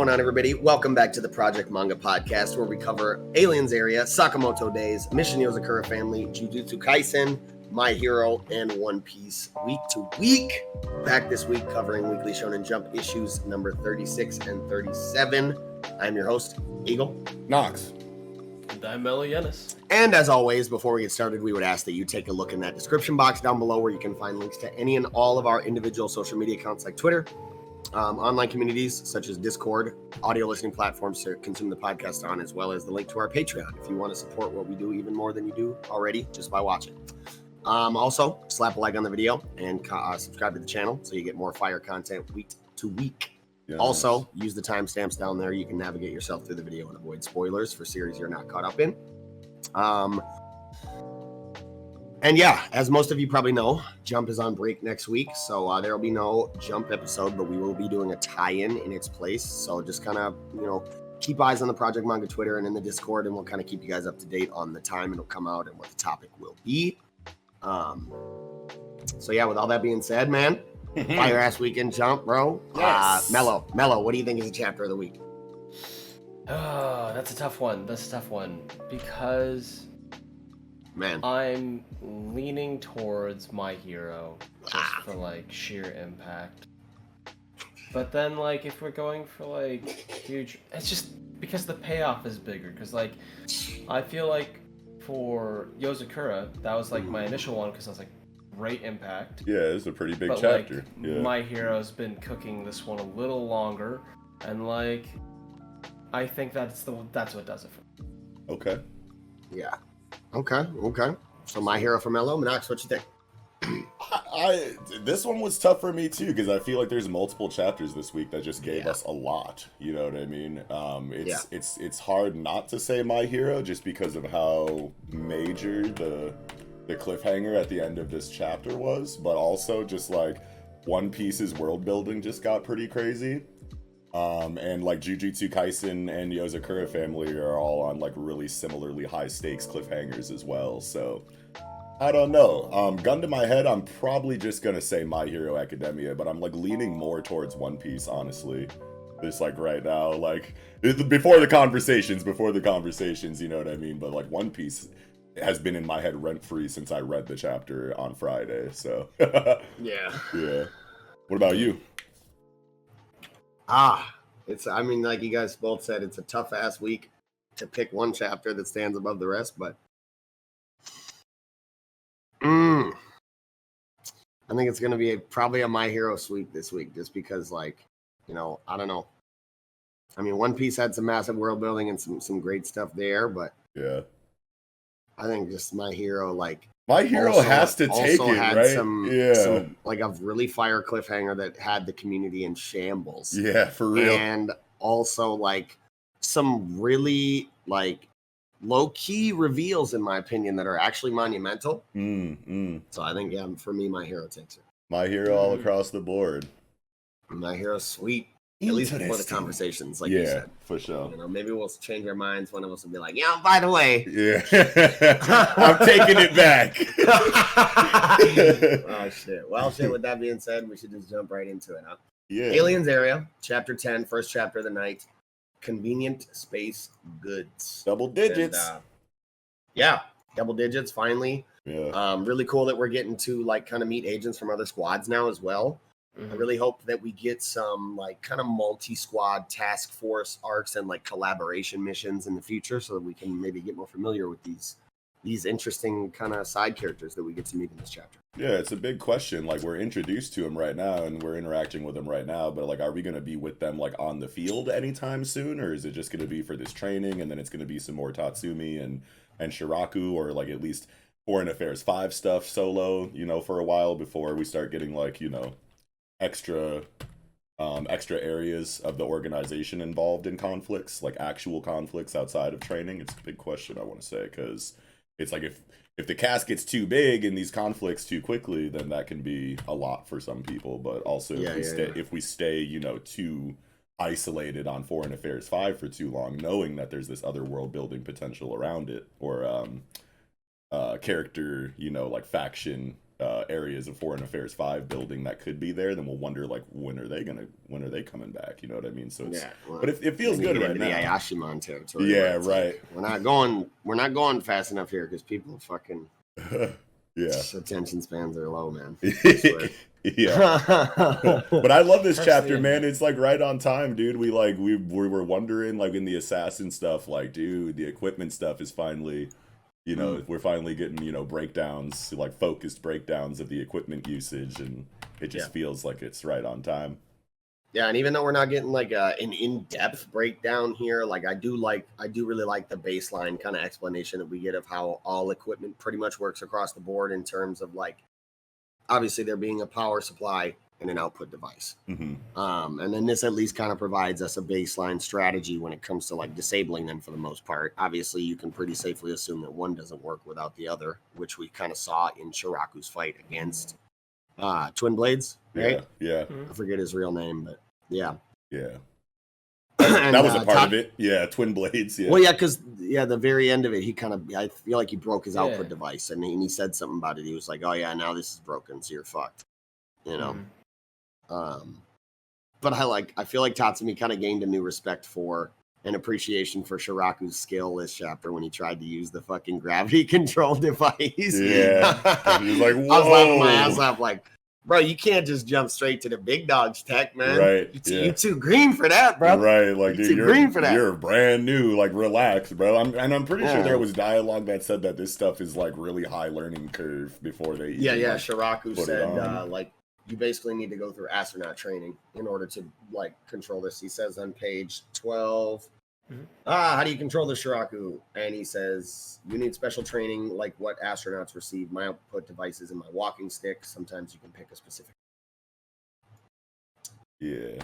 going on, everybody? Welcome back to the Project Manga Podcast, where we cover Aliensarea, Sakamoto Days, Mission Yozakura Family, Jujutsu Kaisen, My Hero, and One Piece week to week. Back this week covering Weekly Shonen Jump issues number 36 and 37. I'm your host, Eagle. Knox. And I'm Mello Yenis. And as always, before we get started, we would ask that you take a look in that description box down below where you can find links to any and all of our individual social media accounts like Twitter, online communities such as Discord, audio listening platforms to consume the podcast on, as well as the link to our Patreon if you want to support what we do even more than you do already just by watching. Also, slap a like on the video and subscribe to the channel so you get more fire content week to week. Yes. Also, use the timestamps down there. You can navigate yourself through the video and avoid spoilers for series you're not caught up in. And yeah, as most of you probably know, Jump is on break next week, so there will be no Jump episode, but we will be doing a tie-in in its place. So just kind of, keep eyes on the Project Manga Twitter and in the Discord, and we'll kind of keep you guys up to date on the time it'll come out and what the topic will be. So yeah, with all that being said, man, fire ass weekend Jump, bro. Yes. Mello, what do you think is a chapter of the week? Oh, that's a tough one. Because man, I'm leaning towards My Hero just for sheer impact. But then if we're going for huge, it's just because the payoff is bigger. Because I feel like for Yozakura, that was my initial one because I was great impact. Yeah, it's a pretty big but chapter. Yeah. My Hero's been cooking this one a little longer, and I think that's what does it for me. Okay. Yeah. Okay. So My Hero for Mello. Knox, what you think? This one was tough for me too because I feel like there's multiple chapters this week that just gave us a lot. You know what I mean? It's hard not to say My Hero just because of how major the cliffhanger at the end of this chapter was, but also just One Piece's world building just got pretty crazy. And Jujutsu Kaisen and Yozakura Family are all on really similarly high stakes cliffhangers as well. So I don't know. Gun to my head, I'm probably just gonna say My Hero Academia, but I'm leaning more towards One Piece, honestly. Just right now, before the conversations, you know what I mean? But One Piece has been in my head rent free since I read the chapter on Friday. So yeah. What about you? Like you guys both said, it's a tough ass week to pick one chapter that stands above the rest, but I think it's going to be probably a My Hero sweep this week, just because I don't know. One Piece had some massive world building and some great stuff there, but yeah, I think just My Hero, My Hero also has to take it, had right? some a really fire cliffhanger that had the community in shambles. Yeah, for real. And also some really low-key reveals, in my opinion, that are actually monumental. So I think, for me, My Hero takes it. My Hero all across the board. My Hero's sweet. At least before the conversations, you said. For sure. Maybe we'll change our minds. One of us will be by the way. Yeah. I'm taking it back. Oh, shit. Well, with that being said, we should just jump right into it, huh? Yeah. Aliensarea, Chapter 10, first chapter of the night. Convenient Space Goods. Double digits. And, double digits, finally. Yeah. Really cool that we're getting to, kind of meet agents from other squads now as well. I really hope that we get some kind of multi-squad task force arcs and collaboration missions in the future, so that we can maybe get more familiar with these interesting kind of side characters that we get to meet in this chapter. Yeah, it's a big question. We're introduced to them right now and we're interacting with them right now, but are we going to be with them on the field anytime soon, or is it just going to be for this training and then it's going to be some more Tatsumi and Shiraku, or at least Foreign Affairs 5 stuff solo, for a while before we start getting extra areas of the organization involved in conflicts, actual conflicts outside of training? It's a big question, I want to say, because it's if the cast gets too big in these conflicts too quickly, then that can be a lot for some people. But also if we stay too isolated on Foreign Affairs 5 for too long, knowing that there's this other world building potential around it, or character faction areas of Foreign Affairs 5 building that could be there, then we'll wonder like when are they coming back? You know what I mean? So it's, well, but it feels good right now. The Ayashimon territory. Yeah, right. Like, we're not going fast enough here because people fucking attention spans are low, man. Yeah. But I love this chapter, man. It's like right on time, dude. We were wondering like in the assassin stuff, like, dude, the equipment stuff is finally, you know, we're finally getting, you know, breakdowns, like focused breakdowns of the equipment usage, and it just feels like it's right on time. Yeah, and even though we're not getting like an in-depth breakdown here, like I do really like the baseline kind of explanation that we get of how all equipment pretty much works across the board in terms of like, obviously there being a power supply and an output device. And then this at least kind of provides us a baseline strategy when it comes to like disabling them for the most part. Obviously, you can pretty safely assume that one doesn't work without the other, which we kind of saw in Shiraku's fight against Twin Blades, right? Yeah. I forget his real name, but yeah. And, that was a part of it. Yeah, Twin Blades. Yeah. Well, yeah, because the very end of it, I feel like he broke his output device, and he said something about it. He was like, "Oh yeah, now this is broken, so you're fucked," you know. But I feel like Tatsumi kind of gained a new respect for and appreciation for Shiraku's skill this chapter when he tried to use the fucking gravity control device. Yeah, he was like, "Whoa!" I was laughing my ass off, like, bro, you can't just jump straight to the big dog's tech, man. Right. You're too green for that, bro. Right. Like, dude, you're green for that. You're brand new. Like, relax, bro. I'm pretty sure there was dialogue that said that this stuff is like really high learning curve before they. Shiraku said like you basically need to go through astronaut training in order to like control this. He says on page 12. How do you control the Shiraku? And he says, you need special training like what astronauts receive. My output devices and my walking stick. Sometimes you can pick a specific. Yeah.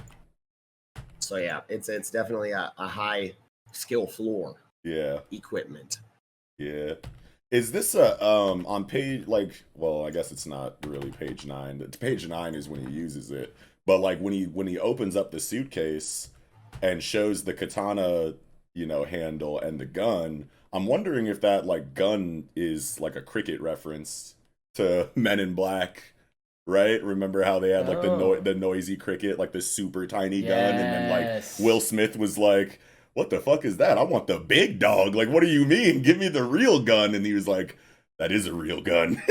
So yeah, it's definitely a high skill floor. Yeah. Equipment. Yeah. Is this on page I guess it's not really page 9. Page 9 is when he uses it. But like when he opens up the suitcase and shows the katana, you know, handle and the gun, I'm wondering if that like gun is like a cricket reference to Men in Black, right? Remember how they had like the noisy cricket, like the super tiny gun, and then like Will Smith was like, "What the fuck is that? I want the big dog. Like, what do you mean? Give me the real gun." And he was like, "That is a real gun."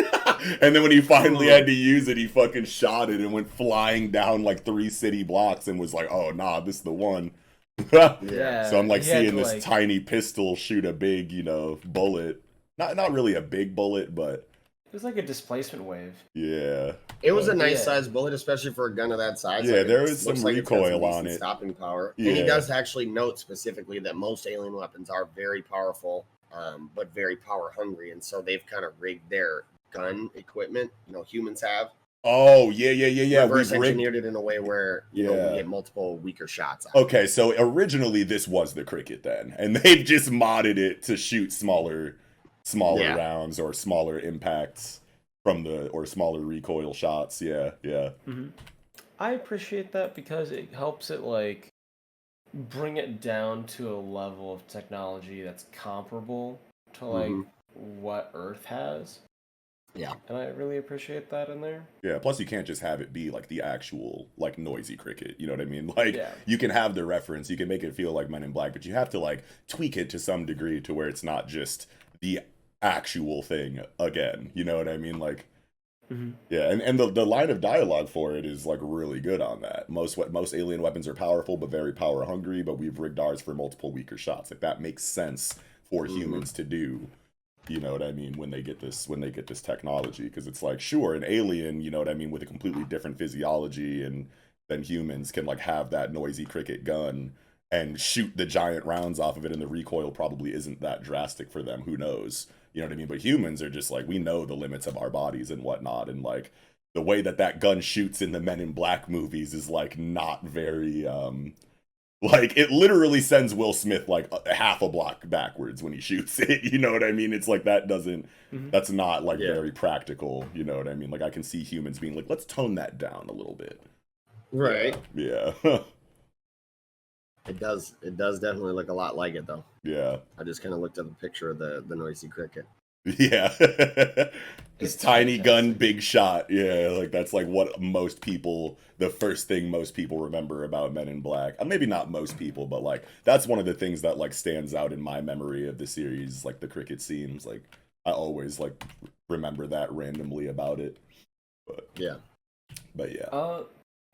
And then when he finally had to use it, he fucking shot it and went flying down like 3 city blocks and was like, "Oh nah, this is the one." So I'm like seeing this tiny pistol shoot a big, you know, bullet. Not really a big bullet, but it was like a displacement wave. Yeah. It was a nice sized bullet, especially for a gun of that size. Yeah, there was some recoil on it. Stopping power. Yeah. And he does actually note specifically that most alien weapons are very powerful, but very power hungry, and so they've kind of rigged their gun equipment. You know, humans have. Oh, yeah. Reverse engineered it in a way where you know, we get multiple weaker shots out. Okay, so originally this was the cricket then, and they've just modded it to shoot smaller rounds or smaller impacts or smaller recoil shots. Yeah. I appreciate that because it helps it like bring it down to a level of technology that's comparable to like what Earth has. Yeah. And I really appreciate that in there. Yeah, plus you can't just have it be like the actual like noisy cricket, you know what I mean? Like you can have the reference, you can make it feel like Men in Black, but you have to like tweak it to some degree to where it's not just the actual thing again, you know what I mean? Like yeah, and the line of dialogue for it is like really good on that. Most alien weapons are powerful but very power hungry, but we've rigged ours for multiple weaker shots. Like that makes sense for humans to do. You know what I mean, when they get this technology, because it's like, sure, an alien, you know what I mean, with a completely different physiology and than humans can like have that noisy cricket gun and shoot the giant rounds off of it, and the recoil probably isn't that drastic for them. Who knows? You know what I mean? But humans are just like, we know the limits of our bodies and whatnot, and like the way that gun shoots in the Men in Black movies is like not very like, it literally sends Will Smith, like, a half a block backwards when he shoots it, you know what I mean? It's like, that doesn't, that's not, like, very practical, you know what I mean? Like, I can see humans being like, let's tone that down a little bit. Right. Yeah. It does definitely look a lot like it, though. Yeah. I just kind of looked at the picture of the noisy cricket. Yeah. This tiny gun, big shot. Yeah, like that's like what most people, the first thing most people remember about Men in Black. Maybe not most people, but like that's one of the things that like stands out in my memory of the series, like the cricket scenes. Like I always like remember that randomly about it. But yeah.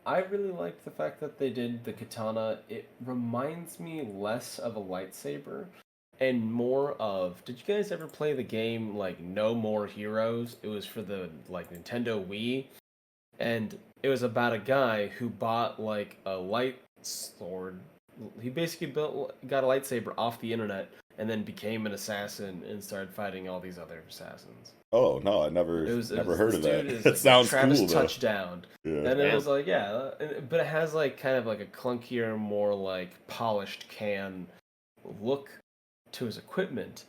I really like the fact that they did the katana. It reminds me less of a lightsaber and more of, did you guys ever play the game like No More Heroes? It was for the like Nintendo Wii, and it was about a guy who bought like a light sword. He basically got a lightsaber off the internet and then became an assassin and started fighting all these other assassins. oh no, I never heard of that. That Like sounds Travis cool though. Touchdown. Yeah. And it was like, yeah, but it has like kind of like a clunkier, more like polished can look to his equipment.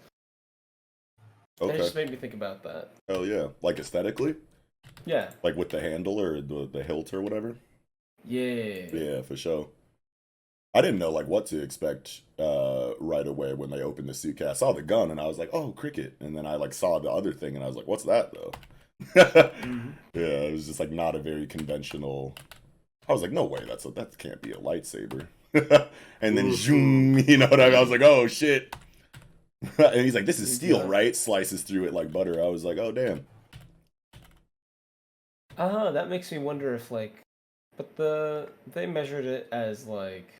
And it Okay. just made me think about that. Hell yeah. Like aesthetically? Yeah. Like with the handle or the hilt or whatever? Yeah. Yeah, for sure. I didn't know like what to expect right away when they opened the suitcase. I saw the gun and I was like, oh, cricket. And then I like saw the other thing and I was like, what's that though? Mm-hmm. Yeah, it was just like not a very conventional. I was like, no way, that can't be a lightsaber. And then zoom, you know what I mean? I was like, oh shit. And he's like, this is steel, right? Slices through it like butter. I was like, oh damn. That makes me wonder if like, but they measured it as like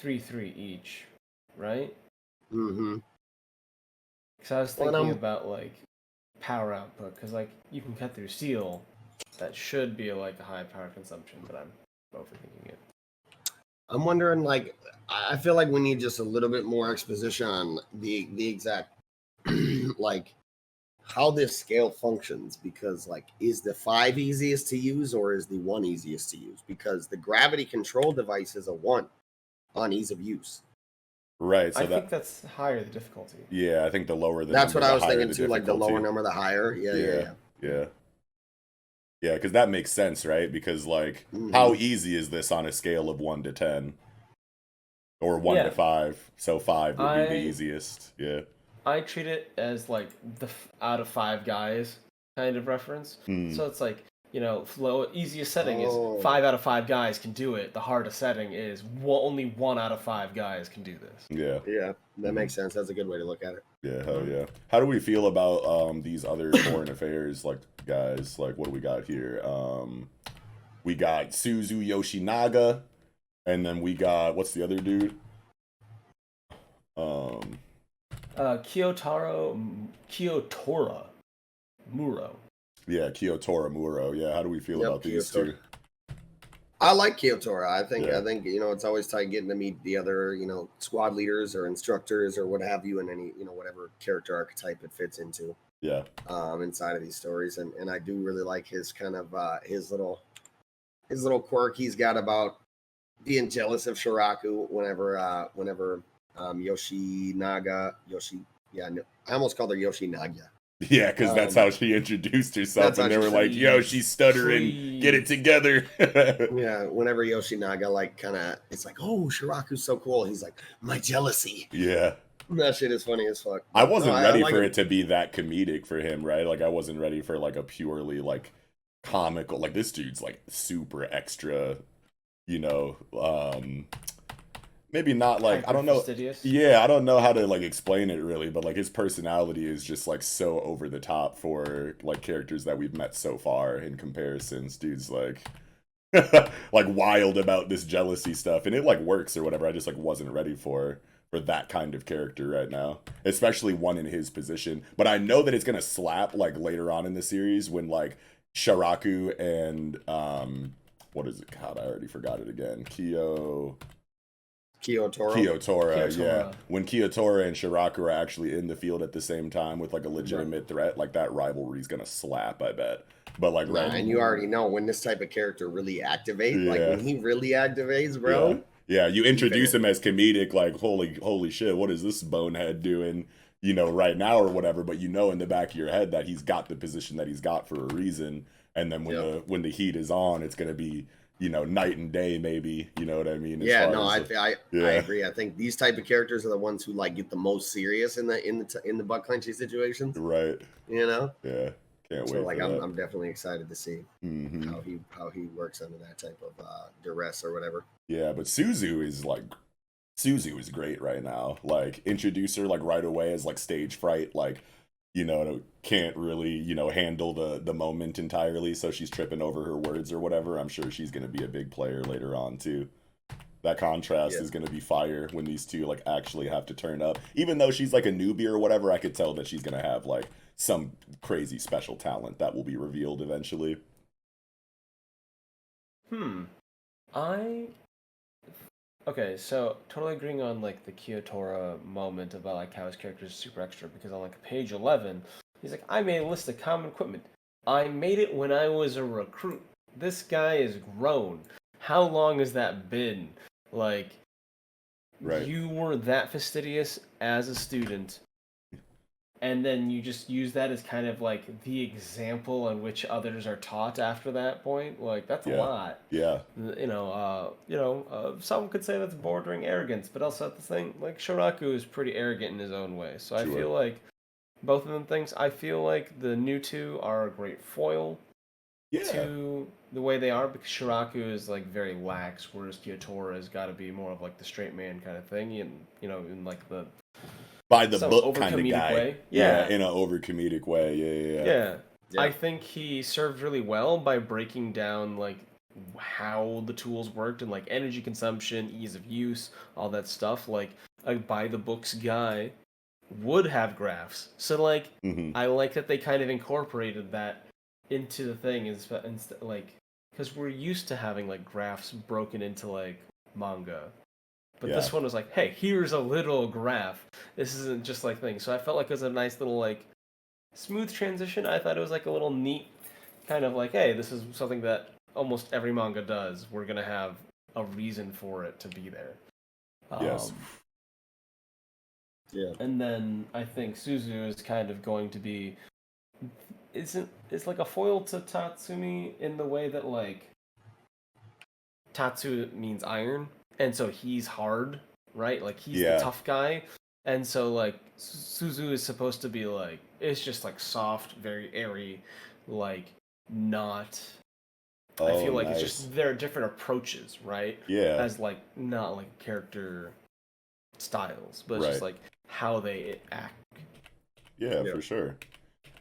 3-3 each, right? Mm-hmm. Because I was thinking about like power output, because like you can cut through steel, that should be like a high power consumption, but I'm overthinking it. I'm wondering, like, I feel like we need just a little bit more exposition on the exact, like, how this scale functions. Because, like, is the 5 easiest to use or is the 1 easiest to use? Because the gravity control device is a 1 on ease of use. Right. So I think that's higher the difficulty. Yeah, I think the lower the that's number, what I was the higher thinking the too. Like the lower difficulty. number, the higher. Yeah. Yeah, because that makes sense, right? Because like, how easy is this on a scale of 1 to 10, or 1 to 5? So 5 would be the easiest. Yeah. I treat it as like the out of 5 guys kind of reference. So it's like, you know, easiest setting is 5 out of 5 guys can do it. The hardest setting is only 1 out of 5 guys can do this. Yeah, that makes sense. That's a good way to look at it. Yeah, hell yeah. How do we feel about these other foreign affairs like guys? Like, what do we got here? We got Suzu Yoshinaga, and then we got, what's the other dude? Kiyotora Muro. Yeah, Kiyotora Muro. Yeah, how do we feel about these two? I like Kiyotora. I think you know, it's always tight getting to meet the other, you know, squad leaders or instructors or what have you in any, you know, whatever character archetype it fits into. Yeah. Inside of these stories, and I do really like his kind of his little quirk he's got about being jealous of Shiraku whenever Yoshinaga. I almost called her Yoshinaga. Yeah, because that's how she introduced herself, and they were like, yo, she's stuttering, get it together. Yeah, whenever Yoshinaga, like, kind of, it's like, oh, Shiraku's so cool. He's like, my jealousy. Yeah. That shit is funny as fuck. I wasn't ready for it to be that comedic for him, right? Like, I wasn't ready for, like, a purely, like, comical, like, this dude's, like, super extra, you know, maybe not like, I don't know. Yeah, I don't know how to like explain it really, but like his personality is just like so over the top for like characters that we've met so far in comparisons. Dude's like like wild about this jealousy stuff, and it like works or whatever. I just like wasn't ready for that kind of character right now, especially one in his position. But I know that it's gonna slap like later on in the series when like Shiraku and what is it? God, I already forgot it again. Kiyotora, yeah. When Kiyotora and Shiraku are actually in the field at the same time with like a legitimate threat, like that rivalry's gonna slap, I bet. But like, right, and you already know when this type of character really activates, like when he really activates, bro. Yeah, you introduce him as comedic, like holy shit, what is this bonehead doing? You know, right now or whatever. But you know, in the back of your head that he's got the position that he's got for a reason. And then when the heat is on, it's gonna be, you know, night and day, maybe. You know what I mean? Yeah, no, I agree. I think these type of characters are the ones who like get the most serious in the butt clenchy situations. Right. You know? Yeah. Can't wait. Like for that. I'm definitely excited to see how he works under that type of duress or whatever. Yeah, but Suzu is great right now. Like, introduce her like right away as like stage fright, like, you know, can't really, you know, handle the moment entirely, so she's tripping over her words or whatever. I'm sure she's gonna be a big player later on too. That contrast is gonna be fire when these two like actually have to turn up. Even though she's like a newbie or whatever, I could tell that she's gonna have like some crazy special talent that will be revealed eventually. Okay, so totally agreeing on like the Kiyotora moment about like how his character is super extra, because on like page 11, he's like, I made a list of common equipment. I made it when I was a recruit. This guy is grown. How long has that been? Like, Right. You were that fastidious as a student, and then you just use that as kind of like the example on which others are taught after that point. Like, that's a lot. Yeah. Some could say that's bordering arrogance, but also at the thing, like, Shoraku is pretty arrogant in his own way. So I feel like both of them things. I feel like the new two are a great foil to the way they are, because Shoraku is like very lax, whereas Kiyotora has got to be more of like the straight man kind of thing, and in like the by the book kind of guy. Way. Yeah, in an over comedic way. Yeah. I think he served really well by breaking down like how the tools worked and like energy consumption, ease of use, all that stuff. Like a by the books guy would have graphs. So like I like that they kind of incorporated that into the thing, is like, because we're used to having like graphs broken into like manga. But this one was like, hey, here's a little graph. This isn't just like things. So I felt like it was a nice little like smooth transition. I thought it was like a little neat kind of like, hey, this is something that almost every manga does. We're going to have a reason for it to be there. Yes. And then I think Suzu is kind of going to be it's like a foil to Tatsumi in the way that like Tatsu means iron, and so he's hard, right? Like he's the tough guy, and so like Suzu is supposed to be like, it's just like soft, very airy, like not. I feel like it's just there are different approaches, right? Yeah. As like not like character styles, but it's just like how they act. Yeah, for sure.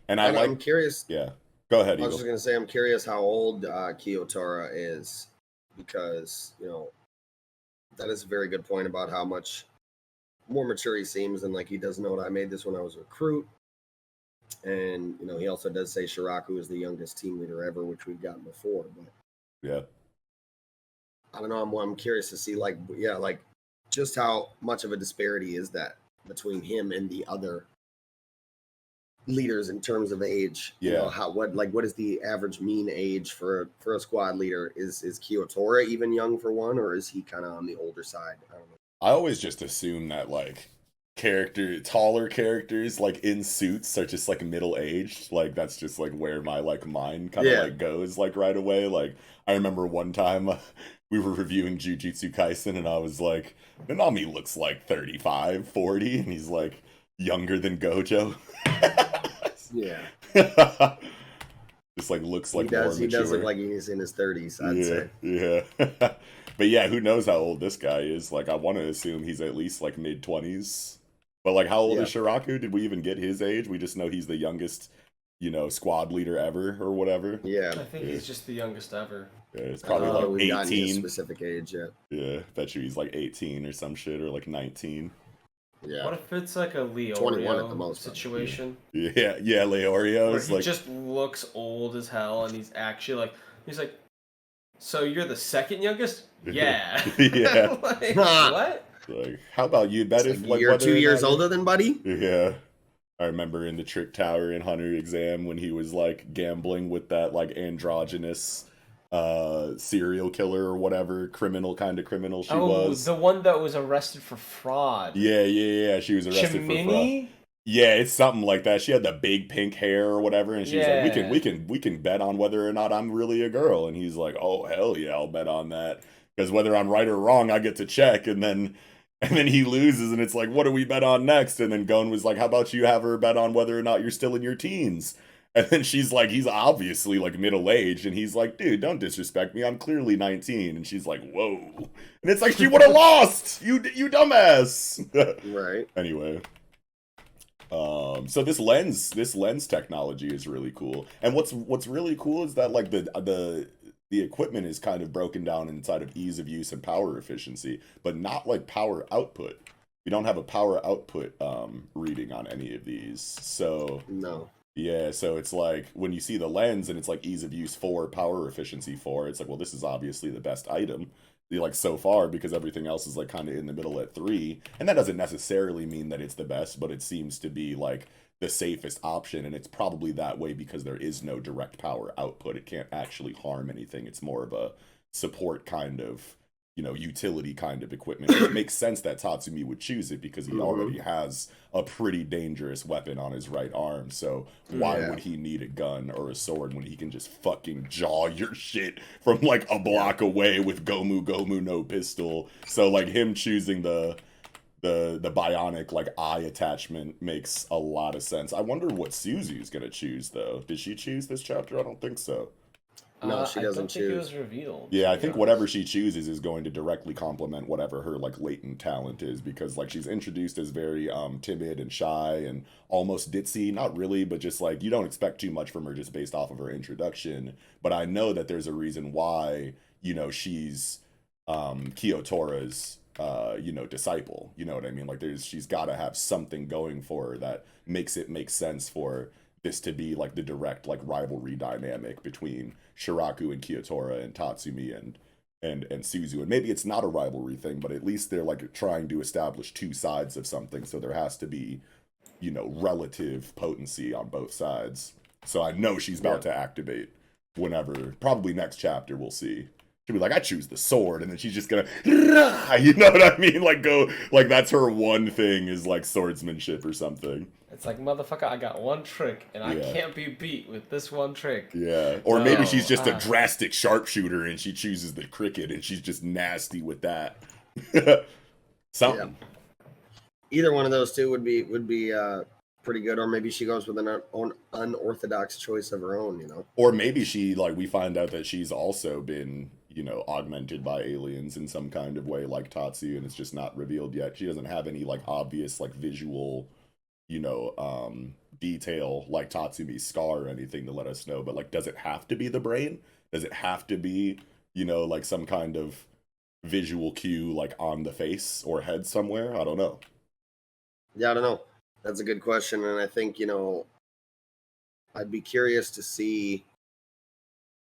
And I'm curious. Yeah. Go ahead, Eagle. I was just going to say, I'm curious how old Kiyotora is, because, that is a very good point about how much more mature he seems, and like he does know that I made this when I was a recruit. And, he also does say Shiraku is the youngest team leader ever, which we've gotten before. But I don't know. I'm curious to see, like just how much of a disparity is that between him and the other leaders in terms of age. What is the average mean age for a squad leader? Is Kiyotora even young for one, or is he kind of on the older side? I don't know. I always just assume that like taller characters like in suits are just like middle aged. Like that's just like where my like mind kind of like goes like right away. Like I remember one time we were reviewing Jujutsu Kaisen and I was like, Nanami looks like 35, 40, and he's like younger than Gojo. Just like looks like more mature. He does look like he's in his 30s, I'd say. Yeah. But yeah, who knows how old this guy is? Like I want to assume he's at least like mid 20s. But like how old is Shiraku? Did we even get his age? We just know he's the youngest, squad leader ever or whatever. Yeah. I think he's just the youngest ever. Yeah, it's probably like 18. Specific age yet. Yeah, bet you he's like 18 or some shit, or like 19. Yeah. What if it's like a Leorio 21 at the most situation? Yeah, Leorio. Where he just looks old as hell, and he's actually like, so you're the second youngest? Yeah. Yeah. Like, what? Like, how about you? Bet if like you're 2 years older than Buddy? Yeah. I remember in the Trick Tower in Hunter exam when he was like gambling with that like androgynous serial killer or whatever criminal she was. The one that was arrested for fraud. Yeah. She was arrested for fraud. Yeah, it's something like that. She had the big pink hair or whatever, and she's like, Yeah. we can bet on whether or not I'm really a girl. And he's like, oh hell yeah, I'll bet on that. Because whether I'm right or wrong, I get to check. And then he loses, and it's like, what do we bet on next? And then Gon was like, how about you have her bet on whether or not you're still in your teens? And then she's like, he's obviously like middle aged, and he's like, dude, don't disrespect me. I'm clearly 19. And she's like, whoa. And it's like she would have lost. You dumbass. Right. Anyway. So this lens technology is really cool. And what's really cool is that like the equipment is kind of broken down inside of ease of use and power efficiency, but not like power output. We don't have a power output reading on any of these. So No. yeah, so it's like when you see the lens and it's like ease of use 4, power efficiency 4, it's like, well, this is obviously the best item, like so far, because everything else is like kind of in the middle at 3. And that doesn't necessarily mean that it's the best, but it seems to be like the safest option, and it's probably that way because there is no direct power output. It can't actually harm anything. It's more of a support kind of, utility kind of equipment. It makes sense that Tatsumi would choose it because he already has a pretty dangerous weapon on his right arm. So why would he need a gun or a sword when he can just fucking jaw your shit from like a block away with Gomu Gomu no pistol? So like him choosing the bionic like eye attachment makes a lot of sense. I wonder what Suzu's gonna choose though. Did she choose this chapter? I don't think so. No, she doesn't I don't think it was revealed. Yeah, I think whatever she chooses is going to directly complement whatever her like latent talent is, because like she's introduced as very timid and shy and almost ditzy, not really, but just like you don't expect too much from her just based off of her introduction. But I know that there's a reason why, she's Kiyotora's disciple. You know what I mean? Like she's got to have something going for her that makes it make sense for this to be like the direct like rivalry dynamic between Shiraku and Kiyotora and Tatsumi and Suzu. And maybe it's not a rivalry thing, but at least they're like trying to establish two sides of something, so there has to be, relative potency on both sides. So I know she's about to activate whenever, probably next chapter, we'll see. She'll be like, I choose the sword, and then she's just gonna, you know what I mean? Like go, like that's her one thing is like swordsmanship or something. It's like, motherfucker, I got one trick, and I can't be beat with this one trick. Yeah, or maybe she's just a drastic sharpshooter, and she chooses the cricket, and she's just nasty with that. Something. Yeah. Either one of those two would be pretty good, or maybe she goes with an unorthodox choice of her own, Or maybe she, like, we find out that she's also been, augmented by aliens in some kind of way, like Tatsu, and it's just not revealed yet. She doesn't have any, like, obvious, like, visual, detail, like Tatsumi's scar or anything to let us know. But, like, does it have to be the brain? Does it have to be, like, some kind of visual cue, like, on the face or head somewhere? I don't know. Yeah, I don't know. That's a good question, and I think, I'd be curious to see.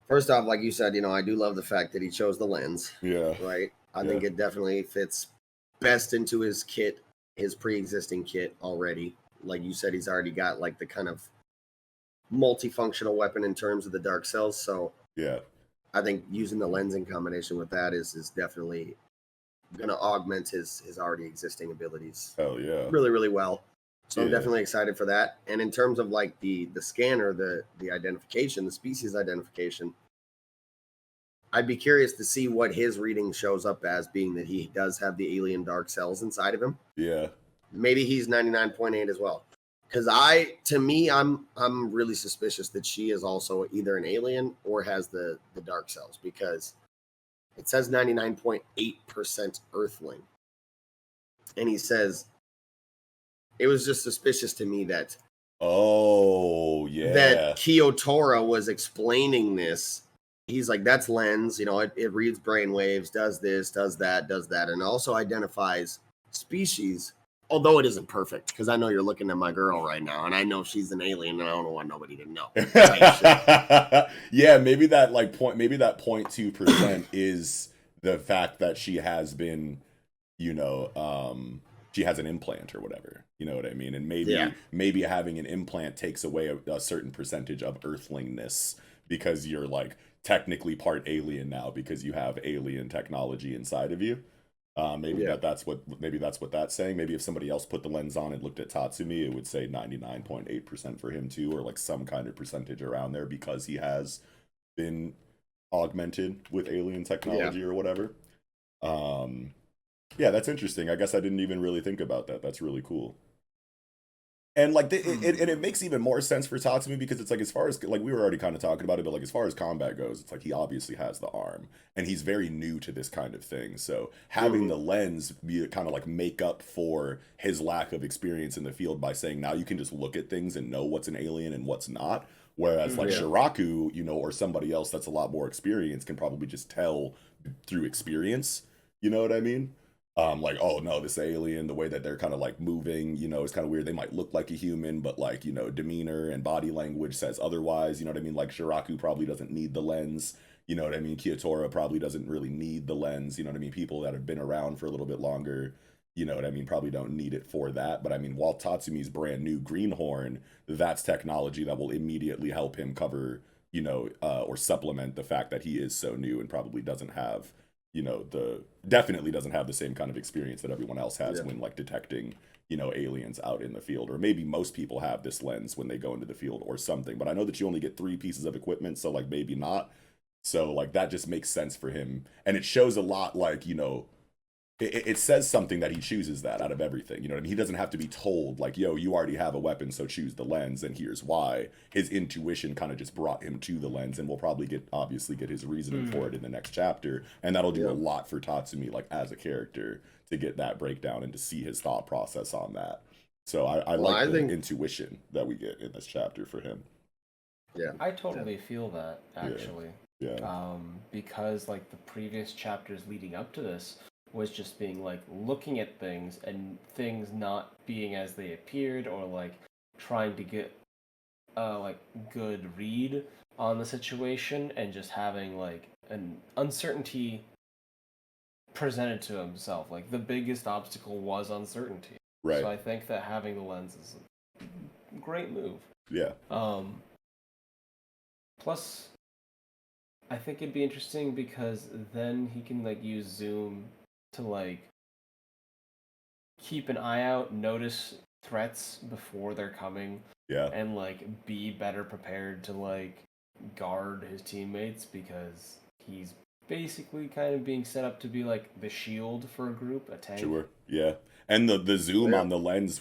First off, like you said, I do love the fact that he chose the lens. Yeah. Right? I think it definitely fits best into his kit, his pre-existing kit already. Like you said, he's already got, like, the kind of multifunctional weapon in terms of the dark cells, so yeah. I think using the lens in combination with that is definitely going to augment his already existing abilities. Hell yeah. Really, really well. So I'm definitely excited for that. And in terms of like the scanner, the identification, the species identification, I'd be curious to see what his reading shows up as, being that he does have the alien dark cells inside of him. Yeah. Maybe he's 99.8 as well. Because I'm really suspicious that she is also either an alien or has the dark cells, because it says 99.8% Earthling. And he says, it was just suspicious to me that that Kiyotora was explaining this. He's like, that's lens, it reads brainwaves, does this, does that, and also identifies species, although it isn't perfect, because I know you're looking at my girl right now, and I know she's an alien, and I don't want nobody to know. Yeah, maybe that 0.2% is the fact that she has been, she has an implant or whatever, you know what I mean? And maybe having an implant takes away a certain percentage of earthlingness, because you're like technically part alien now because you have alien technology inside of you. Maybe that's what that's saying. Maybe if somebody else put the lens on and looked at Tatsumi, it would say 99.8% for him too, or like some kind of percentage around there because he has been augmented with alien technology or whatever. Yeah, that's interesting. I guess I didn't even really think about that. That's really cool. And like it makes even more sense for Tatsumi because it's like, as far as like we were already kind of talking about it, but like as far as combat goes, it's like he obviously has the arm and he's very new to this kind of thing. So having the lens be kind of like make up for his lack of experience in the field by saying now you can just look at things and know what's an alien and what's not. Whereas like Shiraku, you know, or somebody else that's a lot more experienced can probably just tell through experience. You know what I mean? Like, oh no, this alien, the way that they're kind of like moving, you know, is kind of weird. They might look like a human, but like, you know, demeanor and body language says otherwise. You know what I mean? Like Shiraku probably doesn't need the lens. You know what I mean? Kiyotora probably doesn't really need the lens. You know what I mean? People that have been around for a little bit longer, you know what I mean, probably don't need it for that. But I mean, while Tatsumi's brand new greenhorn, that's technology that will immediately help him cover, you know, or supplement the fact that he is so new and probably doesn't have, you know, definitely doesn't have the same kind of experience that everyone else has when like detecting, you know, aliens out in the field. Or maybe most people have this lens when they go into the field or something. But I know that you only get 3 pieces of equipment, so like maybe not. So like that just makes sense for him. And it shows a lot, like, you know, it says something that he chooses that out of everything. You know what I mean? He doesn't have to be told, like, yo, you already have a weapon, so choose the lens, and here's why. His intuition kind of just brought him to the lens, and we'll probably obviously get his reasoning for it in the next chapter. And that'll do a lot for Tatsumi, like, as a character, to get that breakdown and to see his thought process on that. So I like the intuition that we get in this chapter for him. Yeah. I totally feel that, actually. Yeah. Because, like, the previous chapters leading up to this was just being like looking at things and things not being as they appeared, or like trying to get like good read on the situation and just having like an uncertainty presented to himself. Like the biggest obstacle was uncertainty. Right. So I think that having the lens is a great move. Yeah. Plus I think it'd be interesting because then he can like use zoom to like keep an eye out, notice threats before they're coming, and like be better prepared to like guard his teammates, because he's basically kind of being set up to be like the shield for a group, a tank. Sure. Yeah. And the zoom on the lens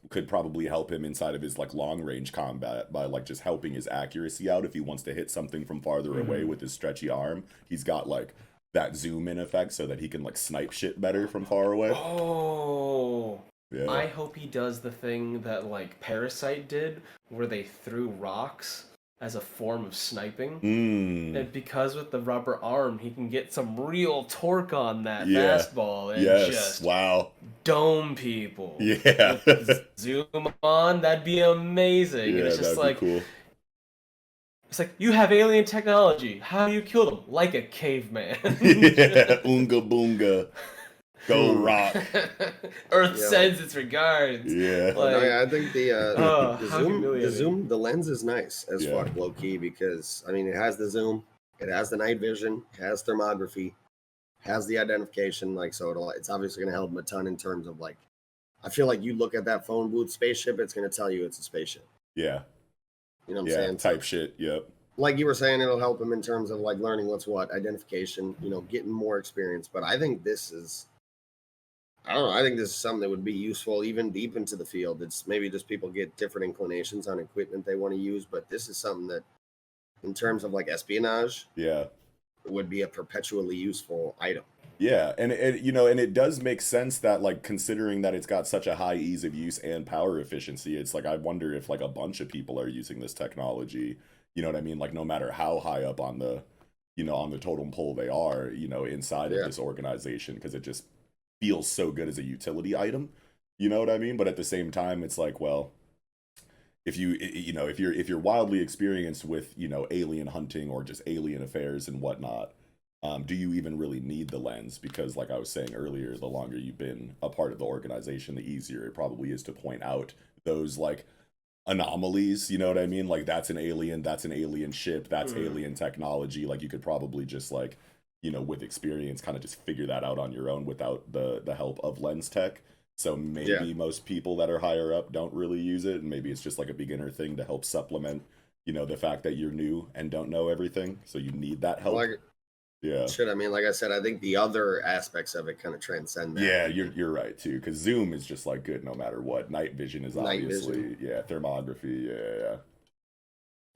could probably help him inside of his like long range combat by like just helping his accuracy out if he wants to hit something from farther away with his stretchy arm. He's got like that zoom in effect so that he can like snipe shit better from far away. Oh. Yeah. I hope he does the thing that like Parasite did, where they threw rocks as a form of sniping. And because with the rubber arm, he can get some real torque on that fastball and just dome people. Yeah. Zoom on, that'd be amazing. Yeah, and it's just that'd like, be cool. It's like, you have alien technology. How do you kill them? Like a caveman. Yeah, unga boonga. Go rock. Earth sends its regards. Yeah. Like, I think the lens is nice as fuck, low key, because I mean it has the zoom, it has the night vision, it has thermography, has the identification, like, so it's obviously gonna help him a ton in terms of like, I feel like you look at that phone booth spaceship, it's gonna tell you it's a spaceship. Yeah. You know what I'm saying? Type shit, yep. Like you were saying, it'll help him in terms of like learning what's what, identification, you know, getting more experience. But I think this is, I don't know, I think this is something that would be useful even deep into the field. It's maybe just people get different inclinations on equipment they want to use, but this is something that, in terms of like espionage, would be a perpetually useful item. Yeah, and it does make sense that, like, considering that it's got such a high ease of use and power efficiency, it's like I wonder if like a bunch of people are using this technology. You know what I mean? Like, no matter how high up on the, you know, on the totem pole they are, you know, inside of this organization, because it just feels so good as a utility item. You know what I mean? But at the same time, it's like, well, if you're wildly experienced with, you know, alien hunting or just alien affairs and whatnot, do you even really need the lens? Because like I was saying earlier, the longer you've been a part of the organization, the easier it probably is to point out those like anomalies. You know what I mean? Like, that's an alien ship, that's alien technology. Like, you could probably just like you know, with experience, kind of just figure that out on your own without the help of lens tech. So maybe most people that are higher up don't really use it, and maybe it's just like a beginner thing to help supplement, you know, the fact that you're new and don't know everything. So you need that help. Yeah. I mean, like I said, I think the other aspects of it kind of transcend that. Yeah, you're right too, because zoom is just like good no matter what. Night vision is obviously thermography. Yeah.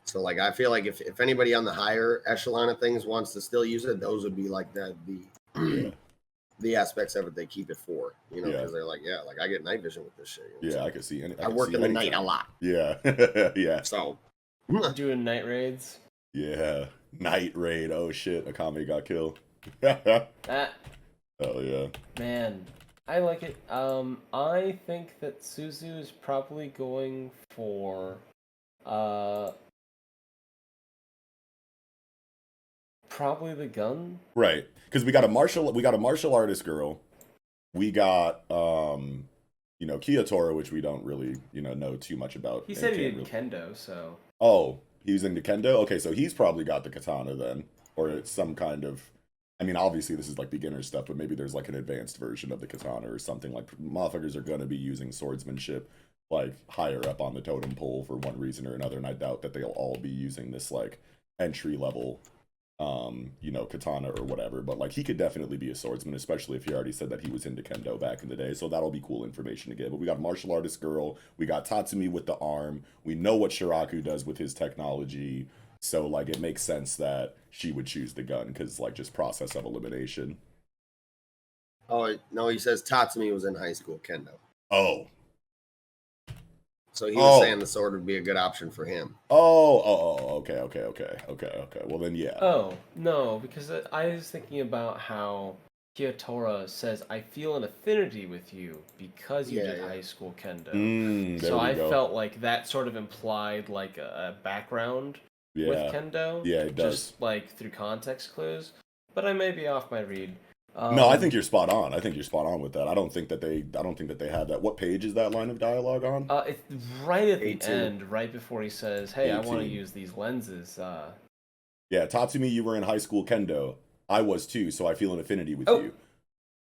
So like I feel like if anybody on the higher echelon of things wants to still use it, those would be like the aspects of it they keep it for, you know, because they're like, like I get night vision with this shit. You know? I can see. I work in the night a lot. Yeah, yeah. So doing night raids. Yeah, night raid. Oh shit, Akame got killed. Hell yeah. Man, I like it. I think that Suzu is probably going for probably the gun. Right, because we got a martial artist girl. We got you know, Kiyotora, which we don't really, you know too much about. He said he did kendo, so. Oh, he's into kendo? Okay, so he's probably got the katana then. Or it's some kind of, I mean, obviously this is like beginner stuff, but maybe there's like an advanced version of the katana or something. Like, motherfuckers are gonna be using swordsmanship like higher up on the totem pole for one reason or another, and I doubt that they'll all be using this like entry level you know, katana or whatever. But like, he could definitely be a swordsman, especially if he already said that he was into kendo back in the day, so that'll be cool information to get. But we got a martial artist girl, we got Tatsumi with the arm, we know what Shiraku does with his technology, so like it makes sense that she would choose the gun, because like just process of elimination. Oh no, he says Tatsumi was in high school kendo. Oh, so he was saying the sword would be a good option for him. Okay. Well then, yeah. Oh, no, because I was thinking about how Kiyotora says, I feel an affinity with you because you did high school kendo. So I felt like that sort of implied like a background with kendo. Yeah, it does. Just like through context clues. But I may be off my read. No, I think you're spot on. I think you're spot on with that. I don't think that they have that. What page is that line of dialogue on? It's right at the end, right before he says, "Hey, 18. I want to use these lenses." Yeah, Tatsumi, you were in high school kendo. I was too, so I feel an affinity with you.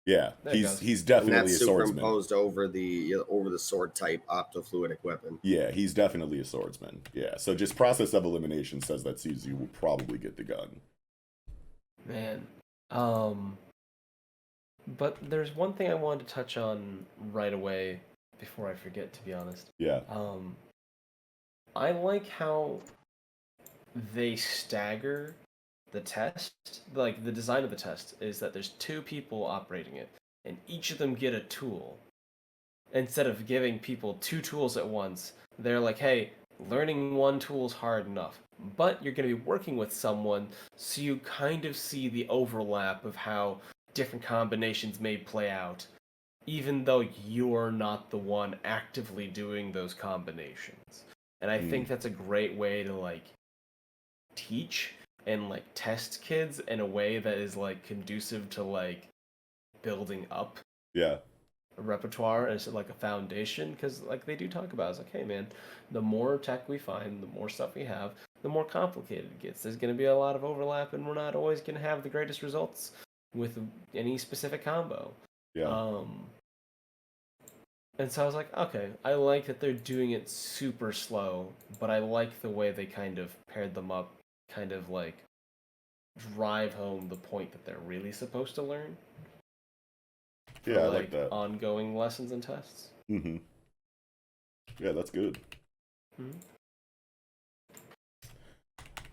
Yeah, he's definitely and that's a swordsman. Superimposed over the sword type optofluidic weapon. Yeah, he's definitely a swordsman. Yeah, so just process of elimination says that Suzu will probably get the gun. Man, but there's one thing I wanted to touch on right away before I forget, to be honest. Yeah. I like how they stagger the test. Like, the design of the test is that there's two people operating it, and each of them get a tool. Instead of giving people two tools at once, they're like, hey, learning one tool is hard enough, but you're going to be working with someone, so you kind of see the overlap of how different combinations may play out, even though you're not the one actively doing those combinations. And I think that's a great way to like teach and like test kids in a way that is like conducive to like building up a repertoire as like a foundation, because like they do talk about, it's like, hey man, the more tech we find, the more stuff we have, the more complicated it gets. There's going to be a lot of overlap, and we're not always going to have the greatest results with any specific combo. And so I was like, okay, I like that they're doing it super slow, but I like the way they kind of paired them up, kind of like drive home the point that they're really supposed to learn. Yeah, I like that. Ongoing lessons and tests. Mm-hmm. Yeah, that's good. Mm-hmm.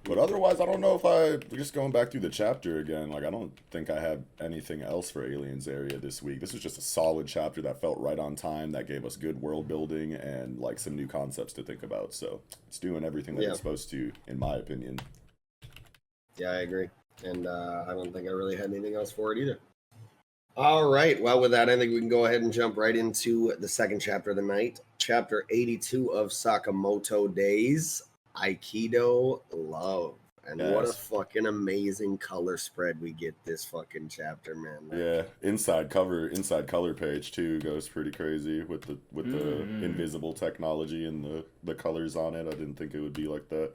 But otherwise, I don't know if just going back through the chapter again, like I don't think I have anything else for aliensarea this week. This was just a solid chapter that felt right on time, that gave us good world building and like some new concepts to think about. So it's doing everything that it's supposed to, in my opinion. Yeah, I agree. And I don't think I really had anything else for it either. All right. Well, with that, I think we can go ahead and jump right into the second chapter of the night. Chapter 82 of Sakamoto Days, Aikido Love. And what a fucking amazing color spread we get this fucking chapter, man. Yeah, inside color page too goes pretty crazy with the invisible technology and the colors on it. I didn't think it would be like that.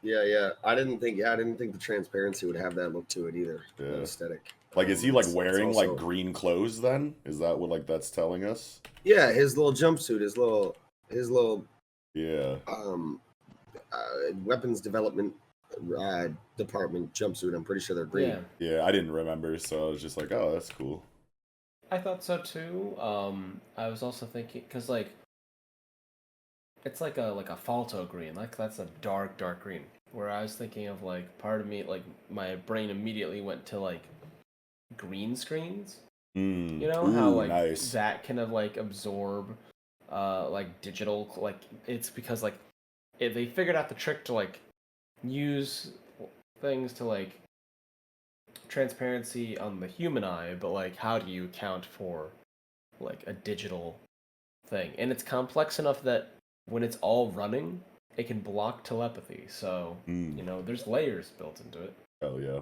Yeah. I didn't think the transparency would have that look to it either. Yeah. That aesthetic. Like, is he like It's wearing also, like green clothes then? Is that what like that's telling us? Yeah, his little jumpsuit, his little Yeah. weapons development department jumpsuit. I'm pretty sure they're green. Yeah. Yeah, I didn't remember, so I was just like, oh, that's cool. I thought so too. I was also thinking because like it's like a phalto green, like that's a dark green. Where I was thinking of like part of me, like my brain immediately went to like green screens. You know how like nice. that kind of like absorb like digital, like it's because like they figured out the trick to like use things to like transparency on the human eye, but like how do you account for like a digital thing? And it's complex enough that when it's all running, it can block telepathy. So you know, there's layers built into it. Oh yeah.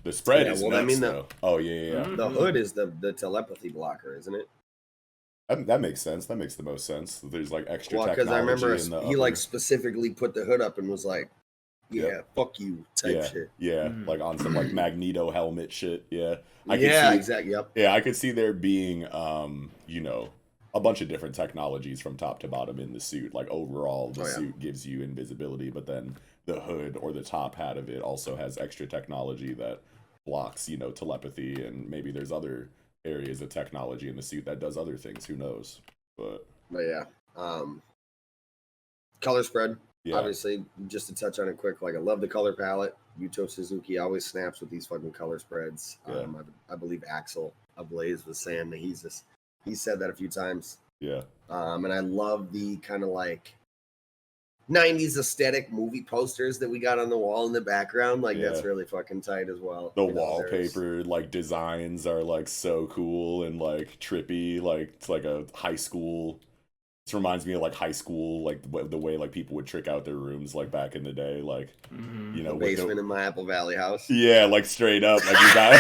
The spread is nuts, I mean, though. Oh yeah. The hood is the telepathy blocker, isn't it? That makes sense. That makes the most sense. There's like extra technology. Because I remember in the he upper... like specifically put the hood up and was like, "Yeah, fuck you," type shit. Yeah, like on some like Magneto helmet shit. Yeah, Exactly. Yep. Yeah, I could see there being, you know, a bunch of different technologies from top to bottom in the suit. Like overall, the suit gives you invisibility, but then the hood or the top hat of it also has extra technology that blocks, you know, telepathy, and maybe there's other areas of technology in the suit that does other things. Who knows? But yeah, color spread. Yeah. Obviously, just to touch on it quick, like I love the color palette. Yuto Suzuki always snaps with these fucking color spreads. Yeah. I believe Axel Ablaze was saying that he said that a few times. Yeah. And I love the kind of like 90s aesthetic movie posters that we got on the wall in the background. Like that's really fucking tight as well. The wallpaper like designs are like so cool and like trippy. Like it's like a high school. This reminds me of like high school, like the way like people would trick out their rooms like back in the day, like you know, the basement in my Apple Valley house. Yeah, like straight up, like you got,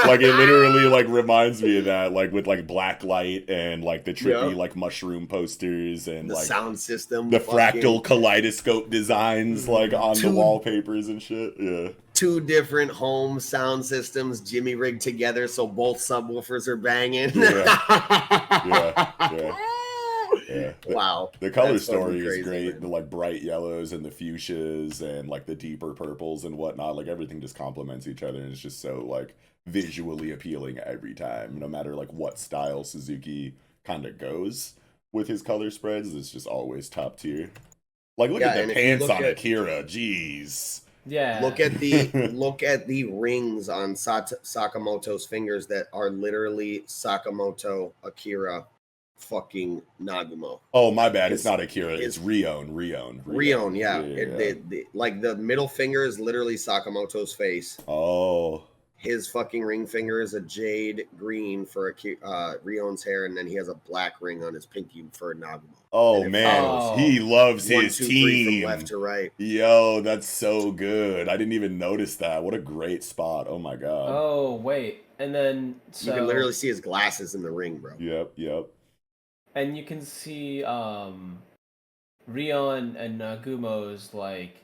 like it literally like reminds me of that, like with like black light and like the trippy like mushroom posters and the like sound system, the fractal kaleidoscope designs like on the wallpapers and shit. Yeah. 2 different home sound systems Jimmy rigged together so both subwoofers are banging. Yeah. Wow. The color story is great. Man. The like bright yellows and the fuchsias and like the deeper purples and whatnot. Like everything just complements each other and it's just so like visually appealing every time. No matter like what style Suzuki kind of goes with his color spreads, it's just always top tier. Like look at the pants on Akira. Jeez. Yeah. Look at the rings on Sakamoto's fingers that are literally Sakamoto, Akira, fucking Nagumo. Oh, my bad. It's not Akira. It's Rion, yeah. Like the middle finger is literally Sakamoto's face. Oh. His fucking ring finger is a jade green for Rion's hair, and then he has a black ring on his pinky for Nagumo. Oh man, he loves his team. From left to right. Yo, that's so good. I didn't even notice that. What a great spot. Oh my god. Oh wait, and then you can literally see his glasses in the ring, bro. Yep. And you can see Rion and Nagumo's like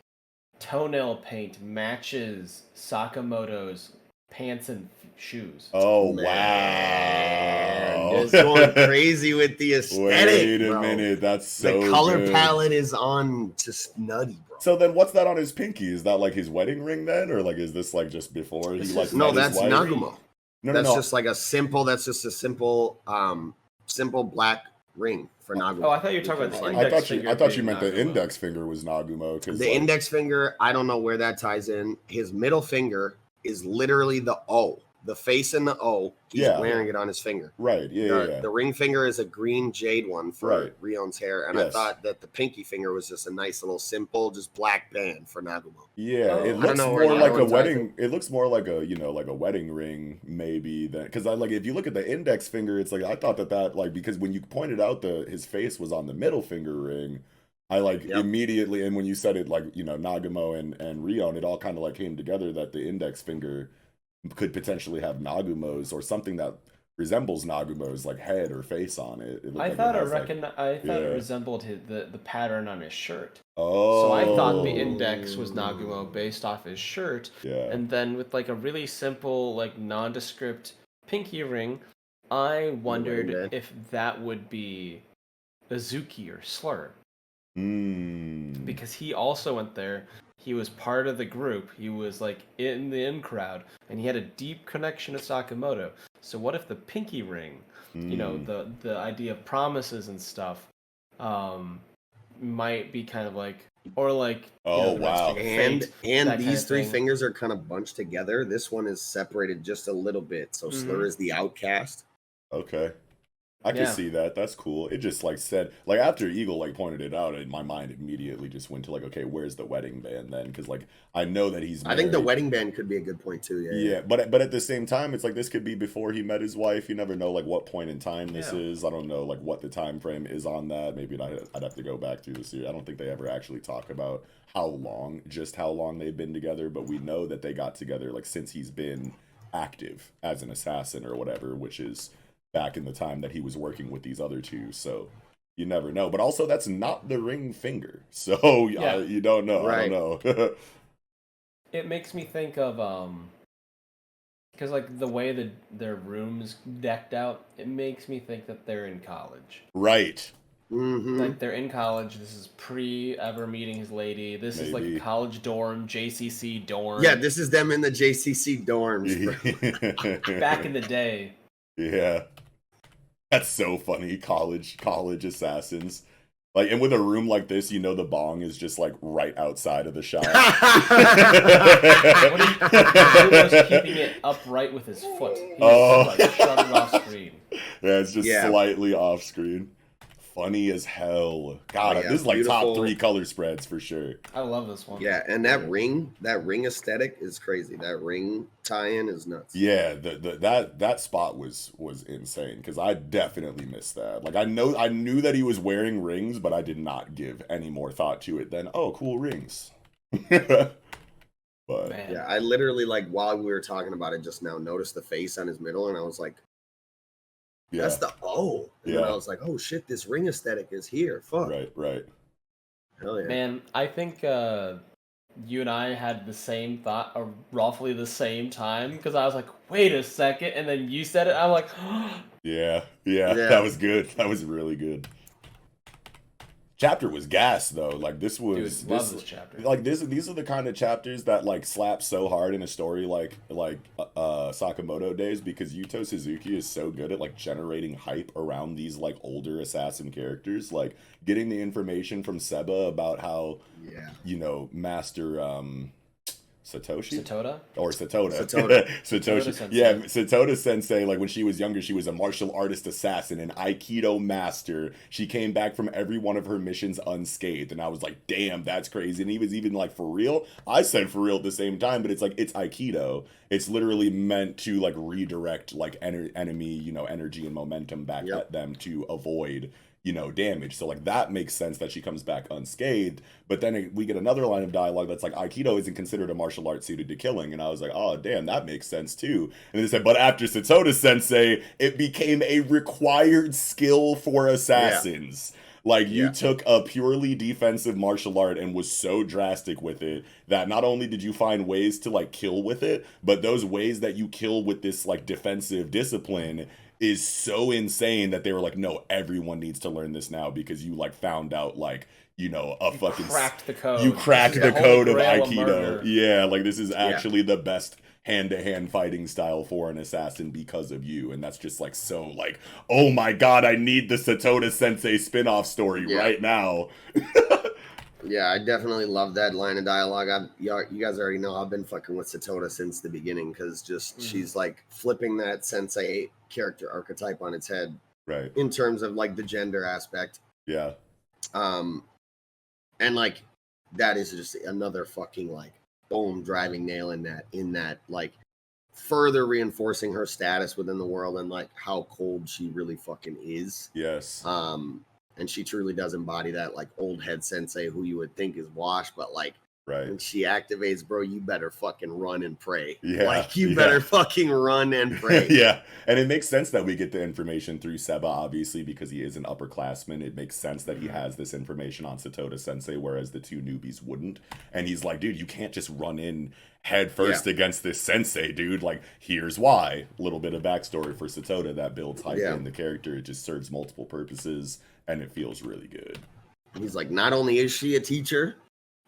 toenail paint matches Sakamoto's pants and shoes. Oh wow! Just going crazy with the aesthetic. Wait a minute, that's so the color good. palette is on just nutty, bro. So then, what's that on his pinky? Is that like his wedding ring then, or like is this like just before he like? No, that's Nagumo. No, that's just like a simple. That's just a simple, simple black ring for Nagumo. Oh, I thought you were talking about the index finger. I thought you meant the index finger was Nagumo. The index finger, I don't know where that ties in. His middle finger is literally the O. The face and the O, he's wearing it on his finger. Right, yeah. The ring finger is a green jade one for Rion's hair, and I thought that the pinky finger was just a nice little simple, just black band for Nagumo. Yeah, it looks more like a wedding. It looks more like a like a wedding ring maybe than because I like if you look at the index finger, it's like I thought that like because when you pointed out his face was on the middle finger ring. I like immediately, and when you said it, like, you know, Nagumo and Rion, it all kind of like came together that the index finger could potentially have Nagumo's or something that resembles Nagumo's like head or face on it. It looked I like thought has, I thought yeah. it resembled the pattern on his shirt. Oh. So I thought the index was Nagumo based off his shirt, Yeah. and then with like a really simple, like nondescript pinky ring, I wondered if that would be Azuki or Slur. Because he also went there. He was part of the group. He was like in the in crowd, and he had a deep connection to Sakamoto. So what if the pinky ring, you know, the idea of promises and stuff, might be kind of like, or like, oh you know, wow, and these three thing. fingers are kind of bunched together. This one is separated just a little bit, so Slur is the outcast. Okay. I can see that. That's cool. It just like said, like after Eagle like pointed it out, my mind immediately just went to like, okay, where's the wedding band then? Because like I know that he's married. I think the wedding band could be a good point too. Yeah. But at the same time, it's like this could be before he met his wife. You never know like what point in time this is. I don't know like what the time frame is on that. Maybe I'd have to go back through the series. I don't think they ever actually talk about how long they've been together. But we know that they got together like since he's been active as an assassin or whatever, which is back in the time that he was working with these other two, so you never know. But also, that's not the ring finger, so you don't know. Right. I don't know. It makes me think of because like the way their rooms decked out, it makes me think that they're in college. Right. Like they're in college. This is pre ever meeting his lady. This is like a college dorm, JCC dorm. Yeah, this is them in the JCC dorms. Back in the day. Yeah. That's so funny. College assassins. Like, and with a room like this, you know the bong is just like right outside of the shop. He was keeping it upright with his foot. He was like shoving off screen. Yeah, it's just slightly off screen. Funny as hell. God, this is like beautiful. Top 3 color spreads for sure. I love this one. Yeah, and that ring aesthetic is crazy. That ring tie-in is nuts. Yeah, that spot was insane because I definitely missed that. Like I knew that he was wearing rings, but I did not give any more thought to it than cool rings. But yeah, I literally like while we were talking about it just now noticed the face on his middle, and I was like, that's the and then I was like, oh shit, this ring aesthetic is here. Fuck. Right. Hell yeah. Man, I think you and I had the same thought roughly the same time because I was like, wait a second, and then you said it. I'm like, yeah, that was good. That was really good. Chapter was gas though. Like this was this chapter. Like these are the kind of chapters that like slap so hard in a story like Sakamoto Days because Yuto Suzuki is so good at like generating hype around these like older assassin characters. Like getting the information from Seba about how Master Satoda. Yeah, Satoda Sensei, like when she was younger, she was a martial artist assassin, an Aikido master. She came back from every one of her missions unscathed, and I was like, damn, that's crazy. And he was even like, for real? I said for real at the same time, but it's like, it's Aikido. It's literally meant to like redirect like enemy, energy and momentum back at them to avoid damage. So like that makes sense that she comes back unscathed. But then we get another line of dialogue that's like Aikido isn't considered a martial art suited to killing. And I was like, oh damn, that makes sense too. And they said, but after Satoda Sensei, it became a required skill for assassins. Like you took a purely defensive martial art and was so drastic with it that not only did you find ways to like kill with it, but those ways that you kill with this like defensive discipline is so insane that they were like, no, everyone needs to learn this now because you like found out like, a fucking cracked the code. You cracked the code of Aikido. Yeah, like this is actually the best hand-to-hand fighting style for an assassin because of you. And that's just like so like, oh my god, I need the Satoda Sensei spin-off story right now. Yeah, I definitely love that line of dialogue. You guys already know I've been fucking with Satoda since the beginning because she's like flipping that sensei character archetype on its head, right? In terms of like the gender aspect, and like that is just another fucking like boom driving nail in that like further reinforcing her status within the world and like how cold she really fucking is. Yes. And she truly does embody that like old head sensei who you would think is washed, but like Right. When she activates, bro, you better fucking run and pray. Yeah. Like, you better fucking run and pray. Yeah. And it makes sense that we get the information through Seba, obviously, because he is an upperclassman. It makes sense that he has this information on Satoda Sensei, whereas the two newbies wouldn't. And he's like, dude, you can't just run in head first against this sensei, dude. Like, here's why. A little bit of backstory for Satoda that builds hype in the character. It just serves multiple purposes, and it feels really good. He's like, not only is she a teacher,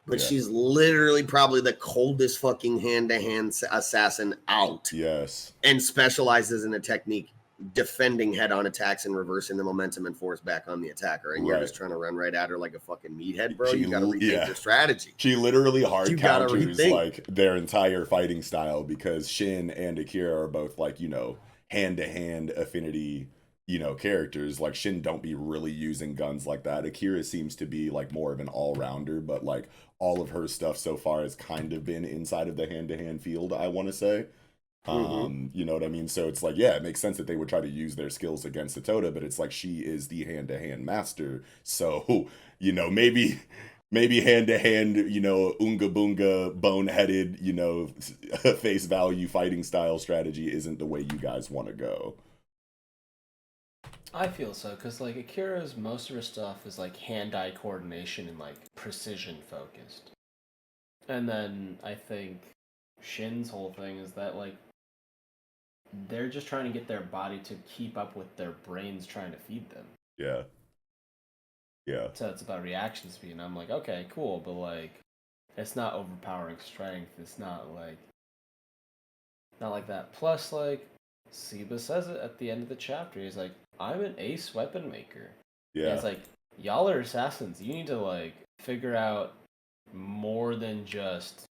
but she's literally probably the coldest fucking hand-to-hand assassin out. Yes. And specializes in a technique defending head-on attacks and reversing the momentum and force back on the attacker. And you're just trying to run right at her like a fucking meathead, bro. You gotta rethink your strategy. She literally hard counters like their entire fighting style, because Shin and Akira are both like, you know, hand-to-hand affinity, you know, characters. Like, Shin don't be really using guns like that. Akira seems to be like more of an all-rounder, but like all of her stuff so far has kind of been inside of the hand-to-hand field, I want to say. You know what I mean? So it's like, yeah, it makes sense that they would try to use their skills against Satoda, but it's like she is the hand-to-hand master. So, you know, maybe hand-to-hand, you know, unga boonga, boneheaded, you know, face value fighting style strategy isn't the way you guys want to go. I feel so, because, like, Akira's, most of her stuff is, like, hand-eye coordination and, like, precision-focused. And then I think Shin's whole thing is that, like, they're just trying to get their body to keep up with their brains trying to feed them. Yeah. Yeah. So it's about reaction speed, and I'm like, okay, cool, but, like, it's not overpowering strength. It's not like that. Plus, like, Seba says it at the end of the chapter. He's like, I'm an ace weapon maker. Yeah. And it's like, y'all are assassins. You need to, like, figure out more than just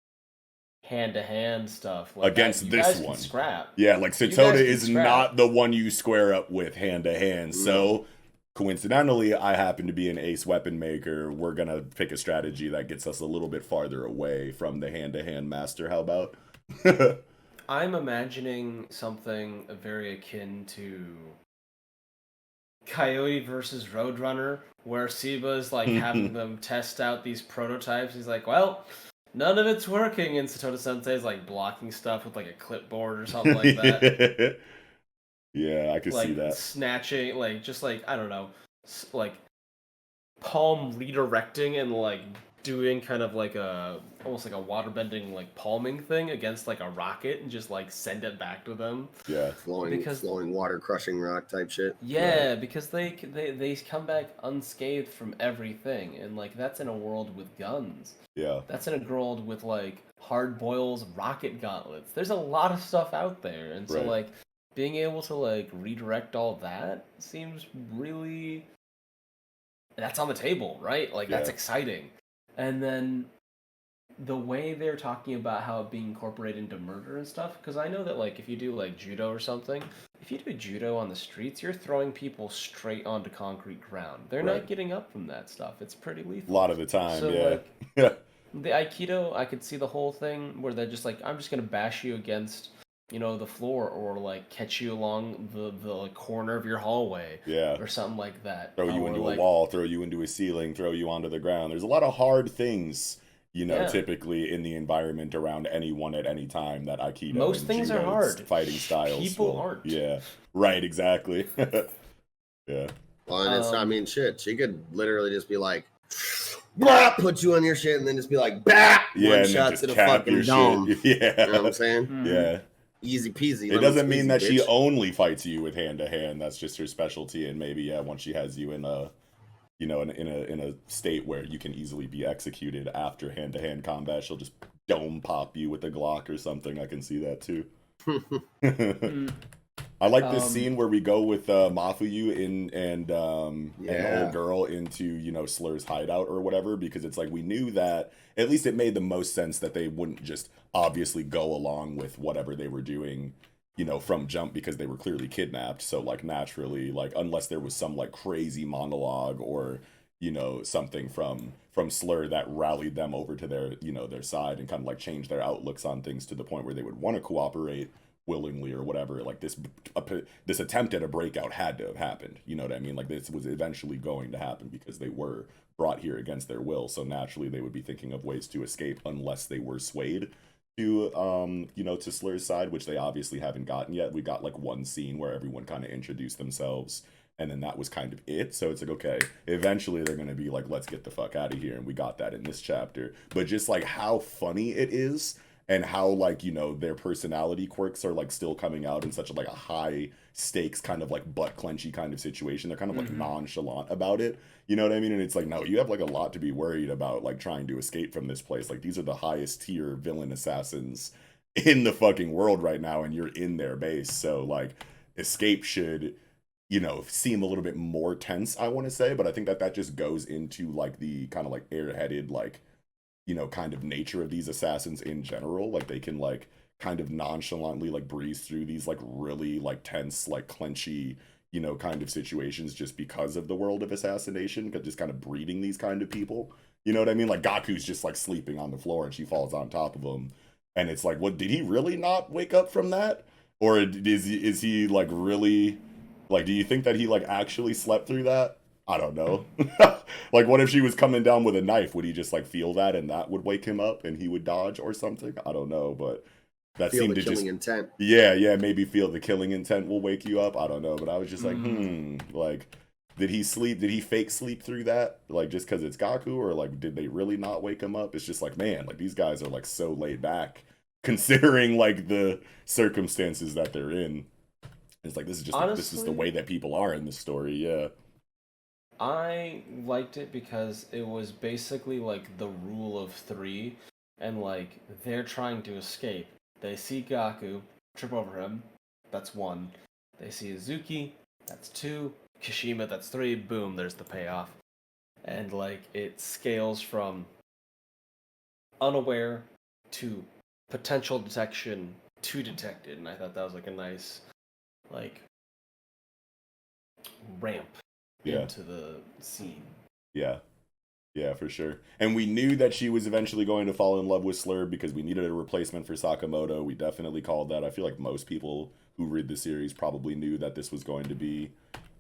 hand-to-hand stuff. Like against that. this one. Scrap. Yeah, like, Satoda is not the one you square up with hand-to-hand. So, coincidentally, I happen to be an ace weapon maker. We're going to pick a strategy that gets us a little bit farther away from the hand-to-hand master. How about? I'm imagining something very akin to Coyote versus Roadrunner, where Seba's like having them test out these prototypes. He's like, well, none of it's working, and Satoda Sensei's like blocking stuff with like a clipboard or something like that. Yeah, I could see that. Snatching, like, just like, I don't know, like palm redirecting and like doing kind of like almost like a waterbending like palming thing against like a rocket and just like send it back to them. Yeah, flowing water crushing rock type shit. Yeah, right. Because they come back unscathed from everything, and like that's in a world with guns. Yeah, that's in a world with like hard boils, rocket gauntlets. There's a lot of stuff out there, and so like being able to like redirect all that seems really, that's on the table, right? Like that's exciting. And then the way they're talking about how it being incorporated into murder and stuff, because I know that like if you do like judo or something, if you do judo on the streets, you're throwing people straight onto concrete ground. They're not getting up from that stuff. It's pretty lethal. A lot of the time, so, like, the Aikido, I could see the whole thing where they're just like, I'm just gonna bash you against, you know, the floor, or like catch you along the like, corner of your hallway, or something like that. Throw you into a wall, throw you into a ceiling, throw you onto the ground. There's a lot of hard things, you know, typically in the environment around anyone at any time that Aikido. Most things are hard. Fighting styles. People aren't. Yeah. Right. Exactly. Yeah. Well, and it's, I mean, shit. She could literally just be like, blah, put you on your shit, and then just be like, bah, one shot to the fucking dome. Yeah. You know what I'm saying? Mm-hmm. Yeah. Easy peasy. It doesn't mean that she only fights you with hand to hand. That's just her specialty. And maybe once she has you in a, you know, in a state where you can easily be executed after hand to hand combat, she'll just dome pop you with a Glock or something. I can see that too. I like this scene where we go with Mafuyu and old girl into, you know, Slur's hideout or whatever, because it's like we knew that at least it made the most sense that they wouldn't just obviously go along with whatever they were doing, you know, from jump, because they were clearly kidnapped. So like naturally, like unless there was some like crazy monologue or, you know, something from Slur that rallied them over to their, you know, their side and kind of like changed their outlooks on things to the point where they would want to cooperate, willingly or whatever. Like this attempt at a breakout had to have happened. You know what I mean? Like this was eventually going to happen because they were brought here against their will. So naturally they would be thinking of ways to escape unless they were swayed to to Slur's side, which they obviously haven't gotten yet. We got like one scene where everyone kind of introduced themselves, and then that was kind of it. So it's like, okay, eventually they're gonna be like, let's get the fuck out of here, and we got that in this chapter. But just like how funny it is, and how like their personality quirks are like still coming out in such like a high stakes kind of like butt clenchy kind of situation. They're kind of like nonchalant about it. You know what I mean? And it's like, no, you have like a lot to be worried about, like trying to escape from this place. Like these are the highest tier villain assassins in the fucking world right now, and you're in their base. So like escape should, seem a little bit more tense, I want to say. But I think that just goes into like the kind of like airheaded, like, kind of nature of these assassins in general. Like they can like kind of nonchalantly like breeze through these like really like tense, like clenchy, kind of situations just because of the world of assassination, just kind of breeding these kind of people. You know what I mean? Like Gaku's just like sleeping on the floor and she falls on top of him. And it's like, what, did he really not wake up from that? Or is he like really, like, do you think that he like actually slept through that? I don't know. Like, what if she was coming down with a knife? Would he just like feel that and that would wake him up and he would dodge or something? I don't know, but that feel seemed the to killing just intent. Yeah, maybe feel the killing intent will wake you up. I don't know, but I was just like, like, did he sleep? Did he fake sleep through that? Like, just because it's Gaku, or like, did they really not wake him up? It's just like, man, like these guys are like so laid back, considering like the circumstances that they're in. It's like this is just Honestly, this is the way that people are in this story. Yeah. I liked it because it was basically like the rule of three, and like they're trying to escape. They see Gaku, trip over him, that's one. They see Izuki, that's two. Kishima, that's three. Boom, there's the payoff. And like it scales from unaware to potential detection to detected, and I thought that was like a nice like ramp into the scene. Yeah, for sure. And we knew that she was eventually going to fall in love with Slur because we needed a replacement for Sakamoto. We definitely called that. I feel like most people who read the series probably knew that this was going to be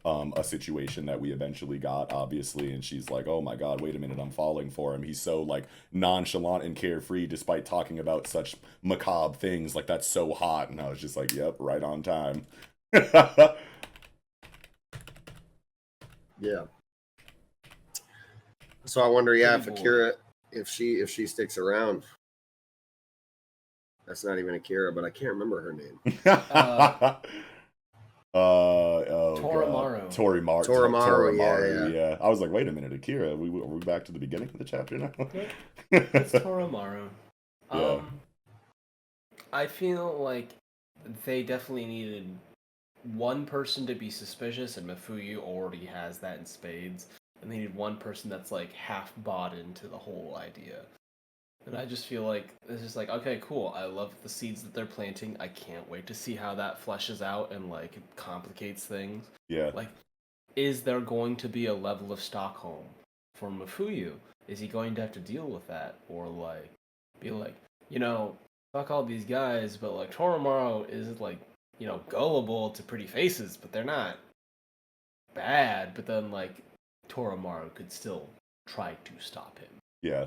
a situation that we eventually got, obviously. And she's like, oh my god, wait a minute, I'm falling for him. He's so like nonchalant and carefree despite talking about such macabre things. Like, that's so hot. And I was just like, yep, right on time. Yeah. So I wonder, if Akira, if she sticks around. That's not even Akira, but I can't remember her name. Torimaru. Torimaru, yeah. I was like, wait a minute, Akira. Are we back to the beginning of the chapter now? It's Torimaru. Yeah. I feel like they definitely needed one person to be suspicious, and Mafuyu already has that in spades. And they need one person that's like half bought into the whole idea. And I just feel like it's just like, okay, cool. I love the seeds that they're planting. I can't wait to see how that fleshes out and like complicates things. Yeah. Like, is there going to be a level of Stockholm for Mafuyu? Is he going to have to deal with that, or like be like, fuck all these guys, but like Torimaru is like, gullible to pretty faces, but they're not bad. But then like Torimaru could still try to stop him. Yeah.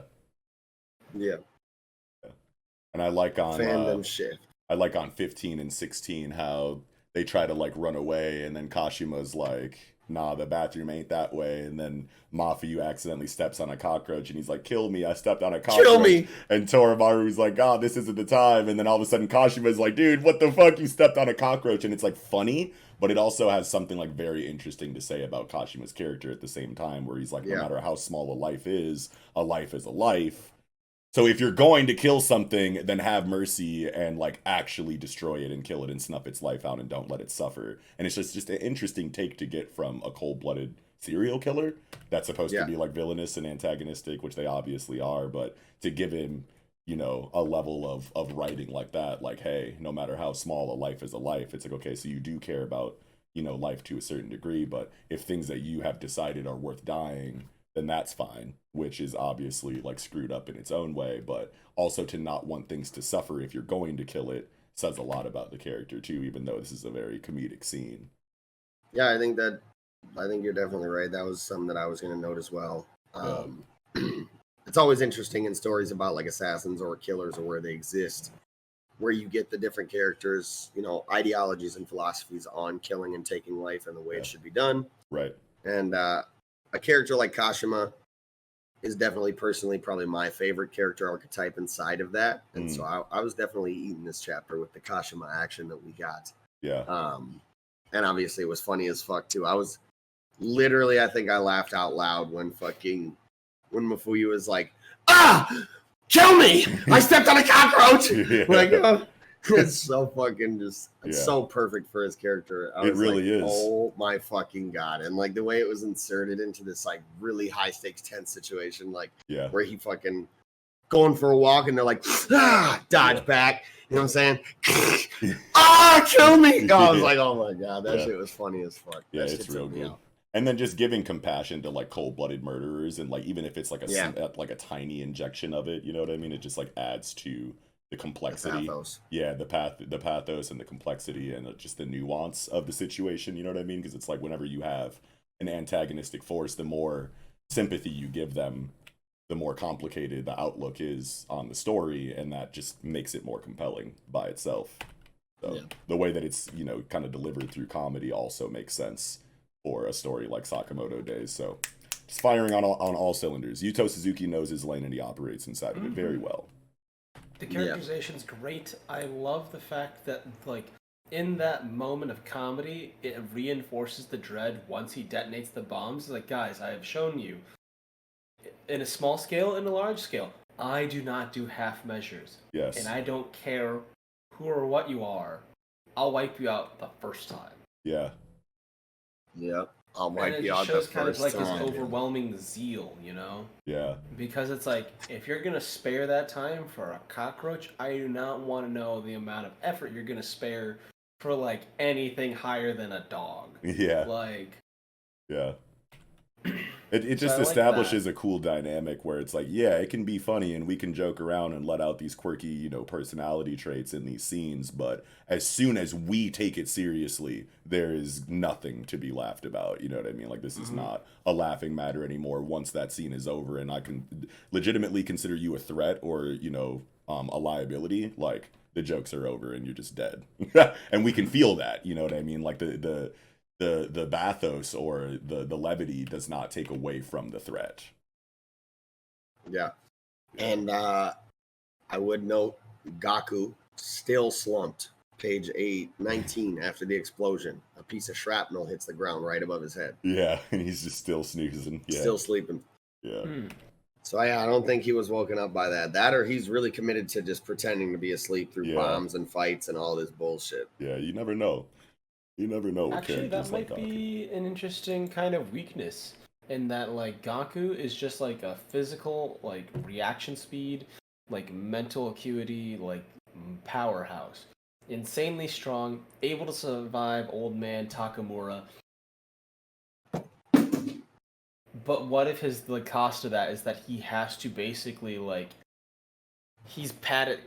And I like on fandom shift. I like on 15 and 16 how they try to like run away, and then Kashima's like, nah, the bathroom ain't that way. And then Mafuyu accidentally steps on a cockroach and he's like, kill me, I stepped on a cockroach. Kill me! And Torimaru's like, God, this isn't the time. And then all of a sudden Kashima's like, dude, what the fuck? You stepped on a cockroach. And it's like funny, but it also has something like very interesting to say about Kashima's character at the same time, where he's like, no matter how small a life is a life. So if you're going to kill something, then have mercy and like actually destroy it and kill it and snuff its life out and don't let it suffer. And it's just an interesting take to get from a cold-blooded serial killer that's supposed to be like villainous and antagonistic, which they obviously are, but to give him, a level of writing like that, like, hey, no matter how small a life is a life, it's like, okay, so you do care about, life to a certain degree, but if things that you have decided are worth dying, then that's fine, which is obviously like screwed up in its own way, but also to not want things to suffer if you're going to kill it, says a lot about the character too, even though this is a very comedic scene. Yeah, I think you're definitely right. That was something that I was going to note as well. It's always interesting in stories about like assassins or killers or where they exist, where you get the different characters, ideologies and philosophies on killing and taking life and the way it should be done. Right. And a character like Kashima is definitely personally probably my favorite character archetype inside of that. And so I was definitely eating this chapter with the Kashima action that we got. Yeah. And obviously it was funny as fuck too. I was literally, I think I laughed out loud when Mafuyu was like, kill me! I stepped on a cockroach! Yeah. It's so fucking it's so perfect for his character. It really is. Oh my fucking God. And like the way it was inserted into this like really high stakes tense situation, where he fucking going for a walk and they're like, dodge back. You know what I'm saying? Kill me! I was like, oh my God, that shit was funny as fuck. Yeah, it's real good. And then just giving compassion to like cold-blooded murderers, and like even if it's like a tiny injection of it, you know what I mean? It just like adds to the complexity. The pathos. Yeah, the pathos and the complexity and just the nuance of the situation, you know what I mean? Because it's like whenever you have an antagonistic force, the more sympathy you give them, the more complicated the outlook is on the story, and that just makes it more compelling by itself. So the way that it's, kind of delivered through comedy also makes sense for a story like Sakamoto Days. So just firing on all cylinders. Yuto Suzuki knows his lane and he operates inside of it very well. The characterization's great. I love the fact that, like, in that moment of comedy, it reinforces the dread once he detonates the bombs. It's like, guys, I have shown you, in a small scale and a large scale, I do not do half measures. Yes. And I don't care who or what you are. I'll wipe you out the first time. Yeah. Yep. I'll wipe you out the first time. And it shows kind of like his overwhelming zeal, Yeah. Because it's like, if you're going to spare that time for a cockroach, I do not want to know the amount of effort you're going to spare for, like, anything higher than a dog. Yeah. Like... Yeah. It just establishes a cool dynamic where it's like, yeah, it can be funny and we can joke around and let out these quirky, personality traits in these scenes, but as soon as we take it seriously, there is nothing to be laughed about. You know what I mean? Like, this is not a laughing matter anymore once that scene is over and I can legitimately consider you a threat or, a liability. Like, the jokes are over and you're just dead. And we can feel that, you know what I mean? Like, the bathos or the levity does not take away from the threat. Yeah. And I would note Gaku still slumped. Page 819 after the explosion. A piece of shrapnel hits the ground right above his head. Yeah, and he's just still snoozing. Yeah. Still sleeping. Yeah. So I don't think he was woken up by that. That or he's really committed to just pretending to be asleep through bombs and fights and all this bullshit. Yeah, you never know. You never know. Actually, that might be an interesting kind of weakness in that, like, Gaku is just like a physical, like, reaction speed, like, mental acuity, like, powerhouse. Insanely strong, able to survive old man Takamura. But what if the cost of that is that he has to basically, like, he's bad at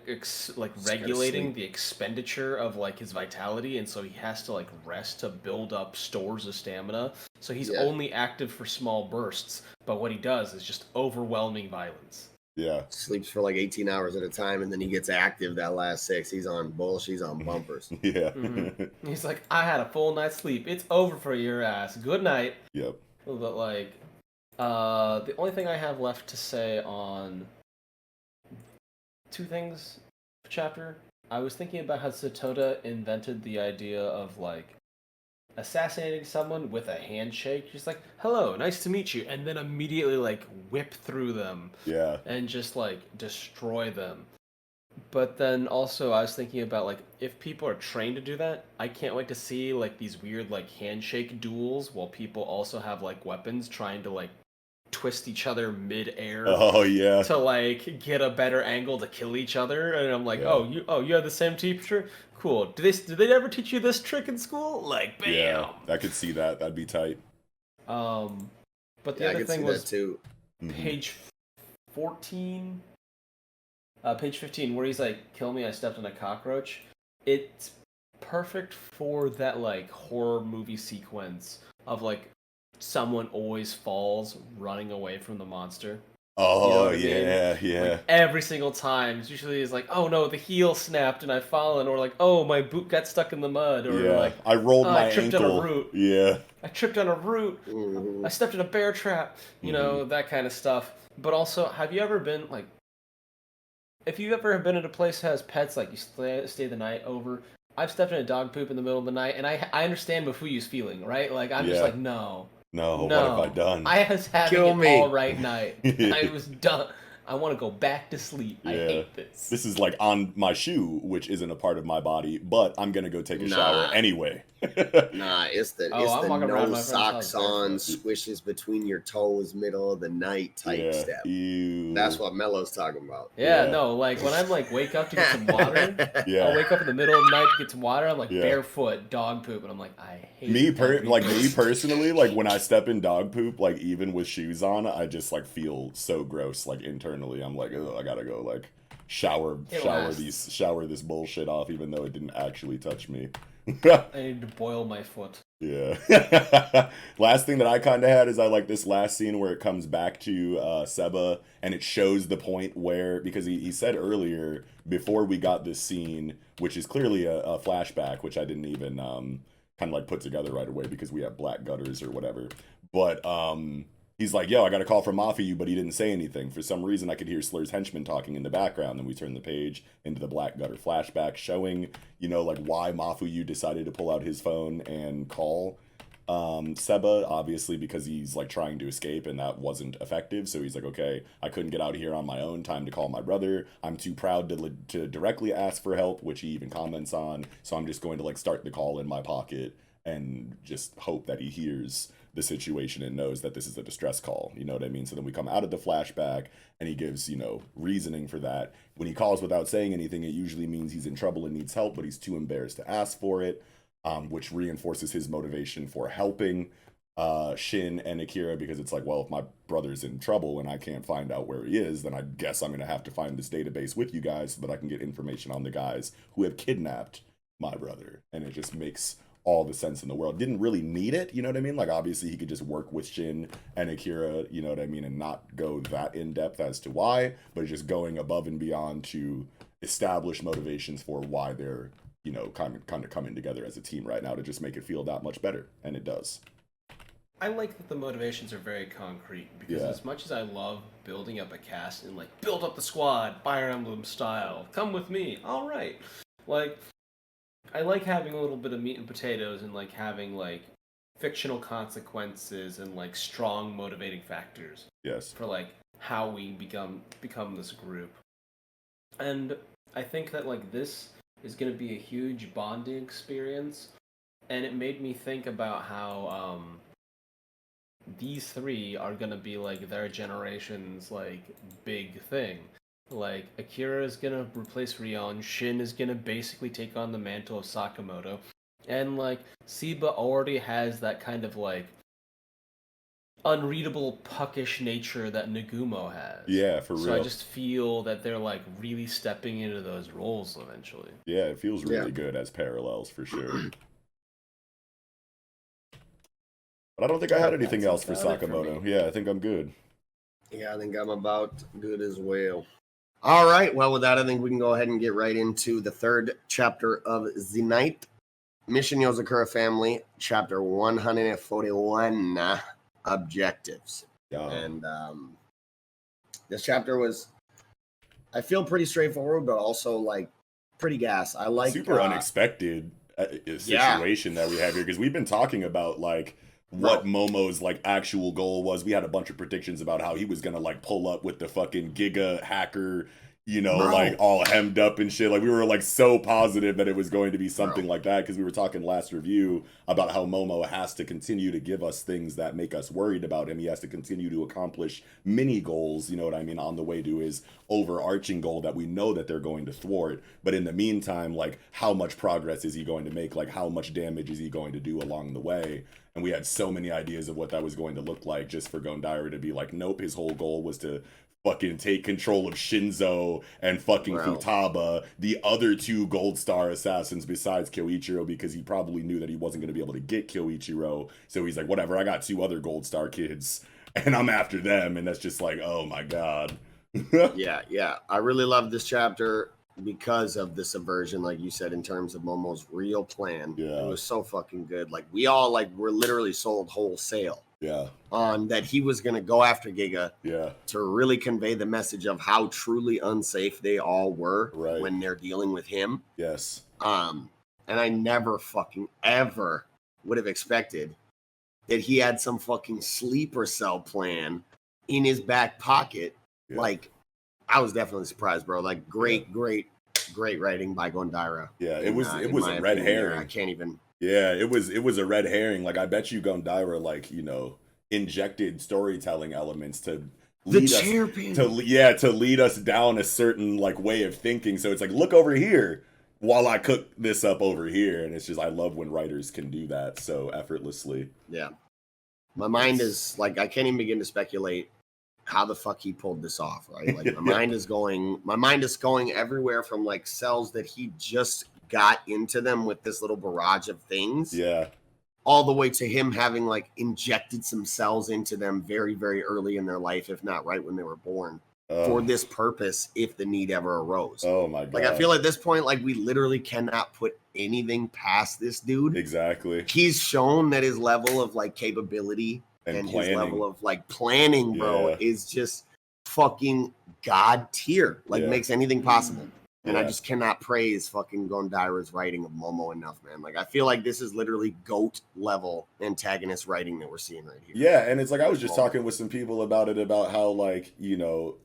regulating the expenditure of like his vitality, and so he has to like rest to build up stores of stamina. So he's only active for small bursts, but what he does is just overwhelming violence. Yeah. Sleeps for like 18 hours at a time, and then he gets active that last 6. He's on bullshit, he's on bumpers. Yeah. He's like, I had a full night's sleep. It's over for your ass. Good night. Yep. But like, the only thing I have left to say on 2 things per chapter. I was thinking about how Satoda invented the idea of like assassinating someone with a handshake. She's like, hello, nice to meet you, and then immediately like whip through them. Yeah. And just like destroy them. But then also I was thinking about like if people are trained to do that, I can't wait to see like these weird like handshake duels while people also have like weapons trying to like twist each other mid-air. Oh yeah. To like get a better angle to kill each other, and I'm like, you have the same teacher? Cool. Did they ever teach you this trick in school? Like, bam. Yeah, I could see that. That'd be tight. But the other thing was too. Page 14. Page 15, where he's like, kill me, I stepped on a cockroach. it's perfect for that like horror movie sequence of like someone always falls running away from the monster. Oh, You know what I yeah, mean? yeah. Like every single time, it's usually like, oh no, the heel snapped and I've fallen, or like, oh my boot got stuck in the mud, or Yeah, like, I rolled oh, my I tripped on a ankle. root. Yeah. I tripped on a root. I stepped in a bear trap. You know, that kind of stuff. But also, have you ever been like, if you ever have been at a place that has pets, like you stay the night over? I've stepped in a dog poop in the middle of the night, and I understand Mafuyu's feeling, right? Like I'm just like, no, No, what have I done? I was having Kill an me. all right night. I was done. I want to go back to sleep. I hate this. This is like on my shoe, which isn't a part of my body, but I'm gonna go take a shower anyway. Nah, it's the I'm walking around no my friend's socks house on, barefoot. swishes between your toes, middle of the night type step. Ew. That's what Mello's talking about. Yeah, no, like when I'm like wake up to get some water, I'll wake up in the middle of the night to get some water. I'm like barefoot, dog poop, and I'm like, I hate me personally, like when I step in dog poop, like even with shoes on, I just like feel so gross. Like internally, I'm like, oh, I gotta go like shower this bullshit off, even though it didn't actually touch me. I need to boil my foot. Yeah. Last thing that I kind of had is I like this last scene where it comes back to Seba and it shows the point where, because he said earlier before we got this scene, which is clearly a flashback, which I didn't even kind of like put together right away because we have black gutters or whatever. But he's like, yo, I got a call from Mafuyu, but he didn't say anything. For some reason, I could hear Slur's henchman talking in the background. Then we turn the page into the Black Gutter flashback showing, you know, like why Mafuyu decided to pull out his phone and call Seba, obviously because he's like trying to escape and that wasn't effective. So he's like, okay, I couldn't get out here on my own. Time to call my brother. I'm too proud to directly ask for help, which he even comments on. So I'm just going to like start the call in my pocket and just hope that he hears the situation and knows that this is a distress call. You know what I mean? So then we come out of the flashback and he gives, you know, reasoning for that. When he calls without saying anything, it usually means he's in trouble and needs help, but he's too embarrassed to ask for it, which reinforces his motivation for helping Shin and Akira, because it's like, well, if my brother's in trouble and I can't find out where he is, then I guess I'm going to have to find this database with you guys so that I can get information on the guys who have kidnapped my brother. And it just makes all the sense in the world. Didn't really need it, you know what I mean? Like, obviously, he could just work with Shin and Akira, you know what I mean, and not go that in-depth as to why, but just going above and beyond to establish motivations for why they're, you know, kind of coming together as a team right now to just make it feel that much better, and it does. I like that the motivations are very concrete, because as much as I love building up a cast and, like, build up the squad, Fire Emblem style, come with me, all right. Like, I like having a little bit of meat and potatoes and like having like fictional consequences and like strong motivating factors. Yes. For like how we become this group. And I think that like this is going to be a huge bonding experience, and it made me think about how these three are going to be like their generation's like big thing. Like, Akira is gonna replace Rion, Shin is gonna basically take on the mantle of Sakamoto, and, like, Seba already has that kind of, like, unreadable, puckish nature that Nagumo has. Yeah, for real. So I just feel that they're, like, really stepping into those roles eventually. Yeah, it feels really good as parallels, for sure. But I don't think I had anything else for Sakamoto. Yeah, I think I'm good. Yeah, I think I'm about good as well. All right. Well, with that, I think we can go ahead and get right into the third chapter of the night. Mission Yozakura Family, chapter 141, Objectives. Yeah. And this chapter was, I feel, pretty straightforward, but also, like, pretty gas. I like... Super unexpected situation that we have here, because we've been talking about, like, what Momo's like actual goal was. We had a bunch of predictions about how he was gonna like pull up with the fucking Giga hacker, you know, like all hemmed up and shit. Like we were like so positive that it was going to be something like that, because we were talking last review about how Momo has to continue to give us things that make us worried about him. He has to continue to accomplish mini goals, you know what I mean, on the way to his overarching goal that we know that they're going to thwart. But in the meantime, like how much progress is he going to make? Like how much damage is he going to do along the way? And we had so many ideas of what that was going to look like, just for Gondaira to be like, nope, his whole goal was to fucking take control of Shinzo and fucking Futaba, the other two Gold Star assassins besides Kyoichiro, because he probably knew that he wasn't going to be able to get Kyoichiro. So he's like, whatever, I got two other Gold Star kids, and I'm after them. And that's just like, oh my god. Yeah. I really love this chapter because of the subversion, like you said, in terms of Momo's real plan. Yeah. It was so fucking good. Like, we all, like, were literally sold wholesale. Yeah. On that he was going to go after Giga, to really convey the message of how truly unsafe they all were when they're dealing with him. Yes. And I never fucking ever would have expected that he had some fucking sleeper cell plan in his back pocket. Yeah. Like, I was definitely surprised, bro. Like, great writing by Gondaira. Yeah, it was a red herring. I can't even. Yeah, it was a red herring. Like, I bet you Gondaira, like, you know, injected storytelling elements to lead us down a certain, like, way of thinking. So it's like, look over here while I cook this up over here. And it's just, I love when writers can do that so effortlessly. Yeah. My mind is, like, I can't even begin to speculate how the fuck he pulled this off, right? Like, my mind is going everywhere from, like, cells that he just got into them with this little barrage of things, all the way to him having, like, injected some cells into them very, very early in their life, if not right when they were born, for this purpose, if the need ever arose. Oh my god. Like, I feel at this point, like, we literally cannot put anything past this dude. Exactly. He's shown that his level of, like, capability and his level of, like, planning, bro, is just fucking god tier. Like, makes anything possible. And I just cannot praise fucking Gondaira's writing of Momo enough, man. Like, I feel like this is literally GOAT level antagonist writing that we're seeing right here. Yeah, and it's like, I was just talking with some people about it, about how, like, you know,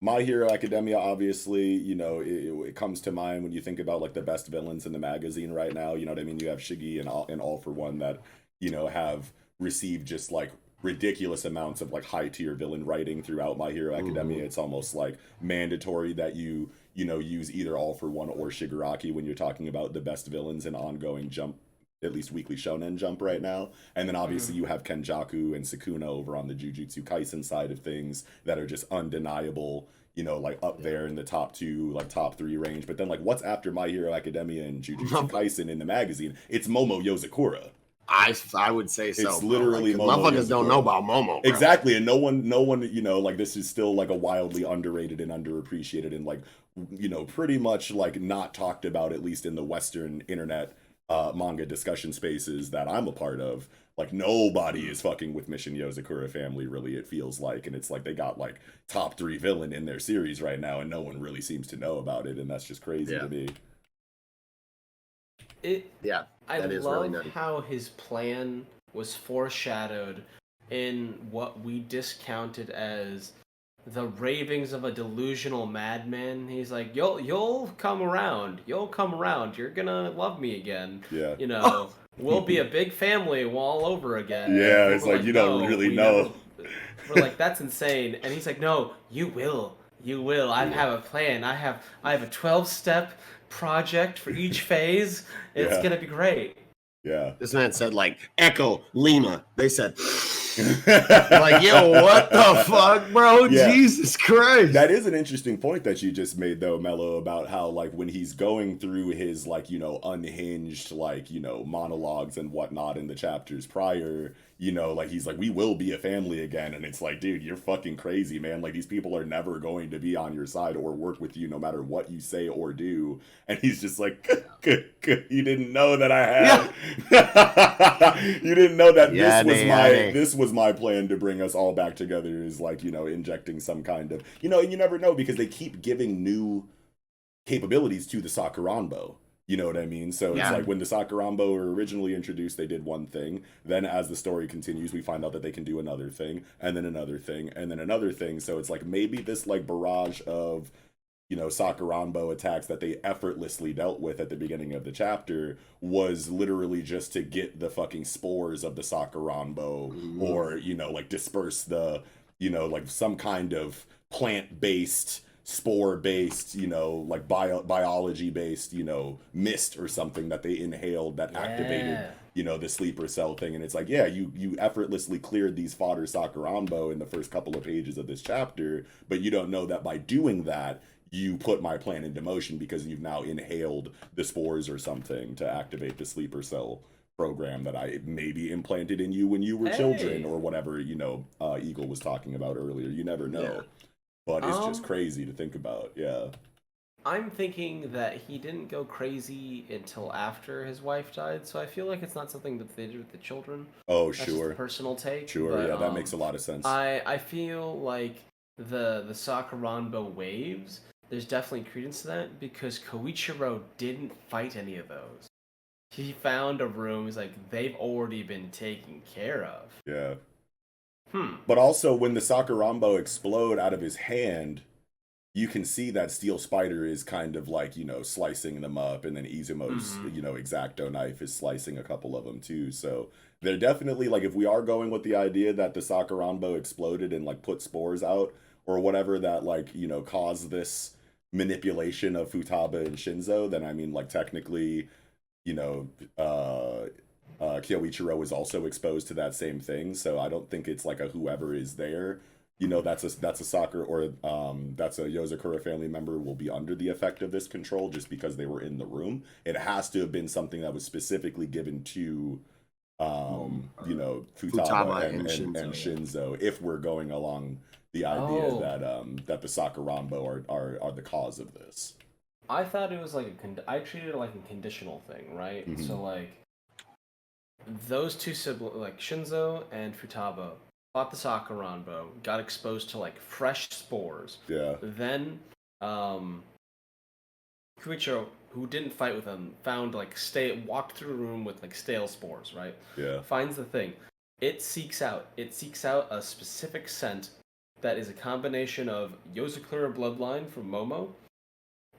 My Hero Academia, obviously, you know, it comes to mind when you think about, like, the best villains in the magazine right now. You know what I mean? You have Shiggy and All For One that, you know, have received just, like, ridiculous amounts of, like, high tier villain writing throughout My Hero Academia. It's almost like mandatory that you know, use either All For One or Shigaraki when you're talking about the best villains in ongoing Jump, at least weekly Shonen Jump right now. And then obviously you have Kenjaku and Sukuna over on the Jujutsu Kaisen side of things that are just undeniable, you know, like up there in the top 2, like top 3 range. But then, like, what's after My Hero Academia and Jujutsu Kaisen in the magazine? It's Momo Yozakura. I would say so. It's literally Momo. Motherfuckers don't know about Momo, bro. Exactly, and no one, you know, like, this is still, like, a wildly underrated and underappreciated and, like, you know, pretty much, like, not talked about, at least in the Western internet manga discussion spaces that I'm a part of. Like, nobody is fucking with Mission Yozakura family, really, it feels like. And it's like they got, like, top 3 villain in their series right now, and no one really seems to know about it, and that's just crazy to me. I love how his plan was foreshadowed in what we discounted as the ravings of a delusional madman. He's like, you'll come around. You'll come around. You're gonna love me again. Yeah. You know, we'll be a big family all over again. Yeah, it's like, you don't really know. We're like, that's insane. And he's like, no, you will. You will. I have a plan. I have a 12-step project for each phase. It's gonna be great. Yeah. This man said, like, Echo, Lima. They said, like, yo, what the fuck, bro? Yeah. Jesus Christ. That is an interesting point that you just made, though, Mello, about how, like, when he's going through his, like, you know, unhinged, like, you know, monologues and whatnot in the chapters prior, you know, like, he's like, we will be a family again. And it's like, dude, you're fucking crazy, man. Like, these people are never going to be on your side or work with you no matter what you say or do. And he's just like, you didn't know that I had. Yeah. You didn't know that this was my plan to bring us all back together, is, like, you know, injecting some kind of, you know, and you never know because they keep giving new capabilities to the Sakuranbo. You know what I mean? So it's like when the Sakuranbo were originally introduced, they did one thing. Then as the story continues, we find out that they can do another thing, and then another thing, and then another thing. So it's like maybe this, like, barrage of, you know, Sakuranbo attacks that they effortlessly dealt with at the beginning of the chapter was literally just to get the fucking spores of the Sakuranbo, or, you know, like, disperse the, you know, like, some kind of plant-based, spore-based, you know, like, biology-based, you know, mist or something that they inhaled that activated you know, the sleeper cell thing. And it's like, yeah, you effortlessly cleared these fodder Sakuranbo in the first couple of pages of this chapter, but you don't know that by doing that, you put my plan into motion because you've now inhaled the spores or something to activate the sleeper cell program that I maybe implanted in you when you were children, or whatever, you know, Eagle was talking about earlier. You never know. Yeah. But it's just crazy to think about. Yeah. I'm thinking that he didn't go crazy until after his wife died, so I feel like it's not something that they did with the children. Oh, That's sure. Just a personal take. Sure, but, yeah, that makes a lot of sense. I feel like the Sakuranbo waves, there's definitely credence to that, because Koichiro didn't fight any of those. He found a room, he's like, they've already been taken care of. Yeah. But also, when the Sakuranbo explode out of his hand, you can see that Steel Spider is kind of like, you know, slicing them up, and then Izumo's, you know, X-Acto knife is slicing a couple of them too. So they're definitely, like, if we are going with the idea that the Sakuranbo exploded and, like, put spores out, or whatever that, like, you know, caused this manipulation of Futaba and Shinzo, then, I mean, like, technically, you know, Kyoichiro is also exposed to that same thing. So I don't think it's like a whoever is there, you know, that's a Sakura or that's a Yozakura family member will be under the effect of this control just because they were in the room. It has to have been something that was specifically given to you know, Futaba and Shinzo, if we're going along the idea that the Sakuranbo are the cause of this. I thought it was like I treated it like a conditional thing, right? So like those two siblings, like Shinzo and Futaba, fought the Sakuranbo, got exposed to like fresh spores. Yeah. Then Koichiro, who didn't fight with them, found like walked through a room with like stale spores, right? Yeah. Finds the thing. It seeks out a specific scent that is a combination of Yozakura bloodline from Momo,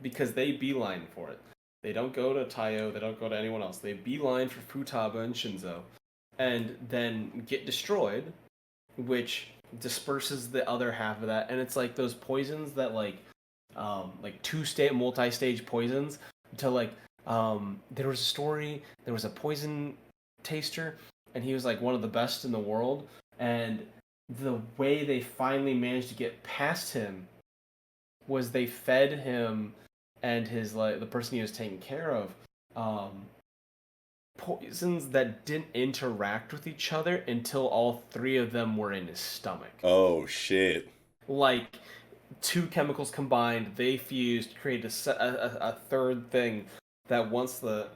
because they beeline for it. They don't go to Taiyo, they don't go to anyone else. They beeline for Futaba and Shinzo, and then get destroyed, which disperses the other half of that. And it's like those poisons that like multi-stage poisons to like, there was a story, there was a poison taster, and he was like one of the best in the world, and the way they finally managed to get past him was they fed him and his like the person he was taking care of poisons that didn't interact with each other until all three of them were in his stomach. Oh shit. Like two chemicals combined, they fused, created a third thing that once the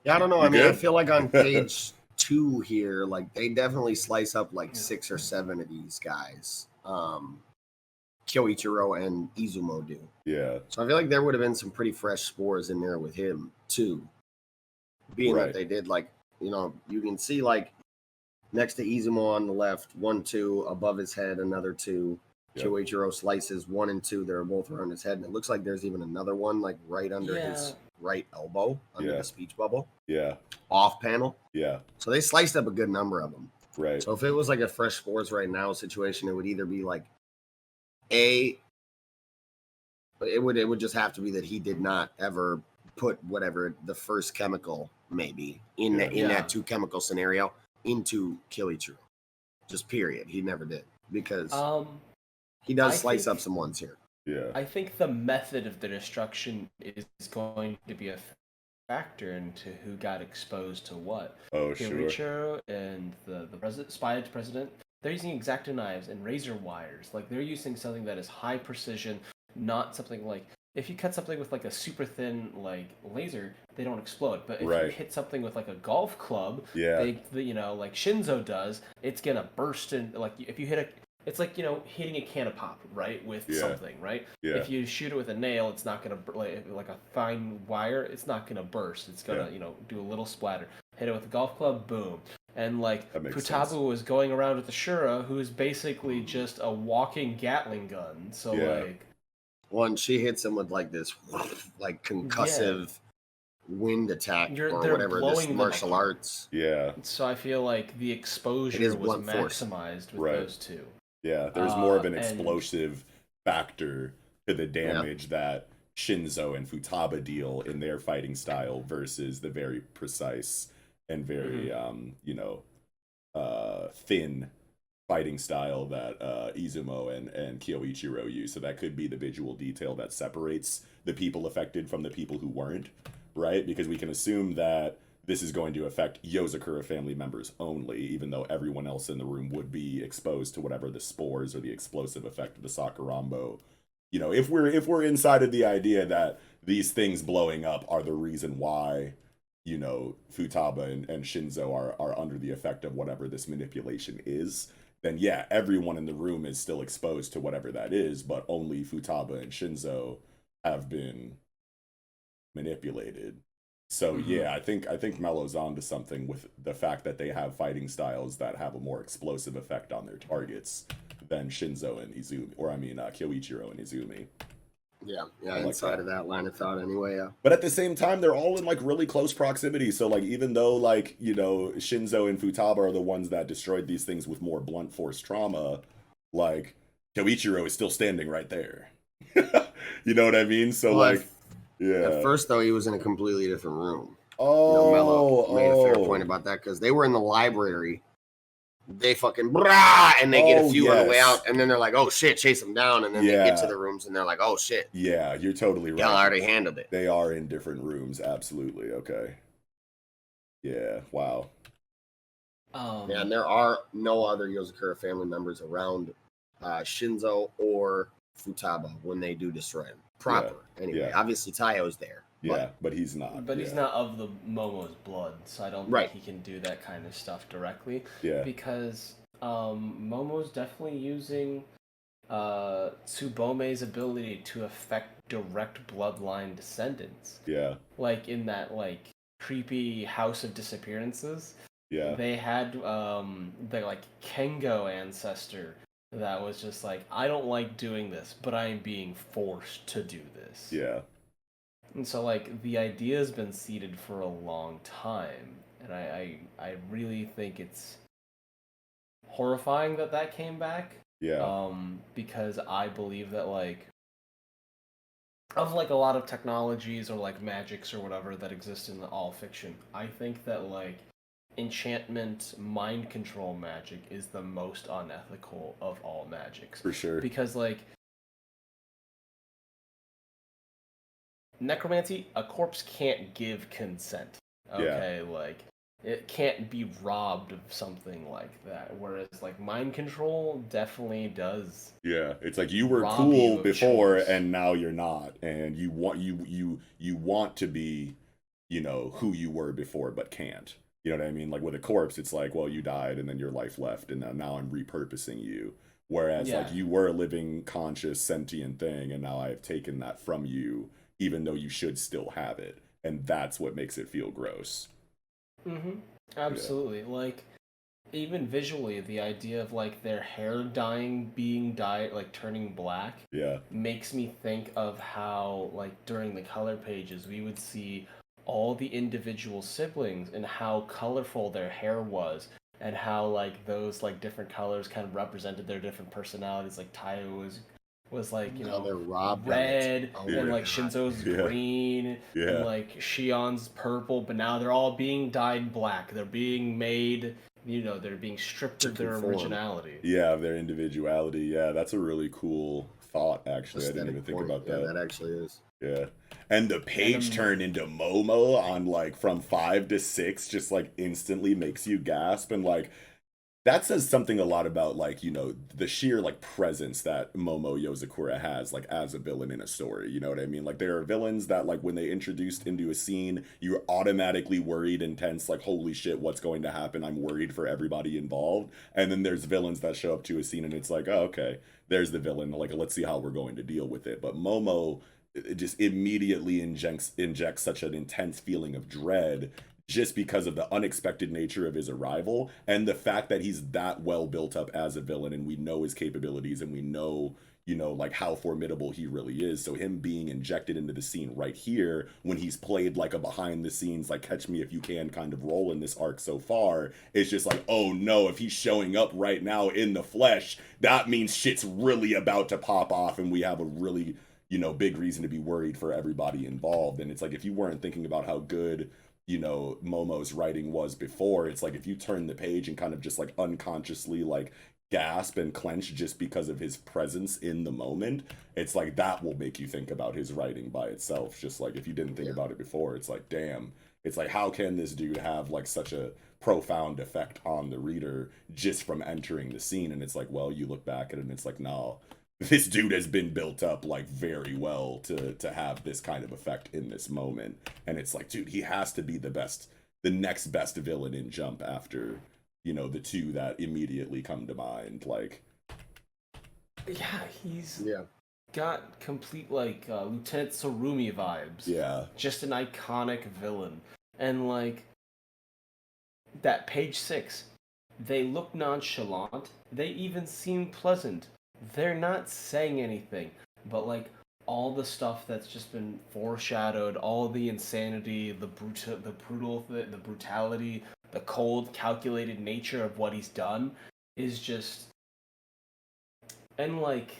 Yeah, I don't know. I mean, I feel like on page 2 here, like they definitely slice up like 6 or 7 of these guys. Kyoichiro and Izumo do. Yeah. So I feel like there would have been some pretty fresh spores in there with him too. Being that they did, like, you know, you can see like next to Izumo on the left, 1, 2, above his head, another 2. Yep. Kyoichiro slices 1 and 2. They're both around his head, and it looks like there's even another one like right under his right elbow, under the speech bubble. Yeah. Off panel. Yeah. So they sliced up a good number of them. Right. So if it was like a fresh spores right now situation, it would either be like it would just have to be that he did not ever put whatever the first chemical maybe in that 2 chemical scenario into Kyoichiro. Just period. He never did, because he does slice up some ones here. Yeah. I think the method of the destruction is going to be a factor into who got exposed to what. Oh, sure. Kyoichiro and the president, they're using X-Acto knives and razor wires. Like, they're using something that is high precision, not something like, if you cut something with like a super thin like laser, they don't explode. But if you hit something with like a golf club, you know, like Shinzo does, it's gonna burst. And like if you hit it's like, you know, hitting a can of pop, right, with something, right? Yeah. If you shoot it with a nail, it's not gonna like a fine wire. It's not gonna burst. It's gonna you know, do a little splatter. Hit it with a golf club, boom. And like Futaba was going around with the Shura, who is basically just a walking Gatling gun. So like, when she hits him with like this like concussive wind attack or whatever, this martial arts. Yeah. So I feel like the exposure was maximized with those two. Yeah, there's more of an explosive factor to the damage that Shinzo and Futaba deal in their fighting style versus the very precise and very thin fighting style that Izumo and Kyoichiro use. So that could be the visual detail that separates the people affected from the people who weren't, right? Because we can assume that this is going to affect Yozakura family members only, even though everyone else in the room would be exposed to whatever the spores or the explosive effect of the Sakurambo. You know, if we're inside of the idea that these things blowing up are the reason why, you know, Futaba and Shinzo are under the effect of whatever this manipulation is, then yeah, everyone in the room is still exposed to whatever that is, but only Futaba and Shinzo have been manipulated. So yeah, I think Mello's onto something with the fact that they have fighting styles that have a more explosive effect on their targets than Shinzo and Izumi, or I mean Kyoichiro and Izumi. Yeah, inside of that line of thought anyway, yeah. But at the same time, they're all in like really close proximity. So like even though like, you know, Shinzo and Futaba are the ones that destroyed these things with more blunt force trauma, like Kyoichiro is still standing right there. You know what I mean? So well, like yeah. At first, though, he was in a completely different room. Oh, Mello made a fair point about that because they were in the library. They fucking brah, and they get a few on the way out, and then they're like, "Oh shit, chase them down!" And then they get to the rooms, and they're like, "Oh shit." Yeah, you're totally right. Y'all already handled it. They are in different rooms, absolutely. Okay. Yeah. Wow. Yeah, and there are no other Yozakura family members around Shinzo or Futaba when they do destroy him. Proper. Yeah. Anyway, obviously Taio's there. Yeah, but he's not. But he's not of the Momo's blood, so I don't think he can do that kind of stuff directly. Yeah. Because Momo's definitely using Tsubome's ability to affect direct bloodline descendants. Yeah. Like in that like creepy House of Disappearances. Yeah. They had the like Kengo ancestor that was just like, I don't like doing this, but I am being forced to do this. Yeah. And so, like, the idea has been seeded for a long time, and I really think it's horrifying that came back. Yeah. Because I believe that, like, of, like, a lot of technologies or, like, magics or whatever that exist in all fiction, I think that, like, enchantment, mind control magic is the most unethical of all magics. For sure. Because, like, necromancy, a corpse can't give consent. Okay, like, it can't be robbed of something like that. Whereas, like, mind control definitely does. Yeah, it's like you were cool before and now you're not, and you want to be, you know, who you were before but can't. You know what I mean? Like with a corpse, it's like, well, you died and then your life left, and now I'm repurposing you. Whereas, like, you were a living, conscious, sentient thing, and now I've taken that from you, even though you should still have it. And that's what makes it feel gross. Mm-hmm. Absolutely. Yeah. Like, even visually, the idea of, like, their hair being dyed, like, turning black, makes me think of how, like, during the color pages, we would see all the individual siblings and how colorful their hair was, and how, like, those, like, different colors kind of represented their different personalities. Like, Taio was like, you know, red, and like Shinzo's green, and like Shion's purple, but now they're all being dyed black. They're being made, you know, they're being stripped of their originality. Yeah, of their individuality. Yeah, that's a really cool thought, actually. I didn't even think about that. Yeah, that actually is. Yeah. And the page turn into Momo on, like, from 5 to 6 just, like, instantly makes you gasp. And, like, that says something a lot about, like, you know, the sheer, like, presence that Momo Yozakura has, like, as a villain in a story. You know what I mean? Like, there are villains that, like, when they introduced into a scene, you're automatically worried and tense, like, holy shit, what's going to happen? I'm worried for everybody involved. And then there's villains that show up to a scene and it's like, oh, okay, there's the villain. Like, let's see how we're going to deal with it. But Momo, it just immediately injects such an intense feeling of dread just because of the unexpected nature of his arrival and the fact that he's that well built up as a villain, and we know his capabilities and we know, you know, like, how formidable he really is. So him being injected into the scene right here when he's played like a behind the scenes, like, catch me if you can kind of role in this arc so far, it's just like, oh no, if he's showing up right now in the flesh, that means shit's really about to pop off and we have a really, you know, big reason to be worried for everybody involved. And it's like, if you weren't thinking about how good, you know, Momo's writing was before, it's like if you turn the page and kind of just like unconsciously like gasp and clench just because of his presence in the moment, it's like that will make you think about his writing by itself. Just like if you didn't think about it before, it's like, damn, it's like, how can this dude have like such a profound effect on the reader just from entering the scene? And it's like, well, you look back at it and it's like, no, this dude has been built up like very well to have this kind of effect in this moment. And it's like, dude, he has to be the next best villain in Jump after, you know, the two that immediately come to mind. Like, yeah, he's got complete like Lieutenant Tsurumi vibes. Yeah, just an iconic villain. And like that page 6, they look nonchalant, they even seem pleasant. They're not saying anything, but like all the stuff that's just been foreshadowed, all the insanity, the brutality, the cold, calculated nature of what he's done is just, and like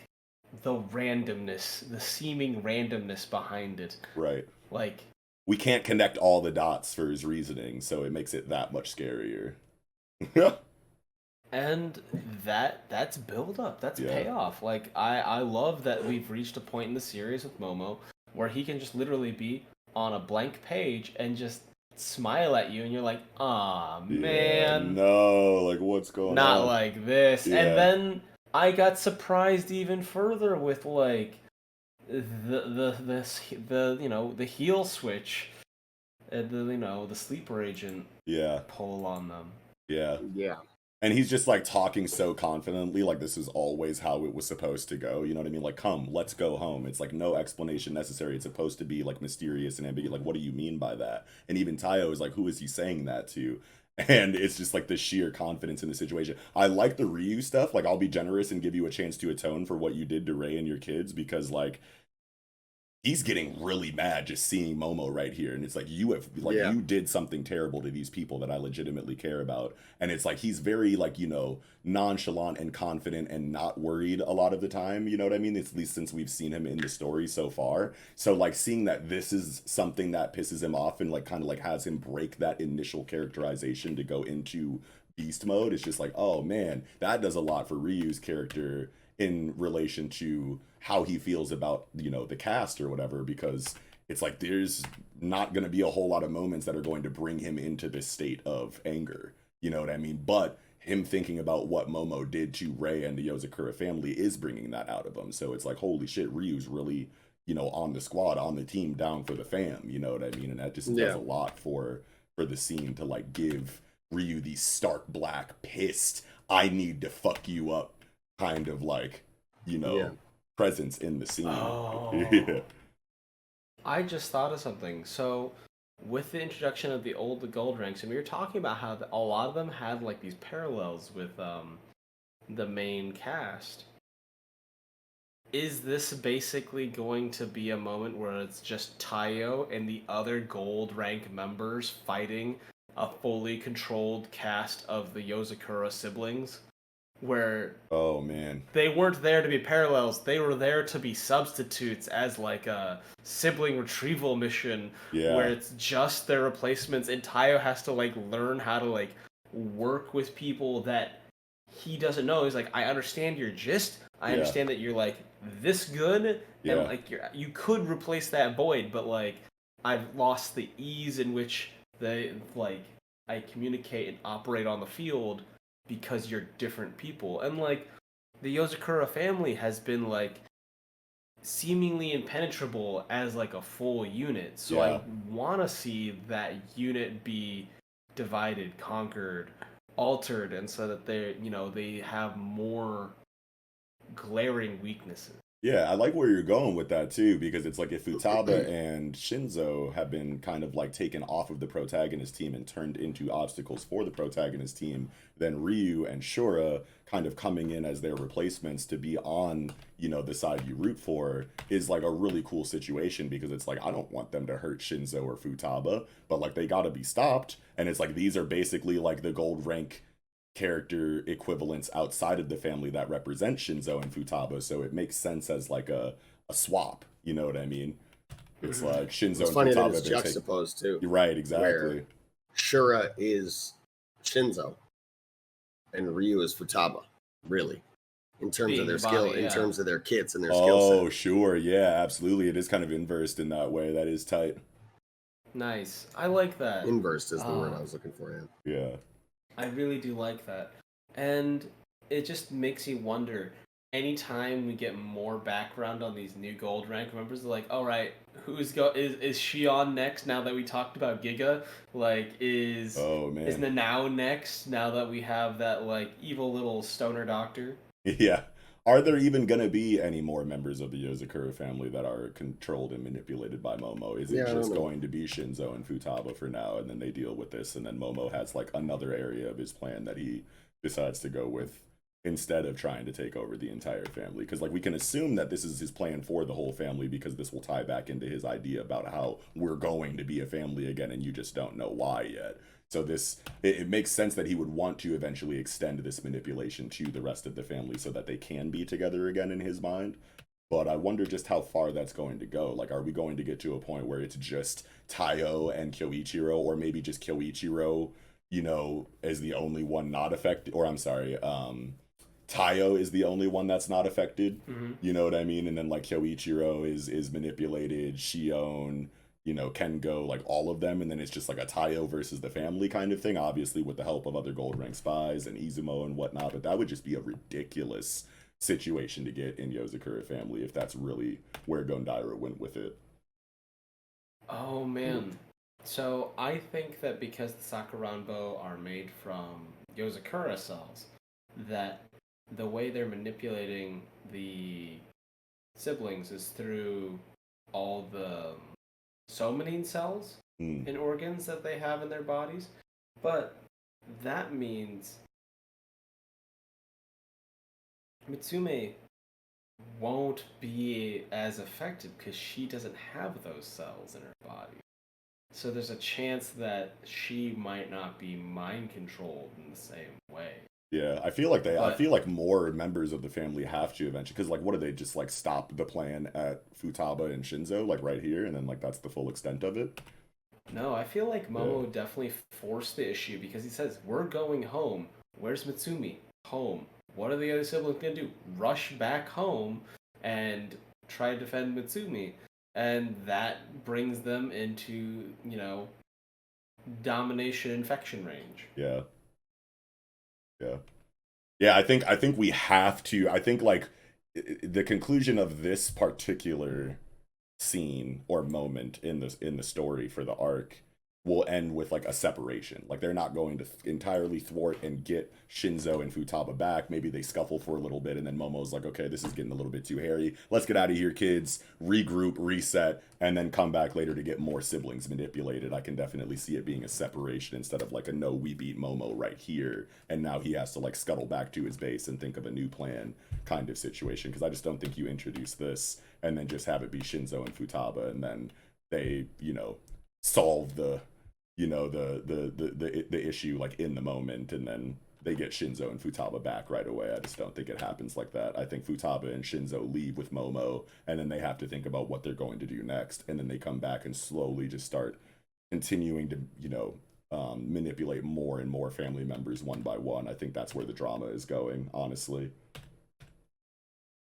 the randomness, the seeming randomness behind it. Right. Like, we can't connect all the dots for his reasoning, so it makes it that much scarier. And that's build up, that's payoff. Like I love that we've reached a point in the series with Momo where he can just literally be on a blank page and just smile at you and you're like, ah man, no, like what's going on? Not like this. And then I got surprised even further with like the you know, the heel switch, and the sleeper agent pull on them. Yeah. And he's just like talking so confidently, like this is always how it was supposed to go. You know what I mean? Like, come, let's go home. It's like no explanation necessary. It's supposed to be like mysterious and ambiguous. Like, what do you mean by that? And even Tayo is like, who is he saying that to? And it's just like the sheer confidence in the situation. I like the Ryu stuff. Like, I'll be generous and give you a chance to atone for what you did to Rei and your kids, because like he's getting really mad just seeing Momo right here. And it's like, you did something terrible to these people that I legitimately care about. And it's like, he's very like, you know, nonchalant and confident and not worried a lot of the time. You know what I mean? At least since we've seen him in the story so far. So like seeing that this is something that pisses him off and like kind of like has him break that initial characterization to go into beast mode. It's just like, oh man, that does a lot for Ryu's character in relation to how he feels about, you know, the cast or whatever, because it's like there's not going to be a whole lot of moments that are going to bring him into this state of anger. You know what I mean? But him thinking about what Momo did to Rei and the Yozakura family is bringing that out of him. So it's like, holy shit, Ryu's really, you know, on the squad, on the team, down for the fam. You know what I mean? And that just does a lot for the scene to like give Ryu the stark black, pissed, I need to fuck you up kind of like, you know, presence in the scene. I just thought of something. So with the introduction of the gold ranks, and we were talking about how a lot of them had like these parallels with the main cast. Is this basically going to be a moment where it's just Tayo and the other gold rank members fighting a fully controlled cast of the Yozakura siblings? Where they weren't there to be parallels, they were there to be substitutes as like a sibling retrieval mission where it's just their replacements, and Tayo has to like learn how to like work with people that he doesn't know. He's like, I understand your gist, I understand that you're like this good and like you could replace that void, but like I've lost the ease in which they like I communicate and operate on the field because you're different people. And like the Yozakura family has been like seemingly impenetrable as like a full unit, so I want to see that unit be divided, conquered, altered, and so that they have more glaring weaknesses. Yeah, I like where you're going with that too, because it's like if Futaba and Shinzo have been kind of like taken off of the protagonist team and turned into obstacles for the protagonist team, then Ryu and Shura kind of coming in as their replacements to be on, you know, the side you root for is like a really cool situation, because it's like, I don't want them to hurt Shinzo or Futaba, but like they gotta be stopped. And it's like, these are basically like the gold rank character equivalents outside of the family that represent Shinzo and Futaba, so it makes sense as like a swap. You know what I mean? It's like Shinzo It's and funny that Futaba. it's juxtaposed too. You're right, exactly. Where Shura is Shinzo and Ryu is Futaba, really. In terms of their skill, in terms of their kits and their skill set. Oh, sure, yeah, absolutely. It is kind of inversed in that way. That is tight. Nice. I like that. Inversed is the word I was looking for. Yeah. I really do like that. And it just makes you wonder, anytime we get more background on these new gold rank members, they're like, all right, is Shion next now that we talked about Giga? Like, is Nanao next now that we have that, like, evil little stoner doctor? Yeah. Are there even going to be any more members of the Yozakura family that are controlled and manipulated by Momo? Is it just going to be Shinzo and Futaba for now, and then they deal with this, and then Momo has like another area of his plan that he decides to go with instead of trying to take over the entire family? Because like we can assume that this is his plan for the whole family, because this will tie back into his idea about how we're going to be a family again, and you just don't know why yet. So it makes sense that he would want to eventually extend this manipulation to the rest of the family so that they can be together again in his mind. But I wonder just how far that's going to go. Like, are we going to get to a point where it's just Taiyo and Kyoichiro, or maybe just Kyoichiro, you know, is the only one not affected? Or I'm sorry, Taiyo is the only one that's not affected. You know what I mean? And then like Kyoichiro is manipulated, Shion, you know, Kengo, like all of them, and then it's just like a Taiyo versus the family kind of thing, obviously with the help of other gold rank spies and Izumo and whatnot, but that would just be a ridiculous situation to get in Yozakura family if that's really where Gondaira went with it. Oh man. So I think that because the Sakuranbo are made from Yozakura cells, that the way they're manipulating the siblings is through all the somanine cells and organs that they have in their bodies. But that means Mitsume won't be as affected because she doesn't have those cells in her body. So there's a chance that she might not be mind controlled in the same way. Yeah, I feel like more members of the family have to eventually, because like, what do they just like stop the plan at Futaba and Shinzo, like right here, and then like that's the full extent of it? No, I feel like Momo definitely forced the issue because he says, we're going home. Where's Mitsumi? Home. What are the other siblings gonna do? Rush back home and try to defend Mitsumi. And that brings them into, you know, domination infection range. Yeah. I think we have to. I think like the conclusion of this particular scene or moment in the story for the arc will end with like a separation. Like they're not going to entirely thwart and get Shinzo and Futaba back. Maybe they scuffle for a little bit and then Momo's like, okay, this is getting a little bit too hairy. Let's get out of here, kids. Regroup, reset, and then come back later to get more siblings manipulated. I can definitely see it being a separation instead of like a no, we beat Momo right here. And now he has to like scuttle back to his base and think of a new plan kind of situation. Because I just don't think you introduce this and then just have it be Shinzo and Futaba and then they, you know, solve the issue like in the moment and then they get Shinzo and Futaba back right away. I just don't think it happens like that. I think Futaba and Shinzo leave with Momo and then they have to think about what they're going to do next, and then they come back and slowly just start continuing to, you know, manipulate more and more family members one by one. I think that's where the drama is going, honestly.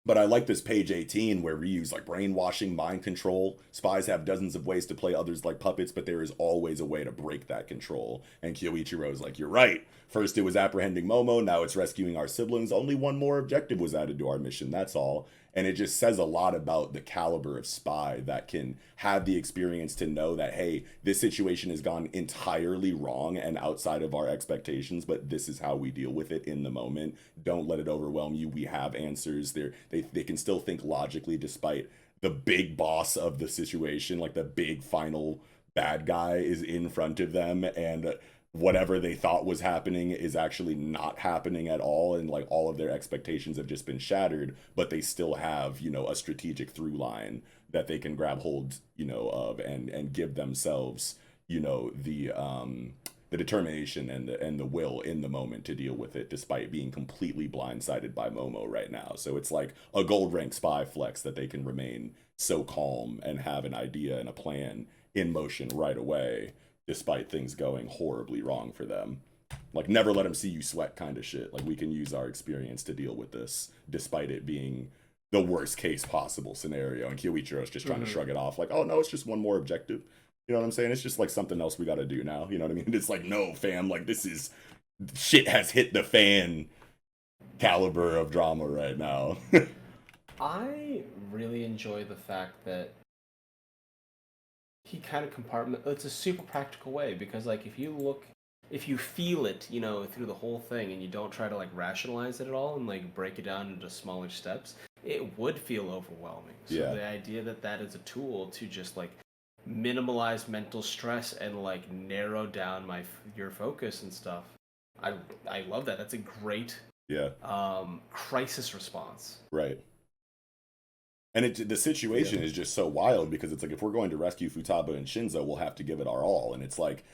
But I like this page 18 where Ryu's like brainwashing, mind control. Spies have dozens of ways to play others like puppets, but there is always a way to break that control. And Kyoichiro's like, you're right. First it was apprehending Momo, now it's rescuing our siblings. Only one more objective was added to our mission, that's all. And it just says a lot about the caliber of spy that can have the experience to know that, hey, this situation has gone entirely wrong and outside of our expectations, but this is how we deal with it in the moment. Don't let it overwhelm you. We have answers. They can still think logically despite the big boss of the situation, like the big final bad guy is in front of them, and whatever they thought was happening is actually not happening at all, and like all of their expectations have just been shattered, but they still have, you know, a strategic through line that they can grab hold, you know, of and give themselves, you know, the determination and the will in the moment to deal with it, despite being completely blindsided by Momo right now. So it's like a gold rank spy flex that they can remain so calm and have an idea and a plan in motion right away, despite things going horribly wrong for them. Like, never let them see you sweat kind of shit. Like, we can use our experience to deal with this, despite it being the worst case possible scenario. And Kyoichiro's just trying to shrug it off, like, oh no, it's just one more objective. You know what I'm saying? It's just like something else we got to do now. You know what I mean? It's like, no, fam, like, this is shit has hit the fan caliber of drama right now. I really enjoy the fact that he kind of it's a super practical way, because like if you feel it, you know, through the whole thing and you don't try to like rationalize it at all and like break it down into smaller steps, it would feel overwhelming. So the idea that that is a tool to just like minimalize mental stress and like narrow down your focus and stuff, I love that. That's a great crisis response. Right. And the situation is just so wild, because it's like, if we're going to rescue Futaba and Shinzo, we'll have to give it our all. And it's like,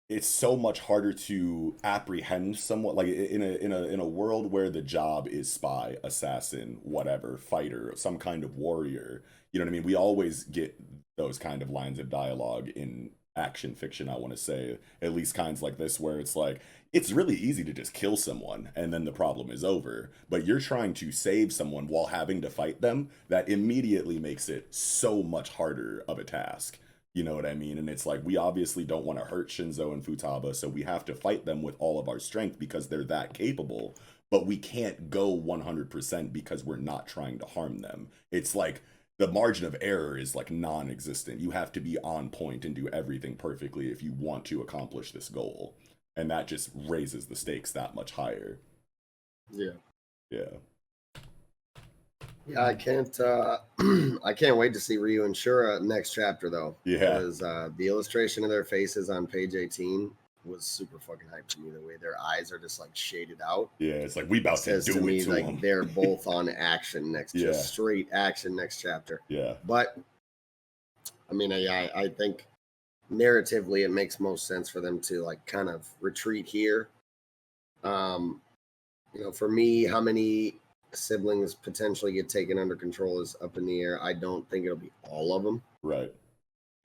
it's so much harder to apprehend somewhat, like in a world where the job is spy, assassin, whatever, fighter, some kind of warrior. You know what I mean? We always get those kind of lines of dialogue in action fiction, I want to say, at least kinds like this, where it's like, it's really easy to just kill someone and then the problem is over. But you're trying to save someone while having to fight them. That immediately makes it so much harder of a task. You know what I mean? And it's like, we obviously don't want to hurt Shinzo and Futaba, so we have to fight them with all of our strength because they're that capable. But we can't go 100% because we're not trying to harm them. It's like, the margin of error is like non-existent. You have to be on point and do everything perfectly if you want to accomplish this goal. And that just raises the stakes that much higher. Yeah. Yeah, I can't I can't wait to see Ryu and Shura next chapter though. Yeah. Because the illustration of their faces on page 18 was super fucking hype to me. The way their eyes are just like shaded out. Yeah, it's like, we about to do it to like them. They're both on action next, just straight action next chapter. Yeah. But I mean, I think narratively it makes most sense for them to like kind of retreat here. You know, for me, how many siblings potentially get taken under control is up in the air. I don't think it'll be all of them. Right.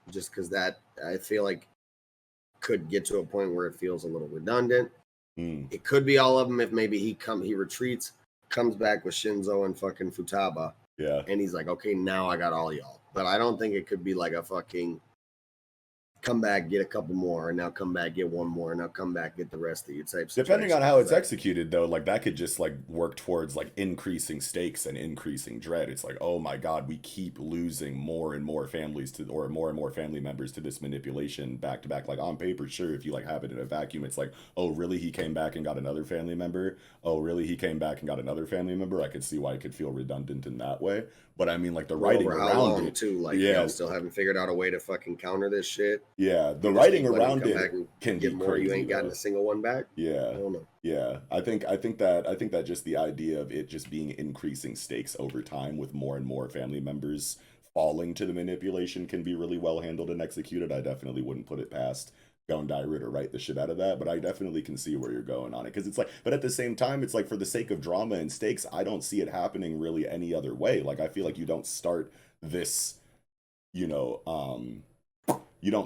Just because that, I feel like, could get to a point where it feels a little redundant. It could be all of them if maybe he retreats, comes back with Shinzo and fucking Futaba. Yeah. And he's like, okay, now I got all y'all. But I don't think it could be like a fucking come back, get a couple more, and now come back, get one more, and now come back, get the rest of you type. Depending on how it's executed, though, like that could just like work towards like increasing stakes and increasing dread. It's like, oh my god, we keep losing more and more families to, or more and more family members to this manipulation back to back. Like on paper, sure, if you like have it in a vacuum, it's like, oh really, he came back and got another family member. Oh really, he came back and got another family member. I could see why it could feel redundant in that way. But I mean, like the writing around it too. Like, y'all still haven't figured out a way to fucking counter this shit. Yeah, the writing around it can get be more. crazy, You ain't gotten a single one back. Yeah, I don't know. Yeah, I think that just the idea of it just being increasing stakes over time with more and more family members falling to the manipulation can be really well handled and executed. I definitely wouldn't put it past Gondai to write the shit out of that, but I definitely can see where you're going on it, because it's like, but at the same time, it's like, for the sake of drama and stakes, I don't see it happening really any other way. Like, I feel like you don't start this, you don't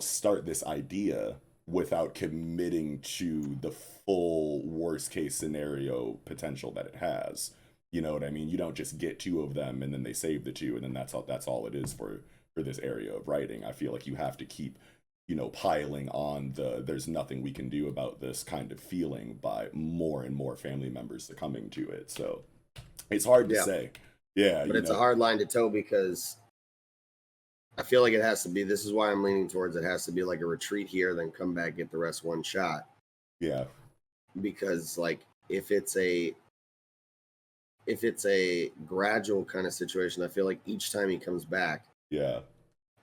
start this idea without committing to the full worst case scenario potential that it has. You know what I mean? You don't just get two of them and then they save the two and then that's all it is for this area of writing. I feel like you have to keep, piling on there's nothing we can do about this kind of feeling by more and more family members succumbing to it. So it's hard to say. Yeah. But it's a hard line to toe, because I feel like it has to be, this is why I'm leaning towards it has to be like a retreat here, then come back, get the rest one shot. Yeah. Because like if it's a gradual kind of situation, I feel like each time he comes back,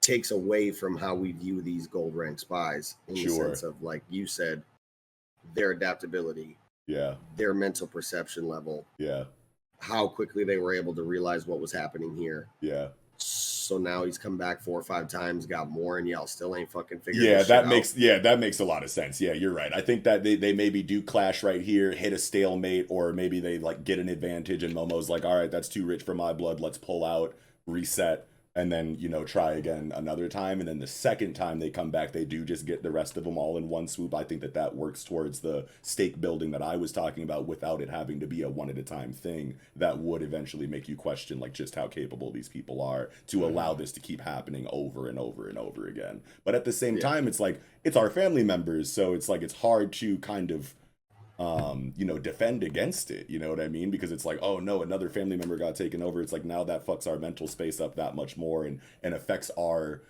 takes away from how we view these gold rank spies in the sense of, like you said, their adaptability, their mental perception level, how quickly they were able to realize what was happening here, so so now he's come back 4 or 5 times, got more, and y'all still ain't fucking figured Yeah, this that shit out. makes a lot of sense. Yeah, you're right. I think that they maybe do clash right here, hit a stalemate, or maybe they like get an advantage, and Momo's like, all right, that's too rich for my blood. Let's pull out, reset, and then try again another time. And then the second time they come back, they do just get the rest of them all in one swoop. I think that works towards the stake building that I was talking about, without it having to be a one at a time thing that would eventually make you question like just how capable these people are to allow this to keep happening over and over and over again. But at the same time, it's like, it's our family members, so it's like it's hard to kind of defend against it, you know what I mean? Because it's like, oh no, another family member got taken over. It's like, now that fucks our mental space up that much more, and affects our,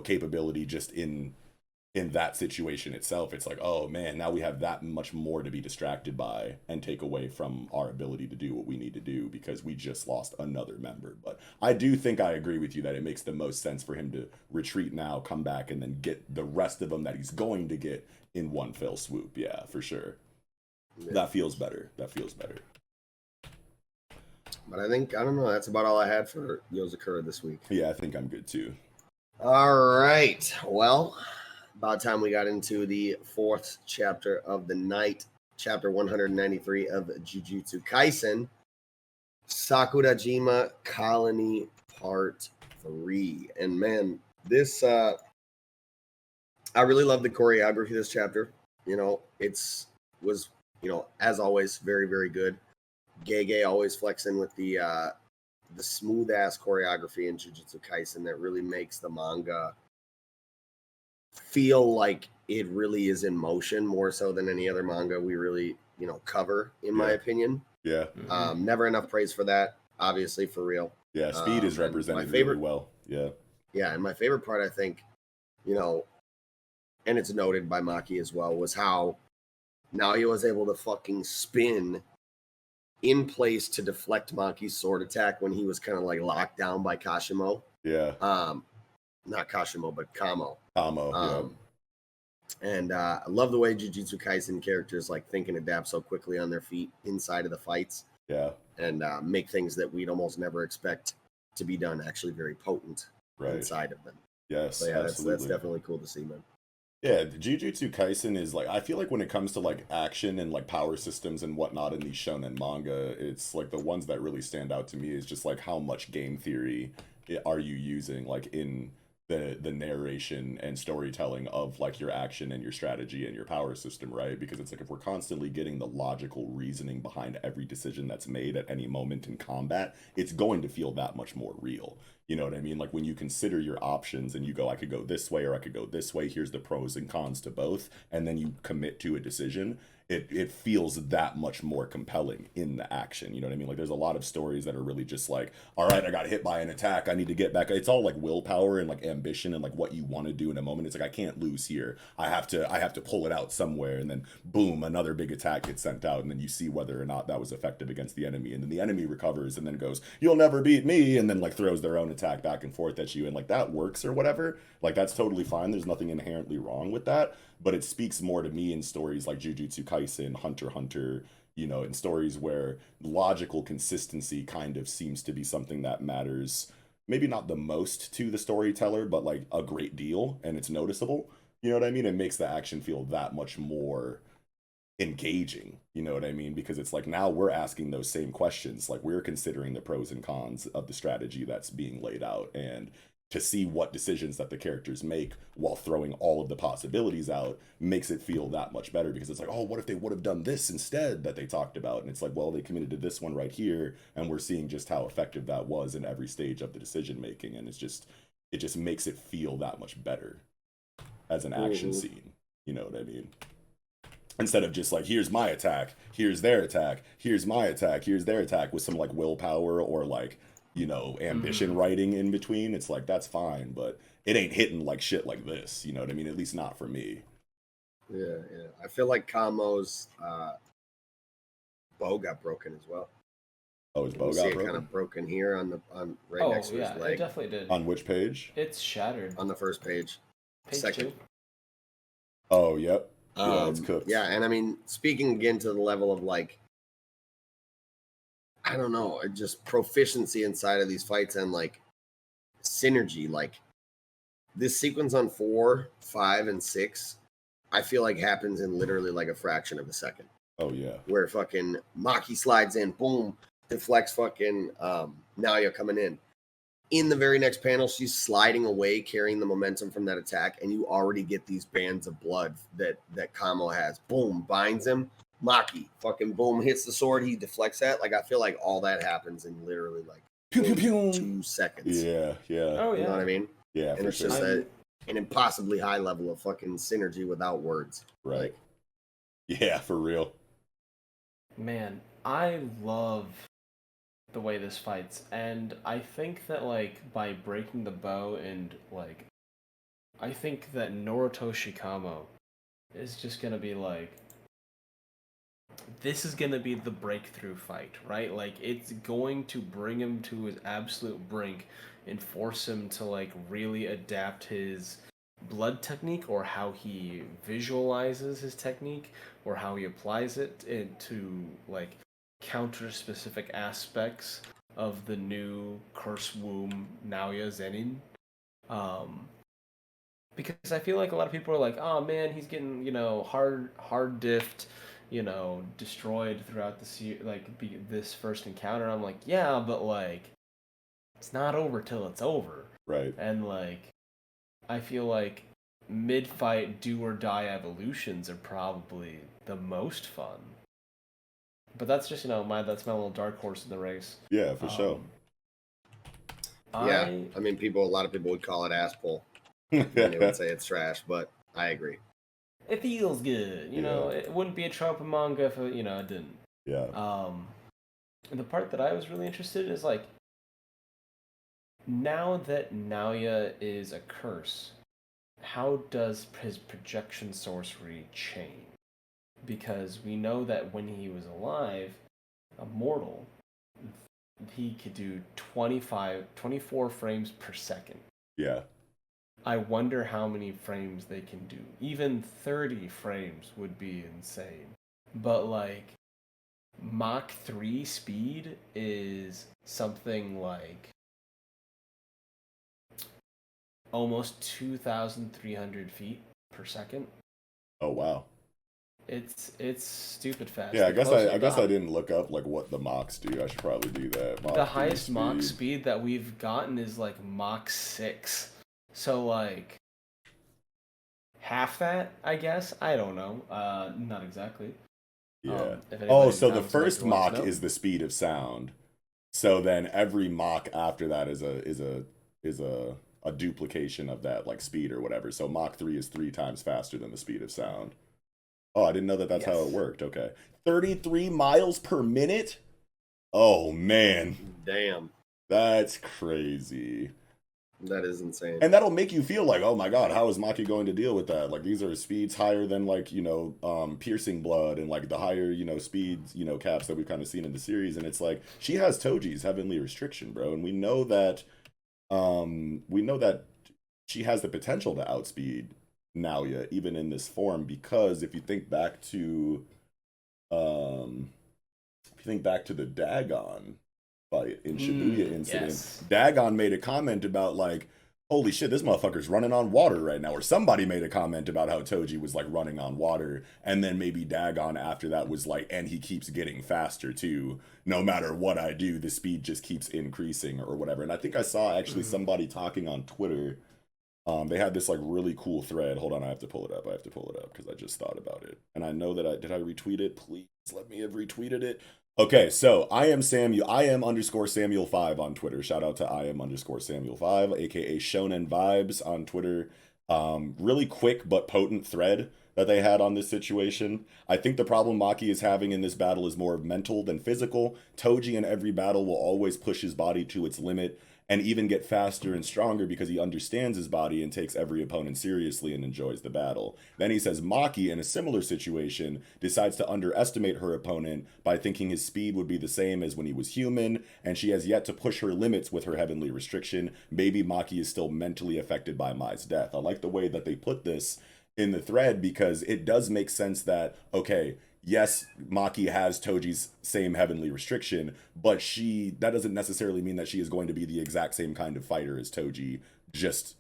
capability just in that situation itself. It's like, oh man, now we have that much more to be distracted by and take away from our ability to do what we need to do because we just lost another member. But I do think I agree with you that it makes the most sense for him to retreat now, come back, and then get the rest of them that he's going to get in one fell swoop. Yeah, for sure. Yeah. That feels better. But I don't know, that's about all I had for Yozakura this week. Yeah, I think I'm good too. All right. Well, about time we got into the 4th chapter of the night, chapter 193 of Jujutsu Kaisen, Sakurajima Colony Part 3. And man, this, I really love the choreography of this chapter. Was as always, very, very good. Gege always flexing with the smooth ass choreography in Jujutsu Kaisen that really makes the manga feel like it really is in motion more so than any other manga we really cover, in my opinion. Yeah. Never enough praise for that, obviously, for real. Yeah, speed is represented really well. Yeah. Yeah, and my favorite part, I think, and it's noted by Maki as well, was how now he was able to fucking spin in place to deflect Maki's sword attack when he was kind of like locked down by Kashimo. Yeah. Not Kashimo, but Kamo. Kamo, And I love the way Jujutsu Kaisen characters like think and adapt so quickly on their feet inside of the fights. Yeah. And make things that we'd almost never expect to be done actually very potent inside of them. Yes, so yeah, that's definitely cool to see, man. Yeah, Jujutsu Kaisen is like, I feel like when it comes to like action and like power systems and whatnot in these shonen manga, it's like the ones that really stand out to me is just like how much game theory are you using like in the narration and storytelling of like your action and your strategy and your power system, right? Because it's like if we're constantly getting the logical reasoning behind every decision that's made at any moment in combat, it's going to feel that much more real. You know what I mean? Like when you consider your options and you go, I could go this way or I could go this way, here's the pros and cons to both, and then you commit to a decision, it feels that much more compelling in the action. You know what I mean? Like there's a lot of stories that are really just like, all right, I got hit by an attack, I need to get back. It's all like willpower and like ambition and like what you want to do in a moment. It's like, I can't lose here. I have to pull it out somewhere, and then boom, another big attack gets sent out, and then you see whether or not that was effective against the enemy, and then the enemy recovers and then goes, you'll never beat me, and then like throws their own attack back and forth at you, and like that works or whatever. Like that's totally fine. There's nothing inherently wrong with that. But it speaks more to me in stories like Jujutsu Kaisen, Hunter x Hunter, in stories where logical consistency kind of seems to be something that matters, maybe not the most to the storyteller, but like a great deal, and it's noticeable. You know what I mean? It makes the action feel that much more engaging, you know what I mean? Because it's like now we're asking those same questions, like we're considering the pros and cons of the strategy that's being laid out, and to see what decisions that the characters make while throwing all of the possibilities out makes it feel that much better, because it's like, oh, what if they would have done this instead that they talked about? And it's like, well, they committed to this one right here, and we're seeing just how effective that was in every stage of the decision making, and it just makes it feel that much better as an action scene. You know what I mean? Instead of just like, here's my attack, here's their attack, here's my attack, here's their attack, with some like willpower or like, ambition writing in between. It's like, that's fine, but it ain't hitting like shit like this. You know what I mean? At least not for me. Yeah. I feel like Kamo's bow got broken as well. Oh, his bow got broken? Kind of broken here on right next to his leg. It definitely did. On which page? It's shattered. On the first page. Page Second. 2. Oh, yep. Yeah, it's cooked. Yeah, and I mean, speaking again to the level of like, I don't know, just proficiency inside of these fights, and like synergy. Like this sequence on 4, 5, and 6, I feel like happens in literally like a fraction of a second. Oh yeah. Where fucking Maki slides in, boom, deflects fucking Naoya coming in. In the very next panel, she's sliding away, carrying the momentum from that attack, and you already get these bands of blood that Kamo has. Boom, binds him. Maki, fucking boom, hits the sword. He deflects that. Like I feel like all that happens in literally like Pew, pew, pew. 2 seconds. Yeah. Oh yeah. You know what I mean? Yeah, and for it's sure. just an impossibly high level of fucking synergy without words. Right. Like, yeah, for real. Man, I love the way this fights, and I think that like by breaking the bow and like, I think that Narutoshi Kamo is just gonna be like, this is gonna be the breakthrough fight, right? Like it's going to bring him to his absolute brink and force him to like really adapt his blood technique or how he visualizes his technique or how he applies it into like counter specific aspects of the new Curse Womb Naoya Zenin. Because I feel like a lot of people are like, oh man, he's getting, hard diffed, destroyed throughout this first encounter. I'm like, yeah, but like it's not over till it's over. Right. And like I feel like mid-fight do or die evolutions are probably the most fun. But that's just, that's my little dark horse in the race. Yeah, for sure. Yeah, I mean, a lot of people would call it ass pull. And they would say it's trash, but I agree. It feels good, It wouldn't be a trope in manga if it didn't. Yeah. And the part that I was really interested in is like, now that Naoya is a curse, how does his projection sorcery change? Because we know that when he was alive, a mortal, he could do 24 frames per second. Yeah. I wonder how many frames they can do. Even 30 frames would be insane. But like, Mach 3 speed is something like almost 2,300 feet per second. Oh wow. It's stupid fast. Yeah, I guess I didn't look up like what the Machs do. I should probably do that. The highest Mach speed that we've gotten is like Mach 6. So like half that, I guess. I don't know. Not exactly. Yeah. So the first Mach is the speed of sound. So then every Mach after that is a duplication of that like speed or whatever. So Mach 3 is 3 times faster than the speed of sound. Oh, I didn't know that's how it worked. Okay. 33 miles per minute? Oh, man. Damn. That's crazy. That is insane. And that'll make you feel like, oh my god, how is Maki going to deal with that? Like, these are speeds higher than, like, piercing blood and, like, the higher, speeds, caps that we've kind of seen in the series. And it's like, she has Toji's heavenly restriction, bro. And we know that she has the potential to outspeed Naoya even in this form, because if you think back to the Dagon fight in Shibuya incident, yes. Dagon made a comment about like, holy shit, this motherfucker's running on water right now, or somebody made a comment about how Toji was like running on water, and then maybe Dagon after that was like, and he keeps getting faster too, no matter what I do, the speed just keeps increasing or whatever. And I think I saw actually somebody talking on Twitter. They had this like really cool thread. Hold on, I have to pull it up because I just thought about it. And I know that did I retweet it? Please let me have retweeted it. Okay, so I am _Samuel5 on Twitter. Shout out to _Samuel5, aka Shonen Vibes on Twitter. Really quick but potent thread that they had on this situation. I think the problem Maki is having in this battle is more mental than physical. Toji in every battle will always push his body to its limit and even get faster and stronger because he understands his body and takes every opponent seriously and enjoys the battle. Then he says Maki, in a similar situation, decides to underestimate her opponent by thinking his speed would be the same as when he was human, and she has yet to push her limits with her heavenly restriction. Maybe Maki is still mentally affected by Mai's death. I like the way that they put this in the thread because it does make sense that, okay, yes, Maki has Toji's same heavenly restriction, but that doesn't necessarily mean that she is going to be the exact same kind of fighter as Toji, just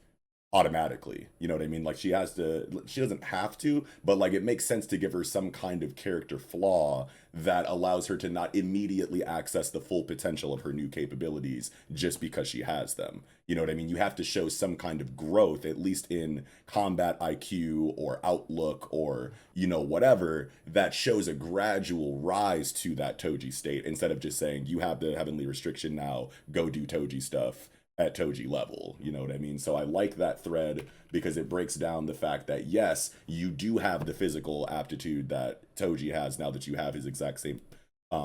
automatically. You know what I mean? Like she doesn't have to, but like it makes sense to give her some kind of character flaw that allows her to not immediately access the full potential of her new capabilities just because she has them. You know what I mean? You have to show some kind of growth, at least in combat IQ or outlook or, you know, whatever, that shows a gradual rise to that Toji state instead of just saying, you have the heavenly restriction now, go do Toji stuff at Toji level. You know what I mean? So I like that thread because it breaks down the fact that yes, you do have the physical aptitude that Toji has now that you have his exact same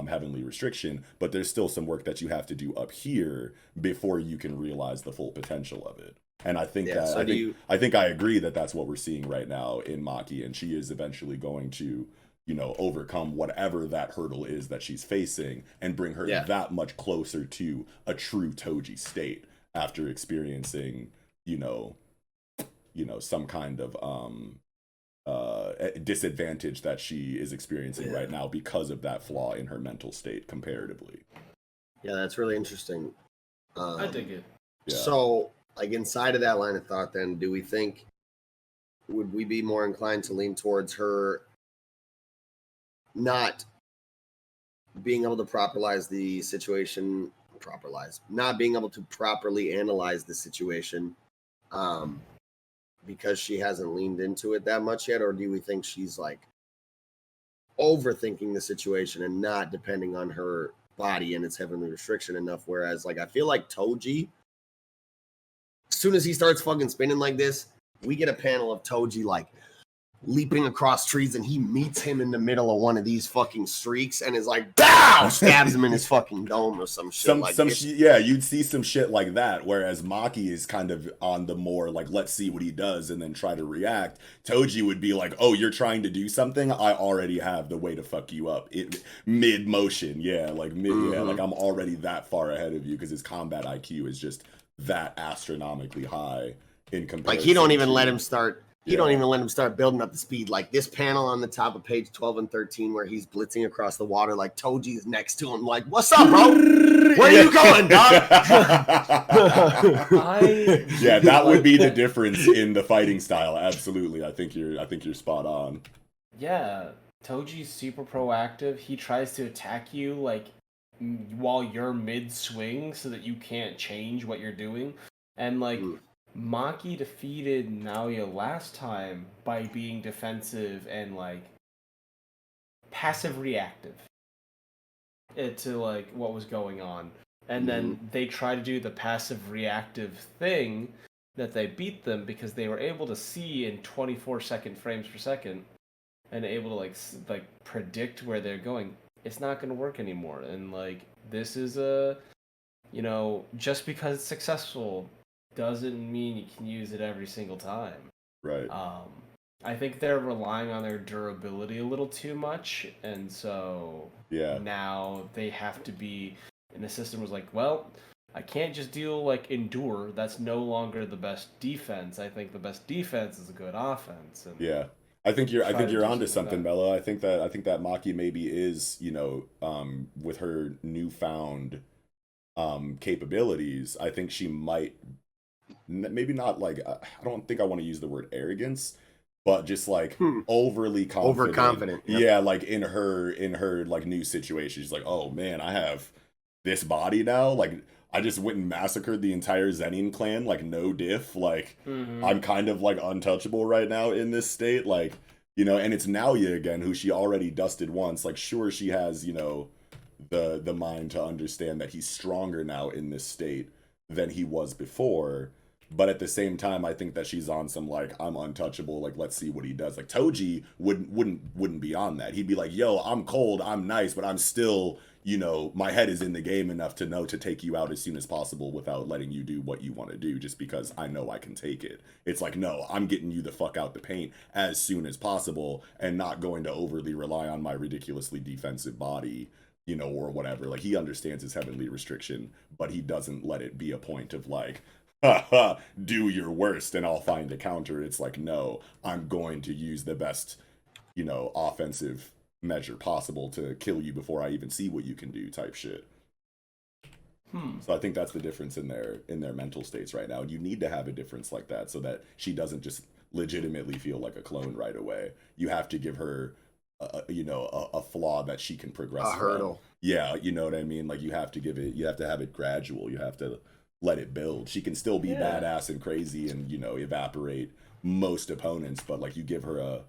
heavenly restriction, but there's still some work that you have to do up here before you can realize the full potential of it. And I think I think I agree that that's what we're seeing right now in Maki, and she is eventually going to, you know, overcome whatever that hurdle is that she's facing and bring her that much closer to a true Toji state after experiencing, you know, some kind of disadvantage that she is experiencing right now because of that flaw in her mental state comparatively. Yeah, that's really interesting. I dig it. Yeah. So, like inside of that line of thought, then, would we be more inclined to lean towards her not being able to not being able to properly analyze the situation because she hasn't leaned into it that much yet? Or do we think she's like overthinking the situation and not depending on her body and its heavenly restriction enough? Whereas like I feel like Toji, as soon as he starts fucking spinning like this, we get a panel of Toji like leaping across trees, and he meets him in the middle of one of these fucking streaks and is like, BOW! Stabs him in his fucking dome or some shit. Yeah, you'd see some shit like that, whereas Maki is kind of on the more, like, let's see what he does and then try to react. Toji would be like, oh, you're trying to do something? I already have the way to fuck you up. Mid-motion, like I'm already that far ahead of you, because his combat IQ is just that astronomically high in comparison. Like, he don't even let him start... You don't even let him start building up the speed. Like this panel on the top of page 12 and 13 where he's blitzing across the water, like Toji is next to him, like, what's up, bro? Where are you going, dog? That would be the difference in the fighting style. Absolutely. I think you're spot on. Yeah. Toji's super proactive. He tries to attack you like while you're mid-swing so that you can't change what you're doing. And like... Maki defeated Naoya last time by being defensive and like passive reactive to like what was going on, and then they try to do the passive reactive thing that they beat them because they were able to see in 24-second frames per second and able to like predict where they're going. It's not going to work anymore, and like this is just because it's successful doesn't mean you can use it every single time. Right. I think they're relying on their durability a little too much, and so now they have to be in the system was like, well, I can't just deal like endure. That's no longer the best defense. I think the best defense is a good offense. And I think you're onto something, Mello. I think that Maki maybe is, with her newfound capabilities, I think she might maybe not like, I don't think I want to use the word arrogance, but just like overly confident. Overconfident. Yep. Yeah, like in her like new situation. She's like, oh man, I have this body now. Like I just went and massacred the entire Zenin clan, like no diff. Like I'm kind of like untouchable right now in this state. Like, and it's Naoya again, who she already dusted once. Like sure, she has, the mind to understand that he's stronger now in this state than he was before. But at the same time, I think that she's on some like, I'm untouchable, like let's see what he does. Like Toji wouldn't be on that. He'd be like, yo, I'm cold, I'm nice, but I'm still, my head is in the game enough to know to take you out as soon as possible without letting you do what you want to do, just because I know I can take it. It's like, no, I'm getting you the fuck out the paint as soon as possible and not going to overly rely on my ridiculously defensive body, or whatever. Like he understands his heavenly restriction, but he doesn't let it be a point of like, do your worst and I'll find a counter. It's like, no, I'm going to use the best, offensive measure possible to kill you before I even see what you can do type shit. So I think that's the difference in their mental states right now. And you need to have a difference like that so that she doesn't just legitimately feel like a clone right away. You have to give her a flaw that she can progress a hurdle. Yeah, you know what I mean? Like you have to have it gradual. You have to let it build. She can still be badass and crazy and, evaporate most opponents, but like you give her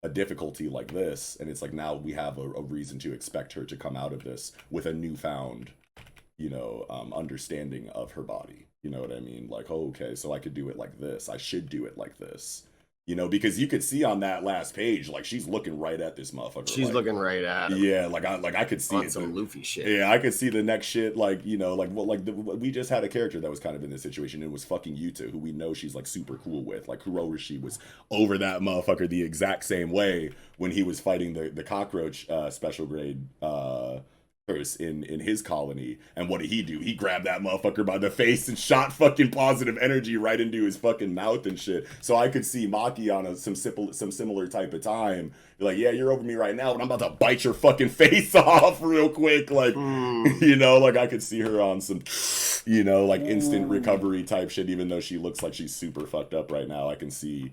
a difficulty like this, and it's like now we have a reason to expect her to come out of this with a newfound understanding of her body. You know what I mean? Like, oh, okay, so I could do it like this. I should do it like this. Because you could see on that last page, like she's looking right at this motherfucker. She's looking right at him. Yeah, like I could see on some Luffy shit. Yeah, I could see the next shit. Like we just had a character that was kind of in this situation. It was fucking Yuta, who we know she's like super cool with. Like Kuroishi was over that motherfucker the exact same way when he was fighting the cockroach special grade in his colony. And what did he do? He grabbed that motherfucker by the face and shot fucking positive energy right into his fucking mouth and shit. So I could see Maki on some similar type of time. Like, yeah, you're over me right now, but I'm about to bite your fucking face off real quick. Like, like I could see her on some, like instant recovery type shit, even though she looks like she's super fucked up right now. I can see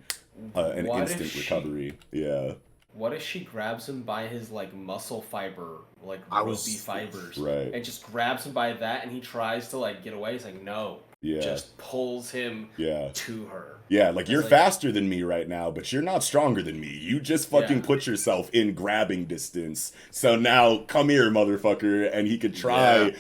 an instant recovery. Yeah. What if she grabs him by his like muscle fiber, like ropey fibers, right, and just grabs him by that, and he tries to like get away? He's like, no, just pulls him to her. Yeah, like you're faster than me right now, but you're not stronger than me. You just fucking put yourself in grabbing distance. So now come here, motherfucker. And he could try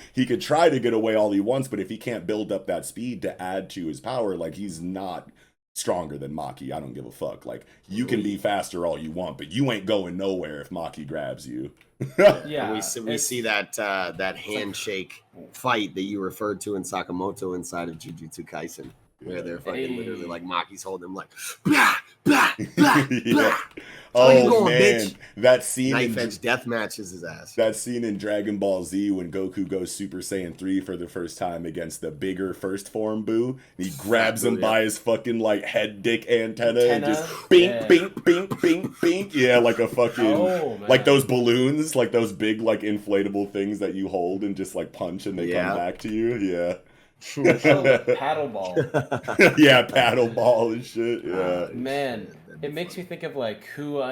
to get away all he wants, but if he can't build up that speed to add to his power, like he's not stronger than Maki. I don't give a fuck. Like you can be faster all you want, but you ain't going nowhere if Maki grabs you. We see that handshake fight that you referred to in Sakamoto inside of Jujutsu Kaisen, where they're fucking literally like Maki's holding him like blah blah blah blah. Oh going, man, bitch? That scene Knife Edge death matches his ass. That scene in Dragon Ball Z when Goku goes Super Saiyan 3 for the first time against the bigger first form Boo, and he grabs him by his fucking like head dick antenna and just bink bink bink bink bink. Yeah, like a fucking like those balloons, like those big like inflatable things that you hold and just like punch and they come back to you. Yeah. Paddle ball. Yeah, paddle ball and shit. Yeah. Man, it makes me think of like who's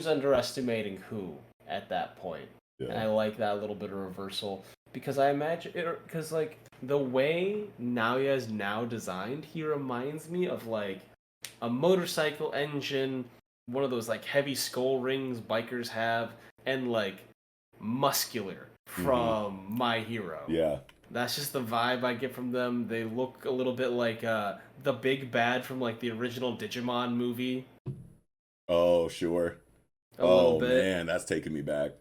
underestimating who at that point. Yeah. And I like that little bit of reversal because I imagine because like the way Naoya is now designed, he reminds me of like a motorcycle engine, one of those like heavy skull rings bikers have, and like muscular from My Hero. Yeah. That's just the vibe I get from them. They look a little bit like the big bad from like the original Digimon movie. Oh, sure. A little bit. Man, that's taking me back.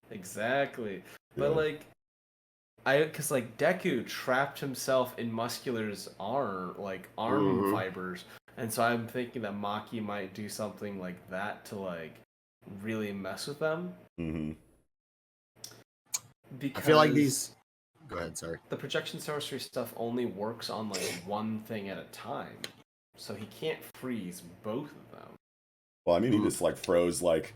Exactly. But like because like Deku trapped himself in Muscular's arm fibers. And so I'm thinking that Maki might do something like that to like really mess with them. Mm-hmm. Because I feel like these. Go ahead, sorry. The projection sorcery stuff only works on like one thing at a time, so he can't freeze both of them. Well, I mean, he just like froze like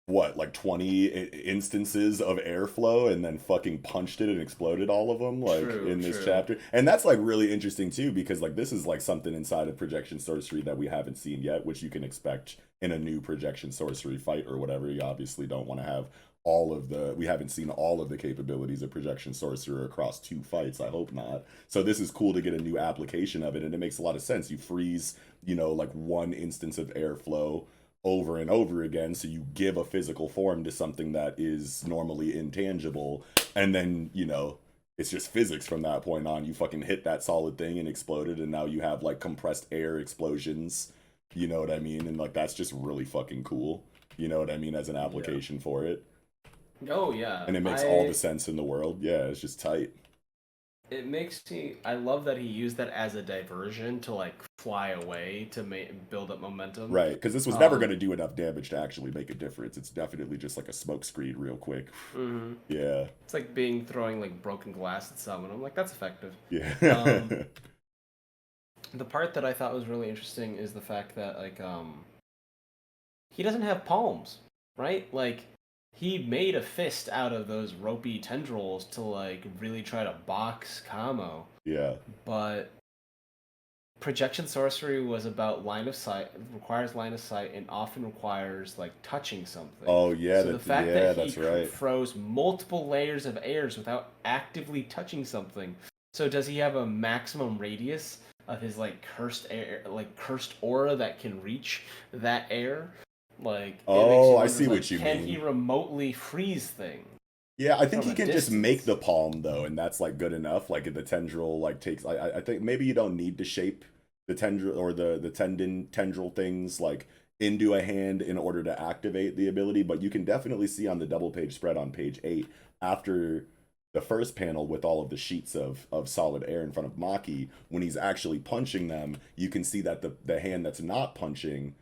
20 instances of airflow and then fucking punched it and exploded all of them in this chapter. And that's like really interesting too, because like this is like something inside of projection sorcery that we haven't seen yet, which you can expect in a new projection sorcery fight or whatever. You obviously don't want to have we haven't seen all of the capabilities of projection sorcerer across 2 fights. I hope not. So this is cool to get a new application of it, and it makes a lot of sense. You freeze, like one instance of airflow over and over again, so you give a physical form to something that is normally intangible, and then, it's just physics from that point on. You fucking hit that solid thing and exploded, and now you have like compressed air explosions, you know what I mean? And like that's just really fucking cool, you know what I mean, as an application for it. Oh, yeah. And it makes all the sense in the world. Yeah, it's just tight. It makes me... I love that he used that as a diversion to, like, fly away to build up momentum. Right, because this was never going to do enough damage to actually make a difference. It's definitely just like a smoke screen real quick. Mm-hmm. Yeah. It's like throwing, like, broken glass at someone. I'm like, that's effective. Yeah. The part that I thought was really interesting is the fact that, like, he doesn't have palms, right? Like, he made a fist out of those ropey tendrils to, like, really try to box Kamo. Yeah. But projection sorcery was about line of sight, requires line of sight, and often requires, like, touching something. Oh, yeah. So the fact that he that's right. froze multiple layers of airs without actively touching something. So does he have a maximum radius of his, like, cursed air, like, cursed aura that can reach that air? Like, oh, I wonder, see like, what you can mean. he remotely freeze things? Yeah, I think he from a can just distance? make the palm though, and that's like good enough. Like if the tendril like takes, I think maybe you don't need to shape the tendril or the tendril things like into a hand in order to activate the ability, but you can definitely see on the double page spread on page 8 after the first panel with all of the sheets of solid air in front of Maki, when he's actually punching them, you can see that the hand that's not punching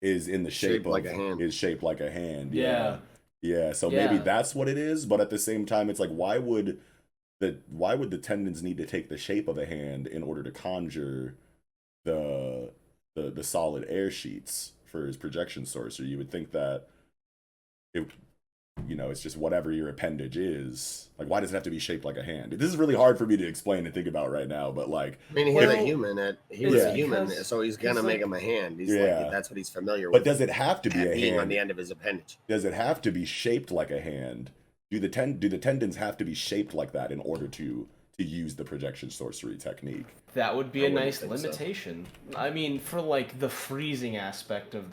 is in the shape Shaped of like a hand. is shaped like a hand. Yeah. Yeah, so Yeah. maybe that's what it is, but at the same time it's like why would the tendons need to take the shape of a hand in order to conjure the solid air sheets for his projection sorcery? You would think that it, it's just whatever your appendage is. Like, why does it have to be shaped like a hand? This is really hard for me to explain and think about right now, but like, I mean, he's Well, a human. He was a human, so he's gonna make him a hand. He's like, that's what he's familiar with. but does it have to be a being hand on the end of his appendage? Does it have to be shaped like a hand? Do the tendons have to be shaped like that in order to use the projection sorcery technique? That would be I a wouldn't nice think so. limitation. I mean, for like the freezing aspect of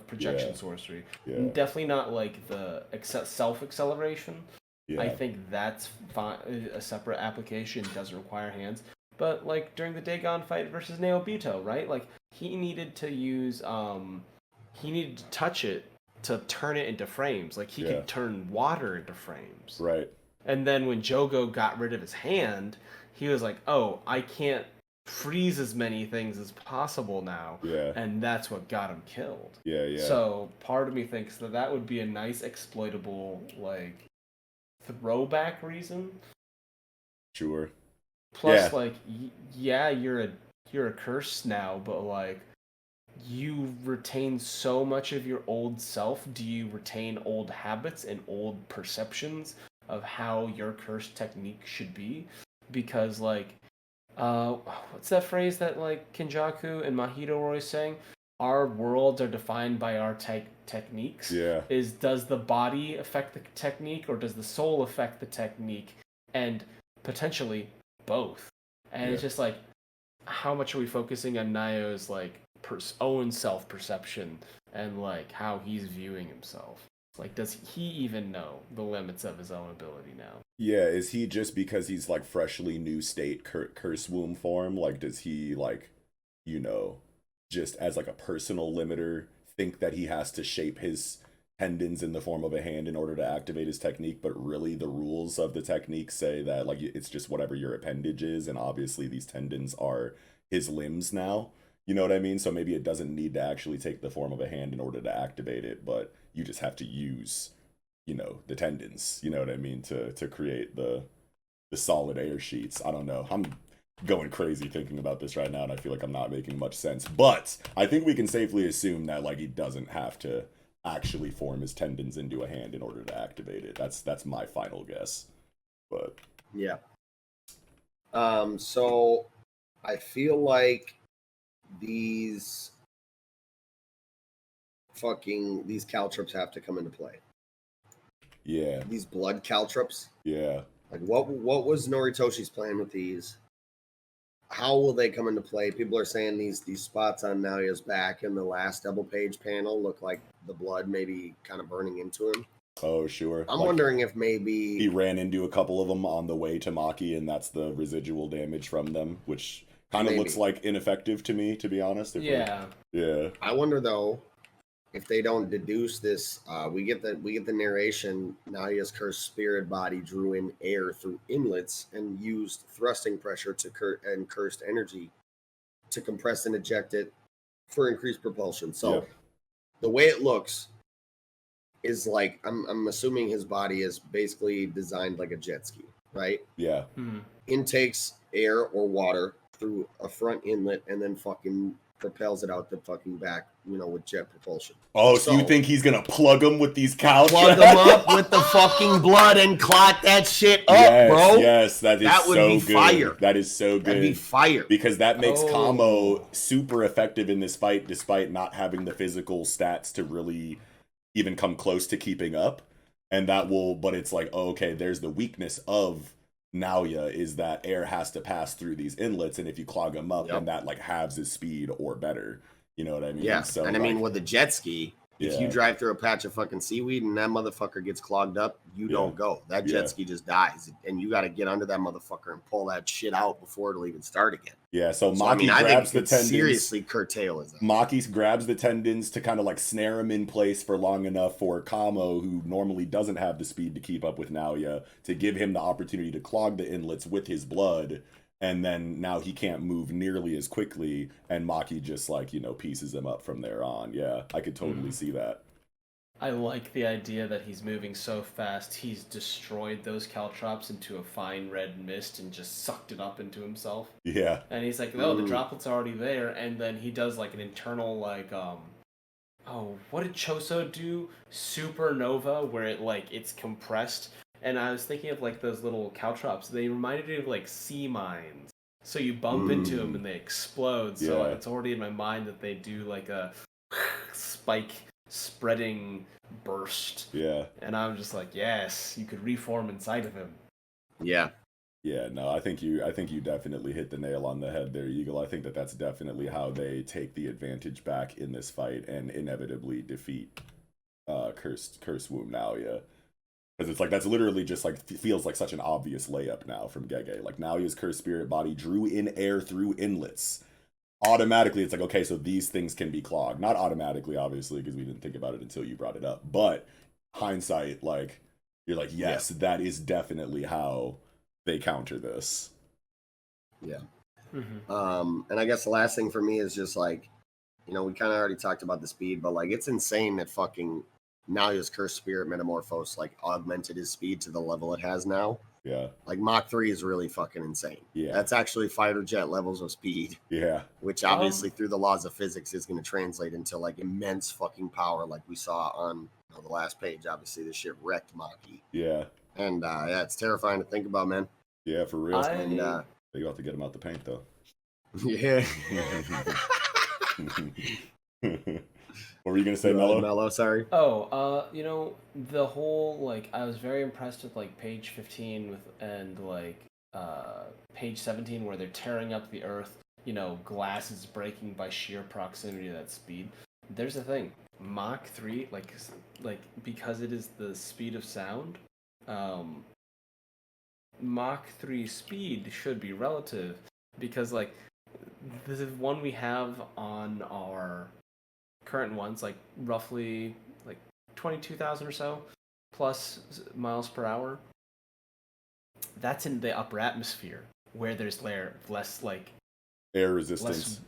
projection Yeah. sorcery, Yeah. definitely not like the self acceleration. Yeah. I think that's fine. A separate application doesn't require hands. But like during the Dagon fight versus Naobito, right? Like he needed to use he needed to touch it to turn it into frames. Like he could turn water into frames. Right. And then when Jogo got rid of his hand, he was like, "Oh, I can't freeze as many things as possible now." Yeah. And that's what got him killed. Yeah. So part of me thinks that would be a nice exploitable like throwback reason. Sure. Plus, like, you're a curse now, but like, you retain so much of your old self. Do you retain old habits and old perceptions of how your curse technique should be? Because like, what's that phrase that like Kenjaku and Mahito were always saying? Our worlds are defined by our techniques. Yeah. Does the body affect the technique, or does the soul affect the technique? And potentially both. And it's just like, how much are we focusing on Nao's like own self perception and like how he's viewing himself? Like, does he even know the limits of his own ability now? Yeah, is he just because he's like freshly new state curse womb form? Like, does he like, just as like a personal limiter, think that he has to shape his tendons in the form of a hand in order to activate his technique, but really the rules of the technique say that like it's just whatever your appendage is, and obviously these tendons are his limbs now. You know what I mean? So maybe it doesn't need to actually take the form of a hand in order to activate it, but you just have to use, the tendons, you know what I mean, to create the solid air sheets. I don't know. I'm going crazy thinking about this right now, and I feel like I'm not making much sense. But I think we can safely assume that like he doesn't have to actually form his tendons into a hand in order to activate it. That's my final guess. But yeah. So I feel like these caltrops have to come into play. Yeah. These blood caltrops. Yeah. Like what was Noritoshi's plan with these? How will they come into play? People are saying these spots on Naoya's back in the last double page panel look like the blood maybe kind of burning into him. Oh, sure. I'm wondering if maybe he ran into a couple of them on the way to Maki, and that's the residual damage from them, which kind of looks like ineffective to me, to be honest. Yeah. I wonder though if they don't deduce this. We get the narration. Naoya's cursed spirit body drew in air through inlets and used thrusting pressure and cursed energy to compress and eject it for increased propulsion. So the way it looks is like I'm assuming his body is basically designed like a jet ski, right? Yeah. Mm-hmm. Intakes air or water through a front inlet and then fucking propels it out the fucking back, with jet propulsion. Oh, so you think he's gonna plug him with these cow plug him up with the fucking blood and clot that shit up, bro? Yes, that would so be good. Fire. That is so good. That'd be fire. Because that makes Kamo super effective in this fight, despite not having the physical stats to really even come close to keeping up. And but it's like, okay, there's the weakness of Naoya is that air has to pass through these inlets, and if you clog them up, then that like halves his speed or better. You know what I mean? Yeah. So, and I mean with the jet ski, if you drive through a patch of fucking seaweed and that motherfucker gets clogged up, you don't go. That jet ski just dies, and you got to get under that motherfucker and pull that shit out before it'll even start again. Yeah. So Maki grabs the tendons. Seriously, curtail is that. Maki grabs the tendons to kind of like snare him in place for long enough for Kamo, who normally doesn't have the speed to keep up with Naoya, to give him the opportunity to clog the inlets with his blood. And then now he can't move nearly as quickly, and Maki just like, pieces him up from there on. Yeah, I could totally see that. I like the idea that he's moving so fast, he's destroyed those caltrops into a fine red mist and just sucked it up into himself. Yeah. And he's like, the droplets are already there, and then he does like an internal like, what did Choso do? Supernova, where it's compressed. And I was thinking of like those little caltrops. They reminded me of like sea mines. So you bump into them and they explode. So it's already in my mind that they do like a spike spreading burst. Yeah. And I'm just like, yes, you could reform inside of him. Yeah. Yeah, no, I think you definitely hit the nail on the head there, Eagle. I think that's definitely how they take the advantage back in this fight and inevitably defeat Curse Womb Naoya. Because it's like, that's literally just like, feels like such an obvious layup now from Gege. Like, Naoya's cursed spirit body drew in air through inlets. Automatically, it's like, okay, so these things can be clogged. Not automatically, obviously, because we didn't think about it until you brought it up. But hindsight, like, you're like, yes, that is definitely how they counter this. Yeah. Mm-hmm. And I guess the last thing for me is just like, we kind of already talked about the speed, but like, it's insane that fucking Naoya's cursed spirit metamorphose like augmented his speed to the level it has now. Yeah. Like Mach 3 is really fucking insane. Yeah. That's actually fighter jet levels of speed. Yeah. Which obviously through the laws of physics is going to translate into like immense fucking power like we saw on the last page. Obviously this shit wrecked Maki. Yeah. And it's terrifying to think about, man. Yeah, for real. And you have to get him out the paint though. Yeah. What were you gonna say, Mello? Mello, sorry. Oh, the whole like I was very impressed with like page 15 and page 17 where they're tearing up the earth. Glass is breaking by sheer proximity to that speed. There's the thing, Mach 3, like because it is the speed of sound, Mach 3 speed should be relative because like the one we have on our current ones, like roughly like 22,000 or so plus miles per hour. That's in the upper atmosphere where there's less like air resistance.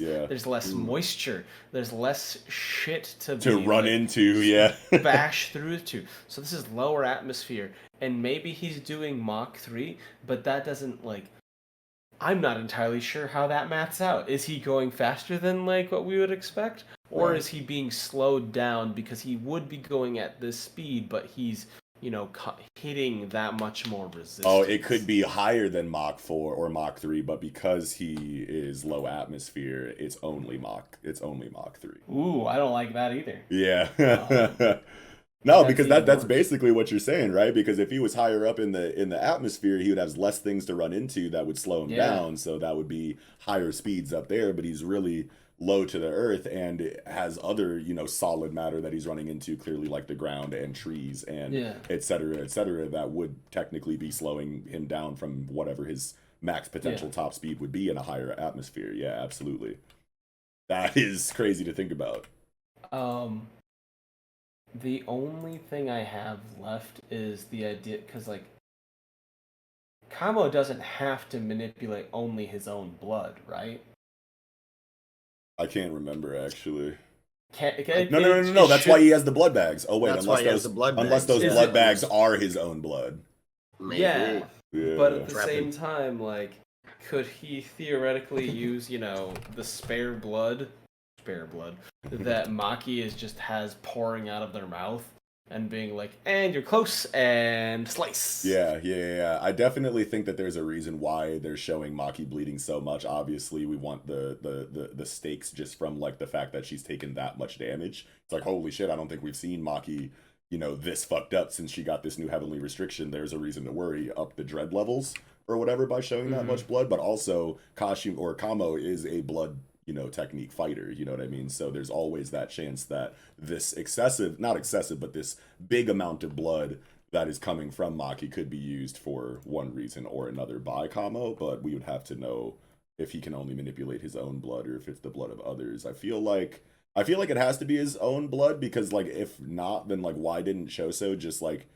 Yeah. There's less moisture. There's less shit to run into. Yeah. bash through to. So this is lower atmosphere, and maybe he's doing Mach 3, but that doesn't like. I'm not entirely sure how that maths out. Is he going faster than like what we would expect? Or is he being slowed down because he would be going at this speed, but he's, hitting that much more resistance? Oh, it could be higher than Mach 4 or Mach 3, but because he is low atmosphere, it's only Mach 3. Ooh, I don't like that either. Yeah. No, because that's basically what you're saying, right? Because if he was higher up in the atmosphere, he would have less things to run into that would slow him down. So that would be higher speeds up there. But he's really low to the earth and has other, solid matter that he's running into, clearly like the ground and trees and et cetera, that would technically be slowing him down from whatever his max potential top speed would be in a higher atmosphere. Yeah, absolutely. That is crazy to think about. The only thing I have left is the idea, because, like, Kamo doesn't have to manipulate only his own blood, right? I can't remember, actually. No. That's why he has the blood bags. Oh, wait, unless those blood bags are his own blood. Yeah. But at the same time, like, could he theoretically use, the spare blood that Maki has pouring out of their mouth and being like, and you're close, and slice. Yeah. I definitely think that there's a reason why they're showing Maki bleeding so much. Obviously, we want the stakes just from like the fact that she's taken that much damage. It's like, holy shit, I don't think we've seen Maki, this fucked up since she got this new heavenly restriction. There's a reason to worry up the dread levels or whatever by showing that much blood. But also, Kamo is a blood technique fighter, you know what I mean? So there's always that chance that this not excessive, but this big amount of blood that is coming from Maki could be used for one reason or another by Kamo, but we would have to know if he can only manipulate his own blood or if it's the blood of others. I feel like it has to be his own blood, because like if not, then like why didn't Choso just like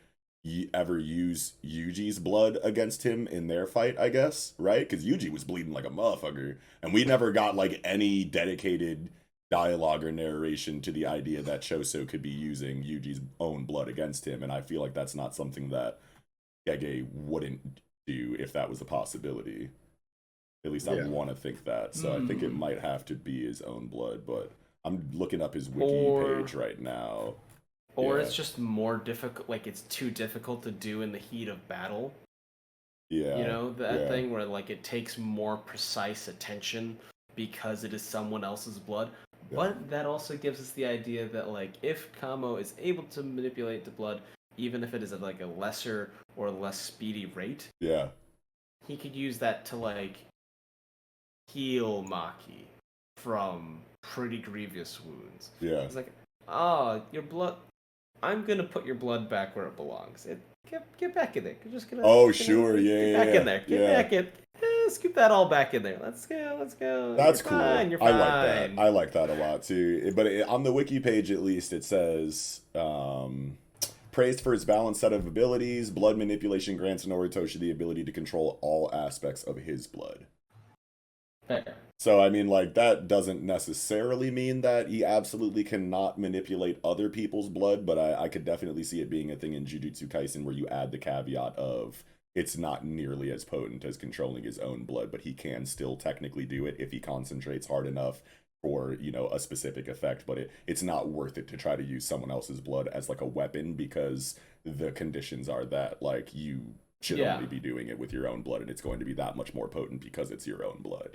ever use Yuji's blood against him in their fight, I guess, right? Because Yuji was bleeding like a motherfucker, and we never got like any dedicated dialogue or narration to the idea that Choso could be using Yuji's own blood against him, and I feel like that's not something that Gege wouldn't do if that was a possibility. At least I want to think that. So I think it might have to be his own blood, but I'm looking up his wiki page right now. Or it's just more difficult, like it's too difficult to do in the heat of battle. Yeah. That thing where like it takes more precise attention because it is someone else's blood. Yeah. But that also gives us the idea that like if Kamo is able to manipulate the blood, even if it is at like a lesser or less speedy rate, he could use that to like heal Maki from pretty grievous wounds. Yeah. It's like, your blood. I'm gonna put your blood back where it belongs. Get back in there. You're just gonna. Get back in there. Get back in. Scoop that all back in there. Let's go. That's You're cool. Fine. You're fine. I like that a lot too. But on the wiki page, at least, it says praised for its balanced set of abilities. Blood manipulation grants Noritoshi the ability to control all aspects of his blood. Fair. So, I mean, like, that doesn't necessarily mean that he absolutely cannot manipulate other people's blood, but I could definitely see it being a thing in Jujutsu Kaisen where you add the caveat of it's not nearly as potent as controlling his own blood, but he can still technically do it if he concentrates hard enough for, a specific effect, but it's not worth it to try to use someone else's blood as, like, a weapon because the conditions are that, like, you should only be doing it with your own blood, and it's going to be that much more potent because it's your own blood,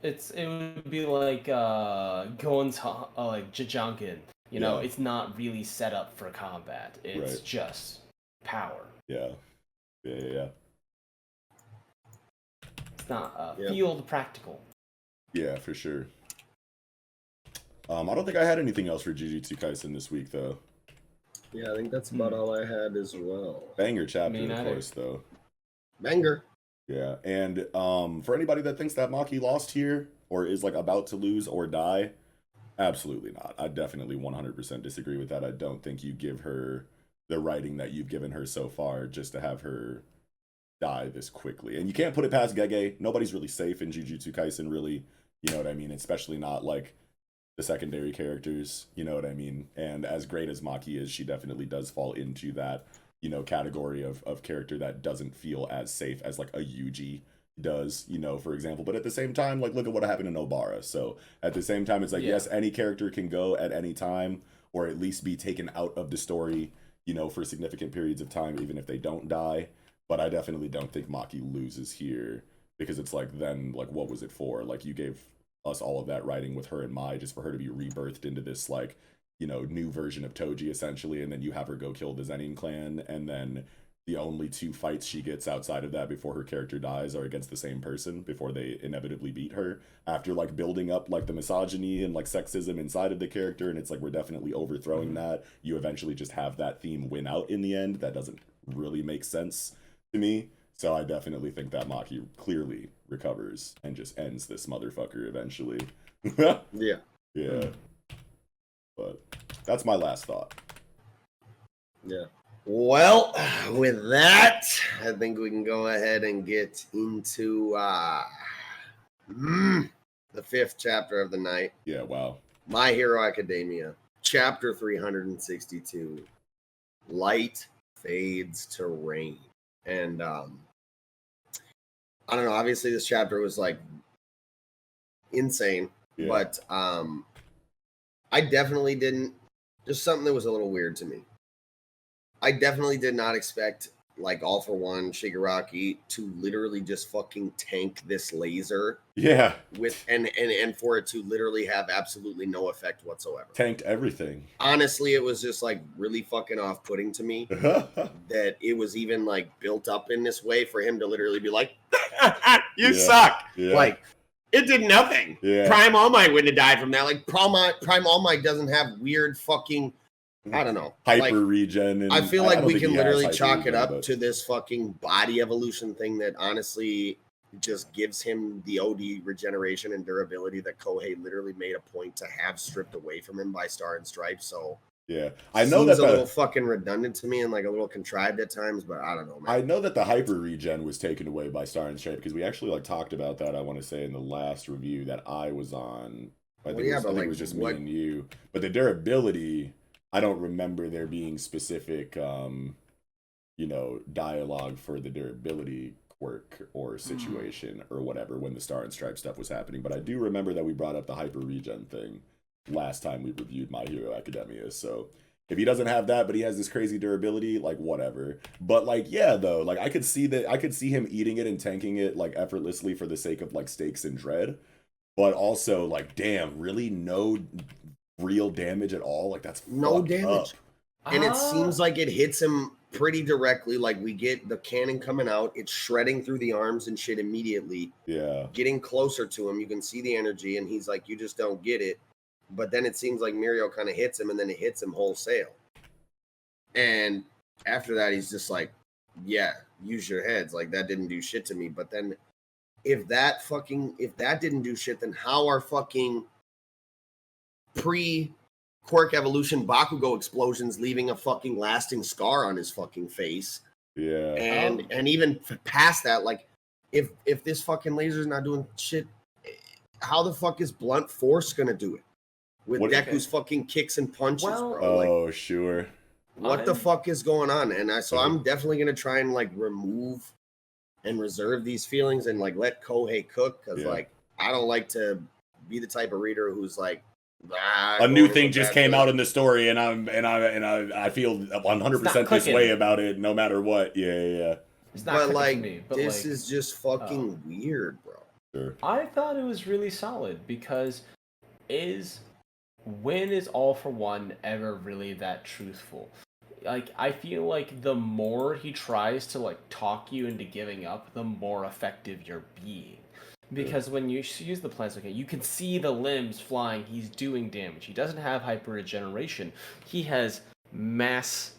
It would be like going to like Jajangin. It's not really set up for combat. It's just power. Yeah. It's not field practical. Yeah, for sure. I don't think I had anything else for Jujutsu Kaisen this week, though. Yeah, I think that's about all I had as well. Banger chapter, of course, though. Banger. Yeah, and for anybody that thinks that Maki lost here, or is like about to lose or die, absolutely not. I definitely 100% disagree with that. I don't think you give her the writing that you've given her so far just to have her die this quickly. And you can't put it past Gege. Nobody's really safe in Jujutsu Kaisen, really. You know what I mean? Especially not like the secondary characters, you know what I mean? And as great as Maki is, she definitely does fall into that category of character that doesn't feel as safe as like a Yuji does, for example. But at the same time, like, look at what happened in Obara. So at the same time, it's like, yes, any character can go at any time, or at least be taken out of the story, for significant periods of time, even if they don't die. But I definitely don't think Maki loses here, because it's like, then, like, what was it for? Like, you gave us all of that writing with her and Mai just for her to be rebirthed into this, like, new version of Toji, essentially, and then you have her go kill the Zenin clan, and then the only two fights she gets outside of that before her character dies are against the same person before they inevitably beat her, after, like, building up, like, the misogyny and, like, sexism inside of the character, and it's like, we're definitely overthrowing that. You eventually just have that theme win out in the end. That doesn't really make sense to me. So I definitely think that Maki clearly recovers and just ends this motherfucker eventually. Yeah. But that's my last thought. Yeah. Well, with that, I think we can go ahead and get into the fifth chapter of the night. Yeah, wow. My Hero Academia, chapter 362. Light fades to rain. And I don't know. Obviously, this chapter was like insane, but I definitely didn't. Just something that was a little weird to me. I definitely did not expect like All for One Shigaraki to literally just fucking tank this laser. Yeah. With and for it to literally have absolutely no effect whatsoever. Tanked everything. Honestly, it was just like really fucking off-putting to me that it was even like built up in this way for him to literally be like, "You suck." Yeah. Like it did nothing. Yeah. Prime All Might wouldn't have died from that. Like Prime All Might doesn't have weird fucking, I don't know, hyper like, regen. And I feel like we can literally chalk regen, it up to this fucking body evolution thing that honestly just gives him the OD regeneration and durability that Kohei literally made a point to have stripped away from him by Star and Stripes. So yeah, I know that's a little fucking redundant to me and like a little contrived at times, but I don't know, man. I know that the hyper regen was taken away by Star and Stripe because we actually like talked about that. I want to say in the last review that I was on. I think it was just me and you. But the durability, I don't remember there being specific, dialogue for the durability quirk or situation or whatever when the Star and Stripe stuff was happening. But I do remember that we brought up the hyper regen thing last time we reviewed My Hero Academia. So if he doesn't have that, but he has this crazy durability, like whatever. But like, yeah, though, like I could see him eating it and tanking it like effortlessly for the sake of like stakes and dread. But also like, damn, really no real damage at all. Like that's no damage. And it seems like it hits him pretty directly. Like we get the cannon coming out, it's shredding through the arms and shit immediately. Yeah. Getting closer to him, you can see the energy, and he's like, you just don't get it. But then it seems like Mirio kind of hits him, and then it hits him wholesale. And after that, he's just like, yeah, use your heads. Like, that didn't do shit to me. But then if that didn't do shit, then how are fucking pre-quirk evolution Bakugo explosions leaving a fucking lasting scar on his fucking face? Yeah. And even past that, like, if this fucking laser's not doing shit, how the fuck is Blunt Force gonna do it? With Deku's fucking kicks and punches, bro. Oh, sure. What the fuck is going on? And I'm definitely gonna try and like remove and reserve these feelings and like let Kohei cook, because like I don't like to be the type of reader who's like, a new thing just came out in the story, and I feel 100% this way about it, no matter what. Yeah. It's not like me, this is just fucking weird, bro. Sure. I thought it was really solid because when is All for One ever really that truthful? Like, I feel like the more he tries to like talk you into giving up, the more effective you're being. Because when you use the plasma cannon, you can see the limbs flying. He's doing damage. He doesn't have hyper regeneration. He has mass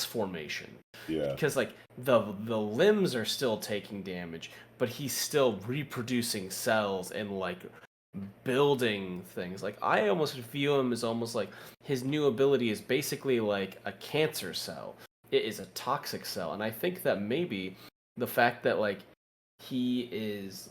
formation. Yeah. Because like the limbs are still taking damage, but he's still reproducing cells and like building things. Like I almost view him as almost like his new ability is basically like a cancer cell. It is a toxic cell, and I think that maybe the fact that like he is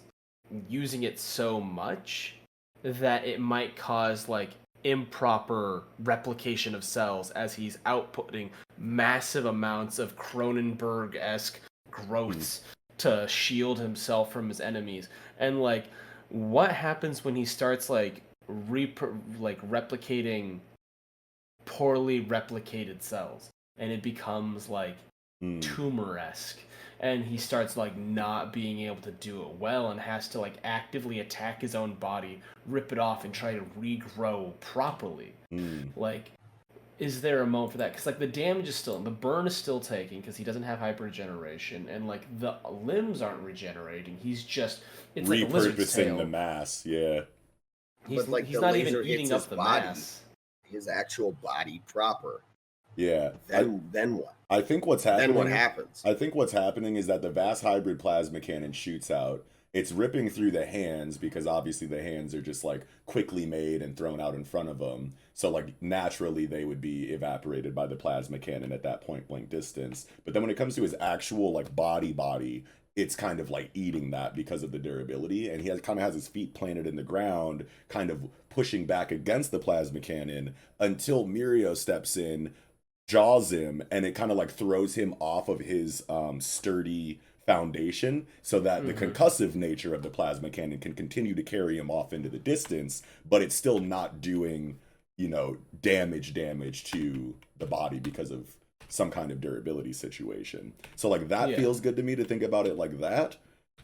using it so much that it might cause like improper replication of cells as he's outputting massive amounts of Cronenberg-esque growths to shield himself from his enemies. And like, what happens when he starts like replicating poorly replicated cells, and it becomes like tumor-esque, and he starts like not being able to do it well and has to like actively attack his own body, rip it off, and try to regrow properly. Like, is there a moment for that? Because like the damage is still, the burn is still taking because he doesn't have hyper regeneration, and like the limbs aren't regenerating. He's just it's like a lizard's tail. The mass, yeah. He's not even eating up the mass. His actual body proper. Yeah. Then what? I think what's happening. Then what happens? I think what's happening is that the vast hybrid plasma cannon shoots out. It's ripping through the hands because obviously the hands are just like quickly made and thrown out in front of them. So like naturally they would be evaporated by the plasma cannon at that point blank distance. But then when it comes to his actual like body, it's kind of like eating that because of the durability. And he kind of has his feet planted in the ground, kind of pushing back against the plasma cannon until Mirio steps in, jaws him, and it kind of like throws him off of his sturdy foundation so that the concussive nature of the plasma cannon can continue to carry him off into the distance, but it's still not doing, damage to the body because of some kind of durability situation. So like that feels good to me to think about it like that.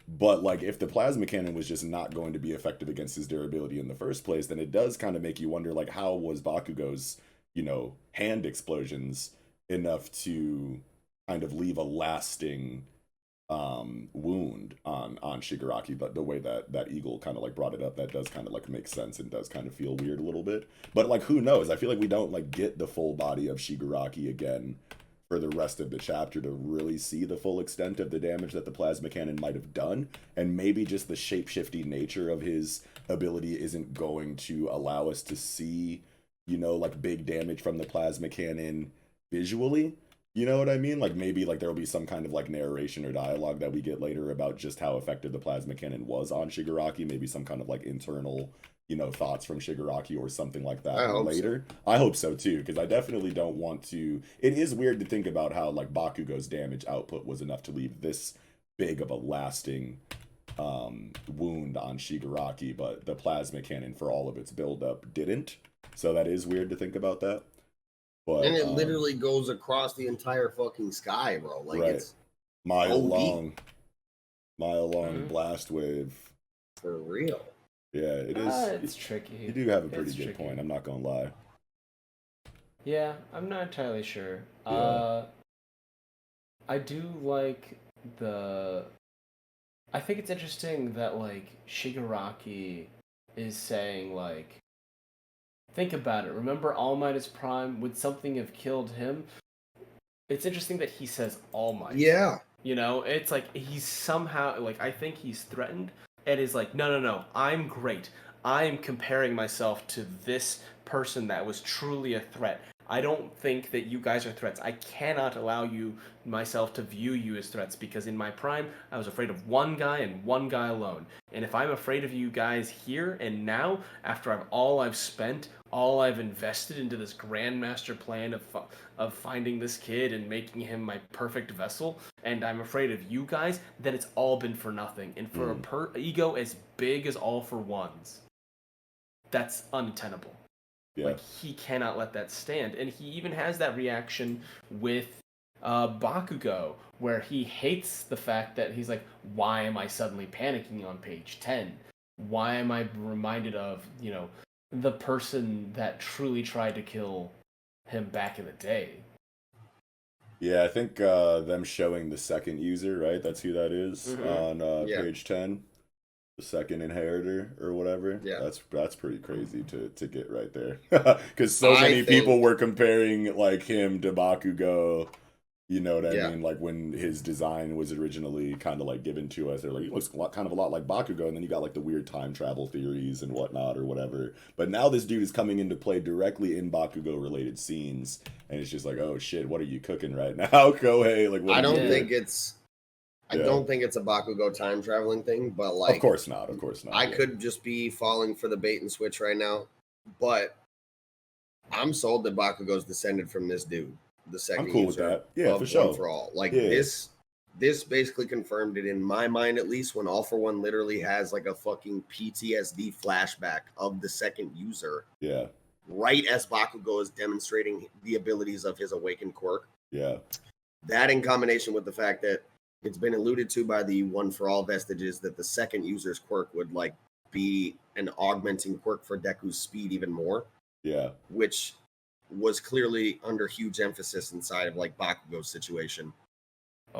But like if the plasma cannon was just not going to be effective against his durability in the first place, then it does kind of make you wonder like how was Bakugo's, hand explosions enough to kind of leave a lasting wound on Shigaraki. But the way that Eagle kind of like brought it up, that does kind of like make sense and does kind of feel weird a little bit. But like who knows? I feel like we don't like get the full body of Shigaraki again for the rest of the chapter to really see the full extent of the damage that the plasma cannon might have done, and maybe just the shape-shifty nature of his ability isn't going to allow us to see, like big damage from the plasma cannon visually. You know what I mean? Like maybe like there will be some kind of like narration or dialogue that we get later about just how effective the plasma cannon was on Shigaraki. Maybe some kind of like internal, thoughts from Shigaraki or something like that later. So. I hope so too, because I definitely don't want to. It is weird to think about how like Bakugo's damage output was enough to leave this big of a lasting wound on Shigaraki, but the plasma cannon for all of its buildup didn't. So that is weird to think about that. But, and it literally goes across the entire fucking sky, bro. Like it's mile long blast wave. For real. Yeah, it is. It's tricky. You do have a pretty good point. I'm not gonna lie. Yeah, I'm not entirely sure. Yeah. I do like I think it's interesting that like Shigaraki is saying like, think about it. Remember All Might is Prime? Would something have killed him? It's interesting that he says All Might. Yeah. It's like he's somehow like I think he's threatened and is like, no, I'm great. I'm comparing myself to this person that was truly a threat. I don't think that you guys are threats. I cannot allow myself to view you as threats because in my prime, I was afraid of one guy and one guy alone. And if I'm afraid of you guys here and now, after I've spent, all I've invested into this grandmaster plan of finding this kid and making him my perfect vessel, and I'm afraid of you guys, then it's all been for nothing. And for a ego as big as All for One's, that's untenable. Yeah. Like, he cannot let that stand. And he even has that reaction with Bakugo, where he hates the fact that he's like, why am I suddenly panicking on page 10? Why am I reminded of, the person that truly tried to kill him back in the day? Yeah, I think them showing the second user, right? That's who that is on page 10. The second inheritor or whatever. Yeah, that's pretty crazy to get right there, because so many people were comparing like him to Bakugo. You know what I mean? Like when his design was originally kind of like given to us, they're like, he looks kind of a lot like Bakugo, and then you got like the weird time travel theories and whatnot or whatever. But now this dude is coming into play directly in Bakugo related scenes, and it's just like, oh shit, what are you cooking right now, Kohei? Like, I don't think it's a Bakugo time traveling thing, but like, of course not. I could just be falling for the bait and switch right now, but I'm sold that Bakugo's descended from this dude, the second. I'm cool with that. Yeah, for sure. One for All, like this basically confirmed it in my mind, at least, when All for One literally has like a fucking PTSD flashback of the second user. Yeah. Right as Bakugo is demonstrating the abilities of his awakened quirk. Yeah. That in combination with the fact that it's been alluded to by the One for All vestiges that the second user's quirk would like be an augmenting quirk for Deku's speed even more. Yeah. Which was clearly under huge emphasis inside of like Bakugo's situation.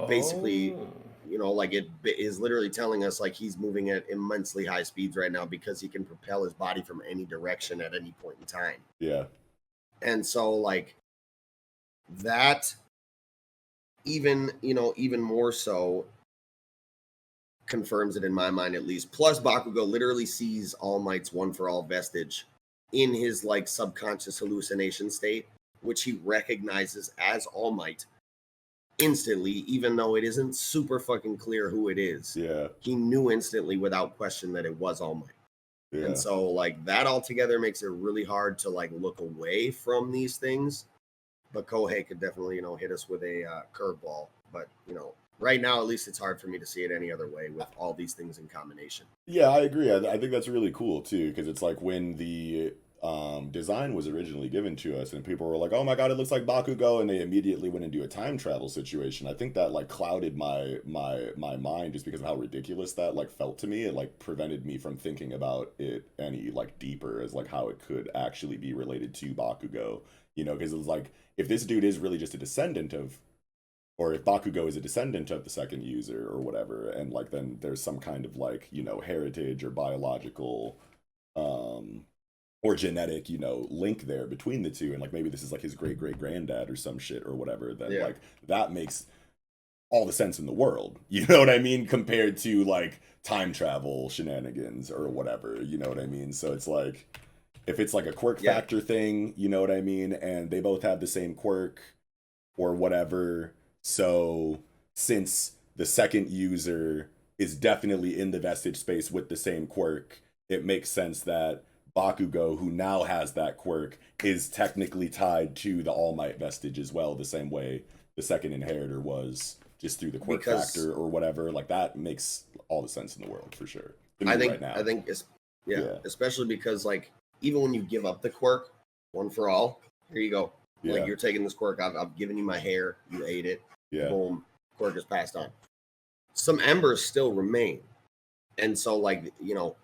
Basically, like it is literally telling us like he's moving at immensely high speeds right now because he can propel his body from any direction at any point in time. Yeah. And so like that even more so confirms it in my mind, at least. Plus Bakugo literally sees All Might's One for All vestige in his like subconscious hallucination state, which he recognizes as All Might instantly, even though it isn't super fucking clear who it is. Yeah. He knew instantly without question that it was All Might. Yeah. And so like that altogether makes it really hard to like look away from these things. But Kohei could definitely, hit us with a curveball. But, right now, at least, it's hard for me to see it any other way with all these things in combination. Yeah, I agree. I think that's really cool too, because it's like when the design was originally given to us, and people were like, "Oh my God, it looks like Bakugo," and they immediately went into a time travel situation. I think that like clouded my mind just because of how ridiculous that like felt to me. It like prevented me from thinking about it any like deeper as like how it could actually be related to Bakugo. You know, because it was like if this dude is really just a descendant of, or if Bakugo is a descendant of the second user or whatever, and like then there's some kind of like, you know, heritage or biological or genetic, you know, link there between the two, and like maybe this is like his great great granddad or some shit or whatever, then like that makes all the sense in the world. You know what I mean? Compared to like time travel shenanigans or whatever, you know what I mean? So it's like if it's like a quirk factor thing, you know what I mean, and they both have the same quirk or whatever. So since the second user is definitely in the vestige space with the same quirk, it makes sense that Bakugo, who now has that quirk, is technically tied to the All Might vestige as well, the same way the second inheritor was, just through the quirk factor or whatever. Like that makes all the sense in the world for sure. I think it's especially because like even when you give up the quirk, one for all, here you go. Yeah. Like you're taking this quirk, I've given you my hair, you ate it, boom, quirk is passed on. Some embers still remain, and so like you know,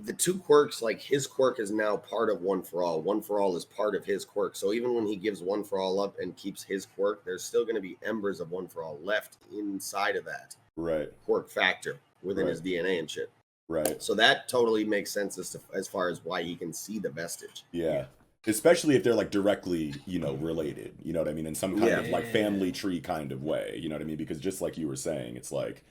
the two quirks, like his quirk is now part of One for All. One for All is part of his quirk. So even when he gives One for All up and keeps his quirk, there's still going to be embers of One for All left inside of that quirk factor within his DNA and shit. Right. So that totally makes sense as far as why he can see the vestige. Yeah. Especially if they're like directly, you know, related, you know what I mean? In some kind of like family tree kind of way, you know what I mean? Because just like you were saying, it's like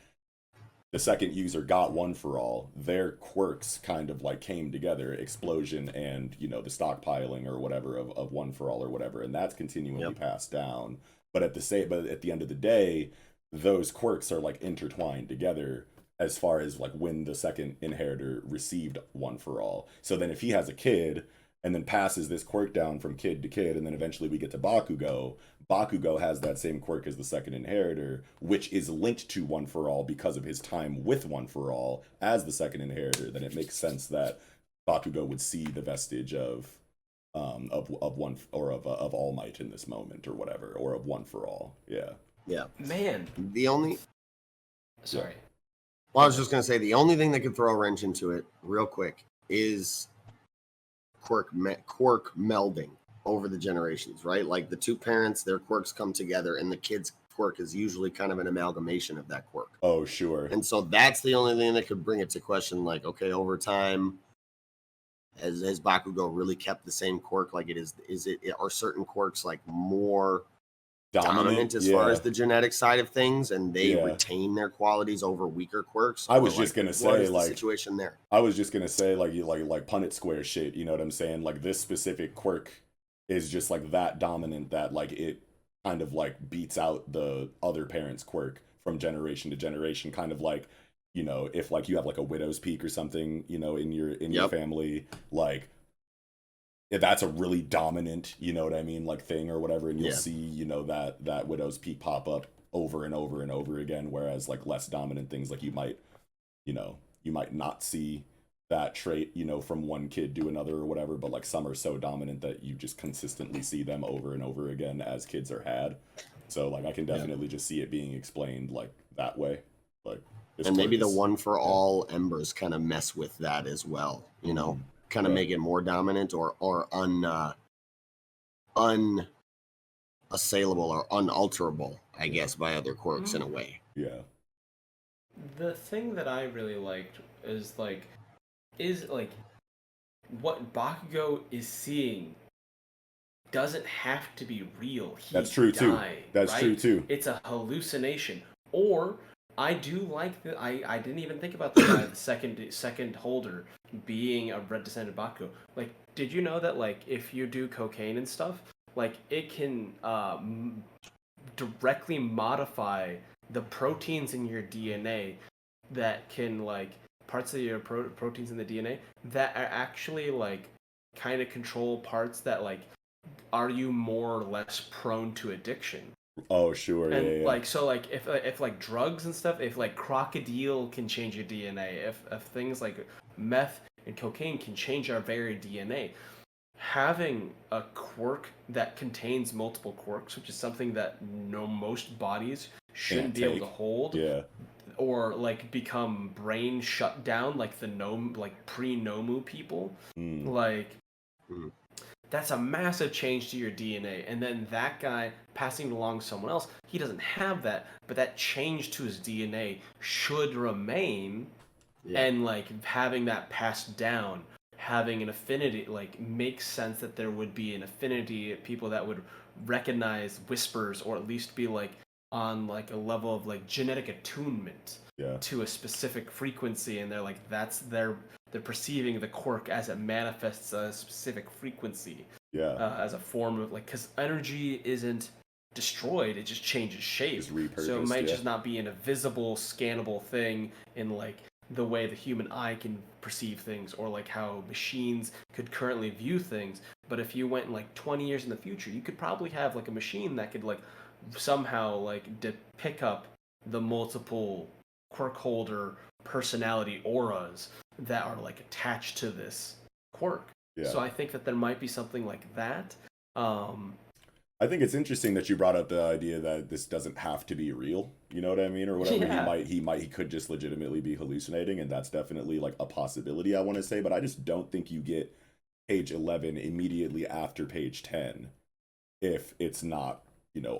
the second user got One for All, their quirks kind of like came together, explosion and, you know, the stockpiling or whatever of One for All or whatever, and that's continually passed down. But at the end of the day, those quirks are like intertwined together as far as like when the second inheritor received One for All. So then if he has a kid and then passes this quirk down from kid to kid, and then eventually we get to Bakugo. Bakugo has that same quirk as the second inheritor, which is linked to One for All because of his time with One for All as the second inheritor. Then it makes sense that Bakugo would see the vestige of one or of All Might in this moment or whatever, or of One for All. Yeah. Yeah. Man, Sorry. Well, I was just gonna say the only thing that could throw a wrench into it, real quick, is quirk melding over the generations, right? Like the two parents, their quirks come together, and the kid's quirk is usually kind of an amalgamation of that quirk. Oh, sure. And so that's the only thing that could bring it to question, like, okay, over time, has Bakugo really kept the same quirk? Like are certain quirks like more dominant as far as the genetic side of things, and they retain their qualities over weaker quirks? I was just gonna say, like, the situation there. I was just gonna say, like Punnett Square shit. You know what I'm saying? Like this specific quirk is just like that dominant that like it kind of like beats out the other parent's quirk from generation to generation. Kind of like, you know, if like you have like a widow's peak or something, you know, in your family, like. If that's a really dominant, you know what I mean, like thing or whatever, and you'll see, you know, that widow's peak pop up over and over and over again, whereas like less dominant things, like you might not see that trait, you know, from one kid to another or whatever, but like some are so dominant that you just consistently see them over and over again as kids are had. So like I can definitely just see it being explained like that way. Like, and maybe the One for All embers kind of mess with that as well, you know. Kind of make it more dominant or unassailable or unalterable, I guess, by other quirks in a way. Yeah. The thing that I really liked is what Bakugo is seeing doesn't have to be real. That's true too. That's true too. It's a hallucination. Or I do like that. I didn't even think about the guy, the second holder being a red descendant Bakugo. Like, did you know that like if you do cocaine and stuff, like it can directly modify the proteins in your DNA that can like parts of your proteins in the DNA that are actually like kind of control parts that like are you more or less prone to addiction. Oh, sure, And yeah. like so like if like drugs and stuff, if like crocodile can change your DNA, if things like meth and cocaine can change our very DNA, having a quirk that contains multiple quirks, which is something that most bodies shouldn't Can't be able to take. hold, Yeah. or like become brain shut down like the gnome, like pre-nomu people, Mm. like Mm. that's a massive change to your DNA. And then that guy passing it along to someone else, he doesn't have that, but that change to his DNA should remain. Yeah. And like having that passed down, having an affinity, like makes sense that there would be an affinity of people that would recognize whispers, or at least be like on like a level of like genetic attunement Yeah. to a specific frequency, and they're like that's they're perceiving the quirk as it manifests a specific frequency, Yeah. as a form of like, because energy isn't destroyed, it just changes shape. Just So it repurposed, might yeah. just not be in a visible scannable thing in like the way the human eye can perceive things, or like how machines could currently view things. But if you went like 20 years in the future, you could probably have like a machine that could like somehow like pick up the multiple quirk holder personality auras that are like attached to this quirk. Yeah. So I think that there might be something like that. I think it's interesting that you brought up the idea that this doesn't have to be real. You know what I mean, or whatever. Yeah. He could just legitimately be hallucinating, and that's definitely like a possibility. I want to say, but I just don't think you get page 11 immediately after page 10 if it's not,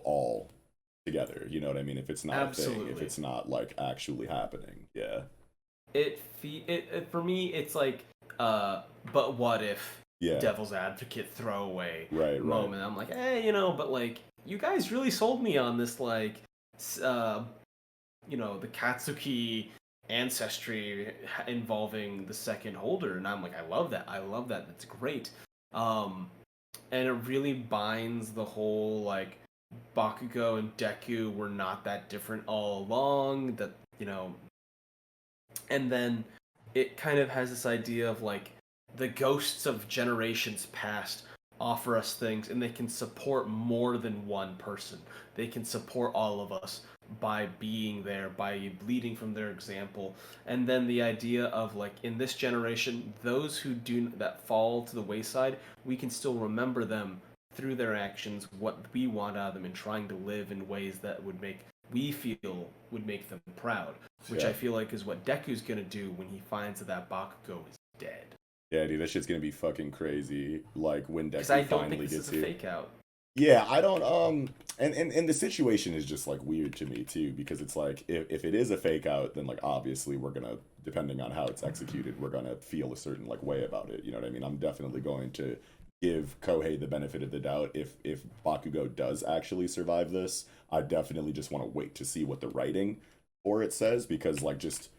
all together. You know what I mean? If it's not a thing, if it's not like actually happening. Yeah. It for me, it's like, but what if? Yeah. Devil's advocate throwaway Right. moment. I'm like, but like you guys really sold me on this, like, the Katsuki ancestry involving the second holder, and I'm like, I love that. That's great. And it really binds the whole like Bakugo and Deku were not that different all along. That and then it kind of has this idea of like the ghosts of generations past offer us things, and they can support more than one person. They can support all of us by being there, by bleeding from their example. And then the idea of like in this generation, those who do that fall to the wayside, we can still remember them through their actions, what we want out of them, and trying to live in ways that would make them proud, which I feel like is what Deku's gonna do when he finds that Bakugo is dead. Yeah, dude, that shit's gonna be fucking crazy. Like when Deku I don't finally think this gets is a here. fake out. Yeah, I don't and the situation is just like weird to me too, because it's like if it is a fake out, then like obviously we're gonna, depending on how it's executed, we're gonna feel a certain like way about it. You know what I mean? I'm definitely going to give Kohei the benefit of the doubt if Bakugo does actually survive this. I definitely just want to wait to see what the writing for it says, because like just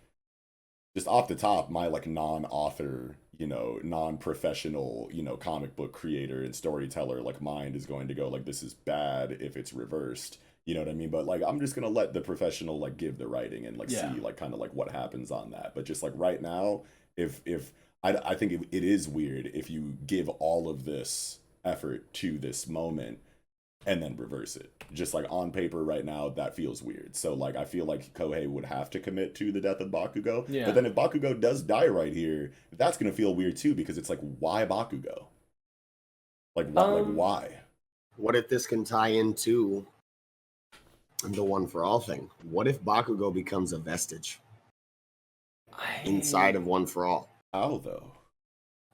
off the top, my like non-author, non-professional, comic book creator and storyteller like mind is going to go like, this is bad if it's reversed. You know what I mean? But like I'm just gonna let the professional like give the writing and like see like kind of like what happens on that. But just like right now, if I think it is weird if you give all of this effort to this moment and then reverse it. Just like on paper right now, that feels weird. So like I feel like Kohei would have to commit to the death of Bakugo. Yeah. But then if Bakugo does die right here, that's gonna feel weird too, because it's like, why Bakugo? Like why? What if this can tie into the One for All thing? What if Bakugo becomes a vestige inside of One for All? How though?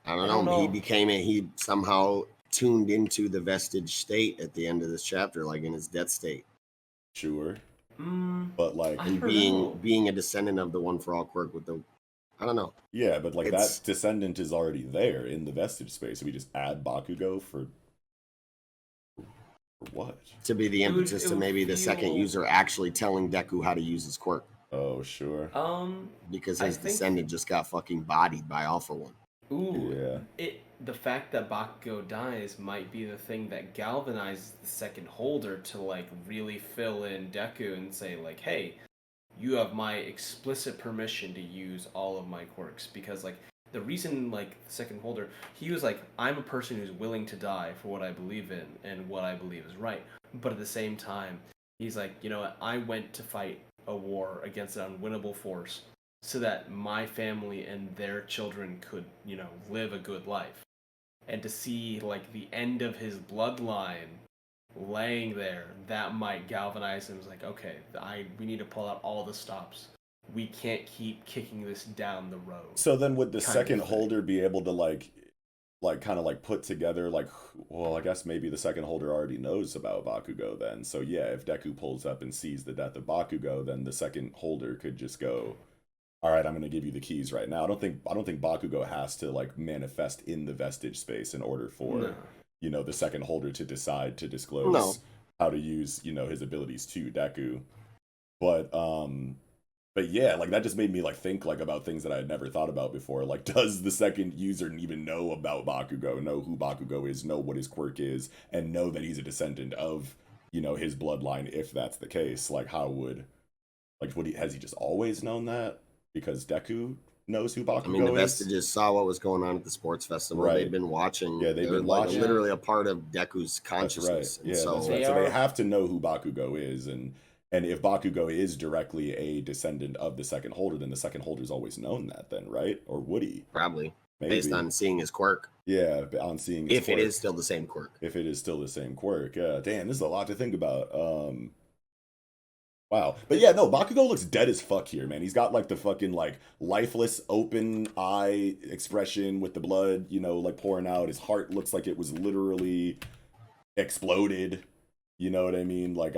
I don't know. He somehow tuned into the vestige state at the end of this chapter, like in his death state. Sure. But like being a descendant of the One for All quirk with the, I don't know. Yeah, but like that descendant is already there in the vestige space. So we just add Bakugo for what? To be the impetus to maybe the second user actually telling Deku how to use his quirk. Oh, sure. Because his descendant just got fucking bodied by All for One. Ooh, yeah. The fact that Bakugo dies might be the thing that galvanizes the second holder to like really fill in Deku and say like, hey, you have my explicit permission to use all of my quirks. Because like the reason like the second holder, he was like, I'm a person who's willing to die for what I believe in and what I believe is right. But at the same time, He's like, you know what, I went to fight a war against an unwinnable force so that my family and their children could, you know, live a good life. And to see, like, the end of his bloodline laying there, that might galvanize him. It's like, okay, we need to pull out all the stops. We can't keep kicking this down the road. So then would the second holder be able to, like kind of like put together, like, well, I guess maybe the second holder already knows about Bakugo then. So yeah, if Deku pulls up and sees the death of Bakugo, then the second holder could just go, all right, I'm going to give you the keys right now. I don't think Bakugo has to, like, manifest in the vestige space in order for, you know, the second holder to decide to disclose how to use, you know, his abilities to Deku. But yeah, like, that just made me, like, think, like, about things that I had never thought about before. Like, does the second user even know about Bakugo, know who Bakugo is, know what his quirk is, and know that he's a descendant of, you know, his bloodline, if that's the case? Like, how would, like, has he just always known that? Because Deku knows who Bakugo is? I mean, the Vestiges saw what was going on at the sports festival. Right. They'd been watching. Yeah, they've been watching. Literally a part of Deku's consciousness. That's right. Yeah, that's right. So they have to know who Bakugo is, and if Bakugo is directly a descendant of the second holder, then the second holder's always known that then, right? Or would he? Probably. Maybe. Based on seeing his quirk. Yeah, on seeing his quirk. If it is still the same quirk. If it is still the same quirk. Yeah, damn, this is a lot to think about. Wow. But yeah, no, Bakugo looks dead as fuck here, man. He's got, like, the fucking, like, lifeless open eye expression with the blood, you know, like, pouring out. His heart looks like it was literally exploded. You know what I mean? Like,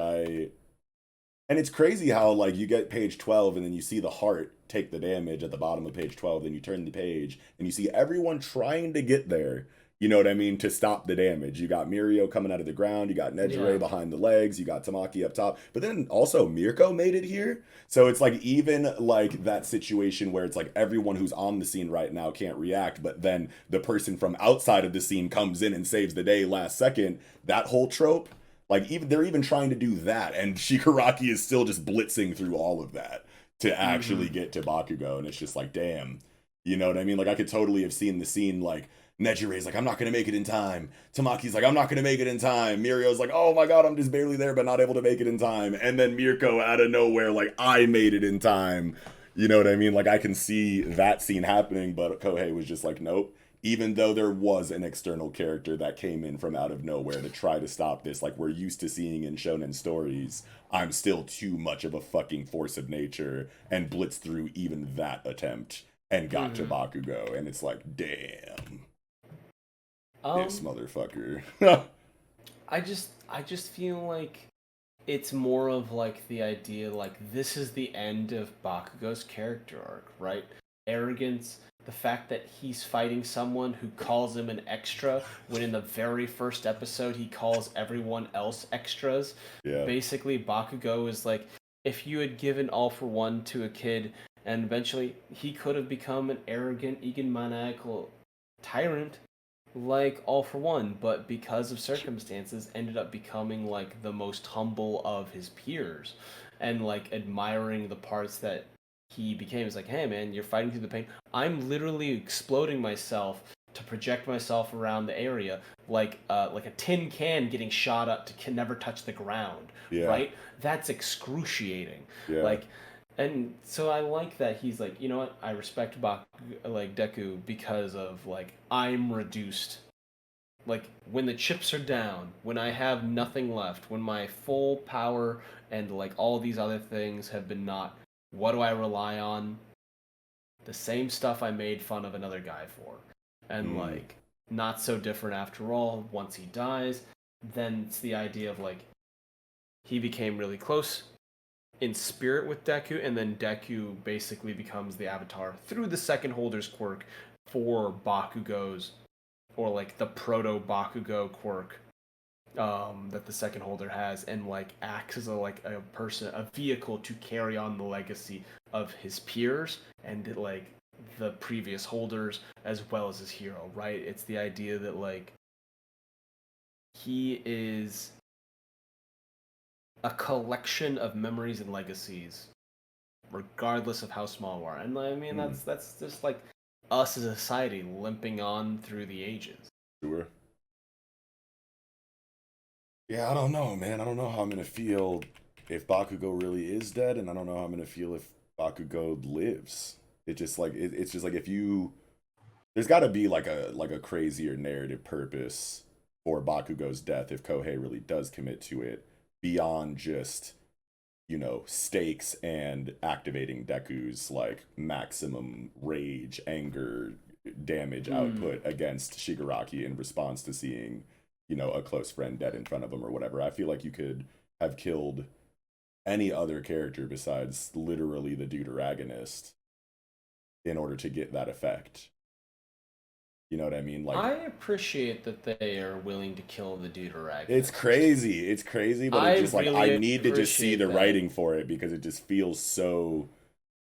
and it's crazy how, like, you get page 12 and then you see the heart take the damage at the bottom of page 12. Then you turn the page and you see everyone trying to get there, you know what I mean, to stop the damage. You got Mirio coming out of the ground. You got Nejire behind the legs. You got Tamaki up top. But then also Mirko made it here. So it's, like, even, like, that situation where it's, like, everyone who's on the scene right now can't react. But then the person from outside of the scene comes in and saves the day last second. That whole trope. Like, they're even trying to do that, and Shigaraki is still just blitzing through all of that to actually get to Bakugo, and it's just like, damn. You know what I mean? Like, I could totally have seen the scene, like, Nejire's like, I'm not going to make it in time. Tamaki's like, I'm not going to make it in time. Mirio's like, oh my god, I'm just barely there, but not able to make it in time. And then Mirko, out of nowhere, like, I made it in time. You know what I mean? Like, I can see that scene happening, but Kohei was just like, nope. Even though there was an external character that came in from out of nowhere to try to stop this, like we're used to seeing in shonen stories, I'm still too much of a fucking force of nature and blitzed through even that attempt and got to Bakugo, and it's like, damn. This motherfucker. I just feel like it's more of, like, the idea, like, this is the end of Bakugo's character arc, right? Arrogance, the fact that he's fighting someone who calls him an extra when in the very first episode he calls everyone else extras. Yeah. Basically, Bakugo is like, if you had given All for One to a kid and eventually he could have become an arrogant, egomaniacal tyrant like All for One, but because of circumstances ended up becoming, like, the most humble of his peers and, like, admiring the parts that he became. It's like, hey man, you're fighting through the pain. I'm literally exploding myself to project myself around the area like a tin can getting shot up to can never touch the ground. Right? That's excruciating. Like, and so I like that he's like, you know what? I respect Deku because of, like, I'm reduced. Like, when the chips are down, when I have nothing left, when my full power and, like, all these other things have been not. What do I rely on? The same stuff I made fun of another guy for. And, like, not so different after all. Once he dies, then it's the idea of, like, he became really close in spirit with Deku, and then Deku basically becomes the avatar through the second holder's quirk for Bakugo's, or, like, the proto-Bakugo quirk that the second holder has, and, like, acts as a vehicle to carry on the legacy of his peers and, like, the previous holders as well as his hero, right? It's the idea that, like, he is a collection of memories and legacies regardless of how small we are. And I mean, that's just, like, us as a society limping on through the ages. Sure. Yeah, I don't know, man. I don't know how I'm gonna feel if Bakugo really is dead, and I don't know how I'm gonna feel if Bakugo lives. It just like it's just like if you there's got to be like a crazier narrative purpose for Bakugo's death if Kohei really does commit to it beyond just stakes and activating Deku's like maximum rage, anger, damage output against Shigaraki in response to seeing a close friend dead in front of him or whatever. I feel like you could have killed any other character besides literally the deuteragonist in order to get that effect. You know what I mean? Like, I appreciate that they are willing to kill the deuteragonist. It's crazy, but it's just like really I need to just see the that. writing for it because it just feels so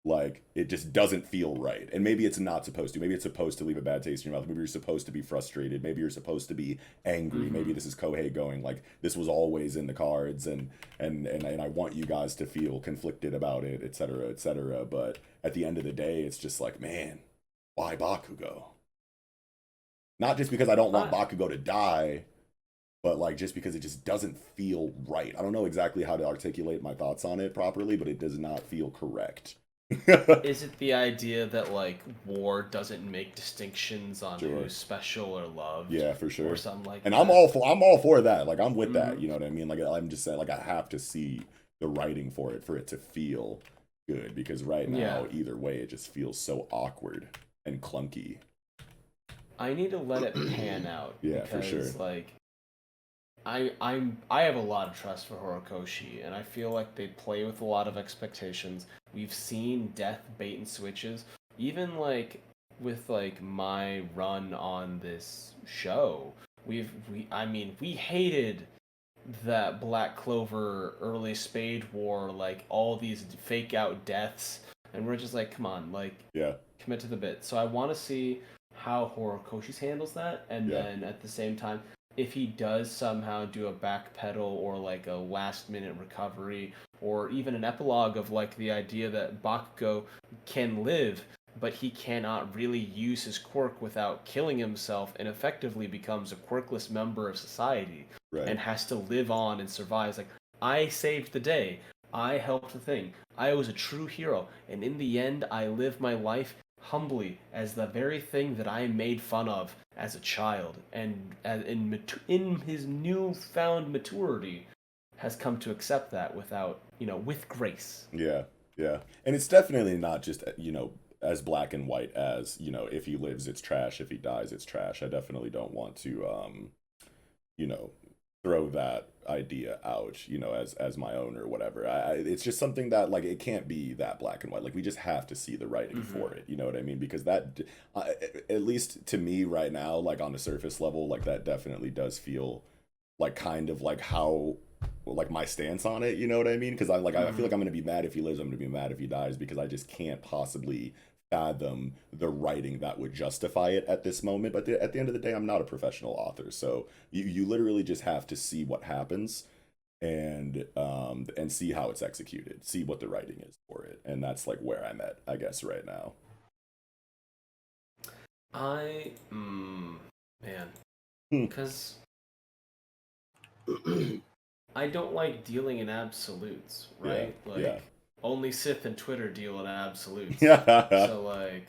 like it just doesn't feel right. And maybe it's not supposed to. Maybe it's supposed to leave a bad taste in your mouth. Maybe you're supposed to be frustrated. Maybe you're supposed to be angry. Maybe this is Kohei going like this was always in the cards and I want you guys to feel conflicted about it, etc., etc. But at the end of the day, it's just like, man, why Bakugo? Not just because I don't want Bakugo to die, but like just because it just doesn't feel right. I don't know exactly how to articulate my thoughts on it properly, but it does not feel correct. Is it the idea that like war doesn't make distinctions on who's special or loved? Yeah, for sure. Or something like and that. I'm all for that. Like I'm with that. You know what I mean? Like I'm just saying, like I have to see the writing for it to feel good because right now either way it just feels so awkward and clunky. I need to let it pan out. Yeah, because, for sure. Like, I have a lot of trust for Horikoshi, and I feel like they play with a lot of expectations. We've seen death bait and switches, even like with like my run on this show. We hated that Black Clover early Spade War, like all these fake out deaths, and we're just like, come on, like, commit to the bit. So I want to see how Horikoshi handles that, and then at the same time, if he does somehow do a backpedal or like a last minute recovery, or even an epilogue of like the idea that Bakugo can live, but he cannot really use his quirk without killing himself and effectively becomes a quirkless member of society and has to live on and survive. It's like, I saved the day, I helped the thing, I was a true hero, and in the end I lived my life humbly as the very thing that I made fun of as a child, and in his newfound maturity has come to accept that with grace. Yeah, and it's definitely not just as black and white as if he lives it's trash, if he dies it's trash. I definitely don't want to throw that idea out, as my own or whatever. It's just something that like it can't be that black and white. Like we just have to see the writing for it. You know what I mean? Because that, at least to me right now, like on the surface level, like that definitely does feel like kind of like how like my stance on it. You know what I mean? Because I feel like I'm gonna be mad if he lives. I'm gonna be mad if he dies because I just can't possibly fathom the writing that would justify it at this moment. But at the end of the day, I'm not a professional author, so you literally just have to see what happens and see how it's executed, see what the writing is for it, and that's like where I'm at, I guess, right now. Because I don't like dealing in absolutes, right? Only Sith and Twitter deal in absolutes. So like,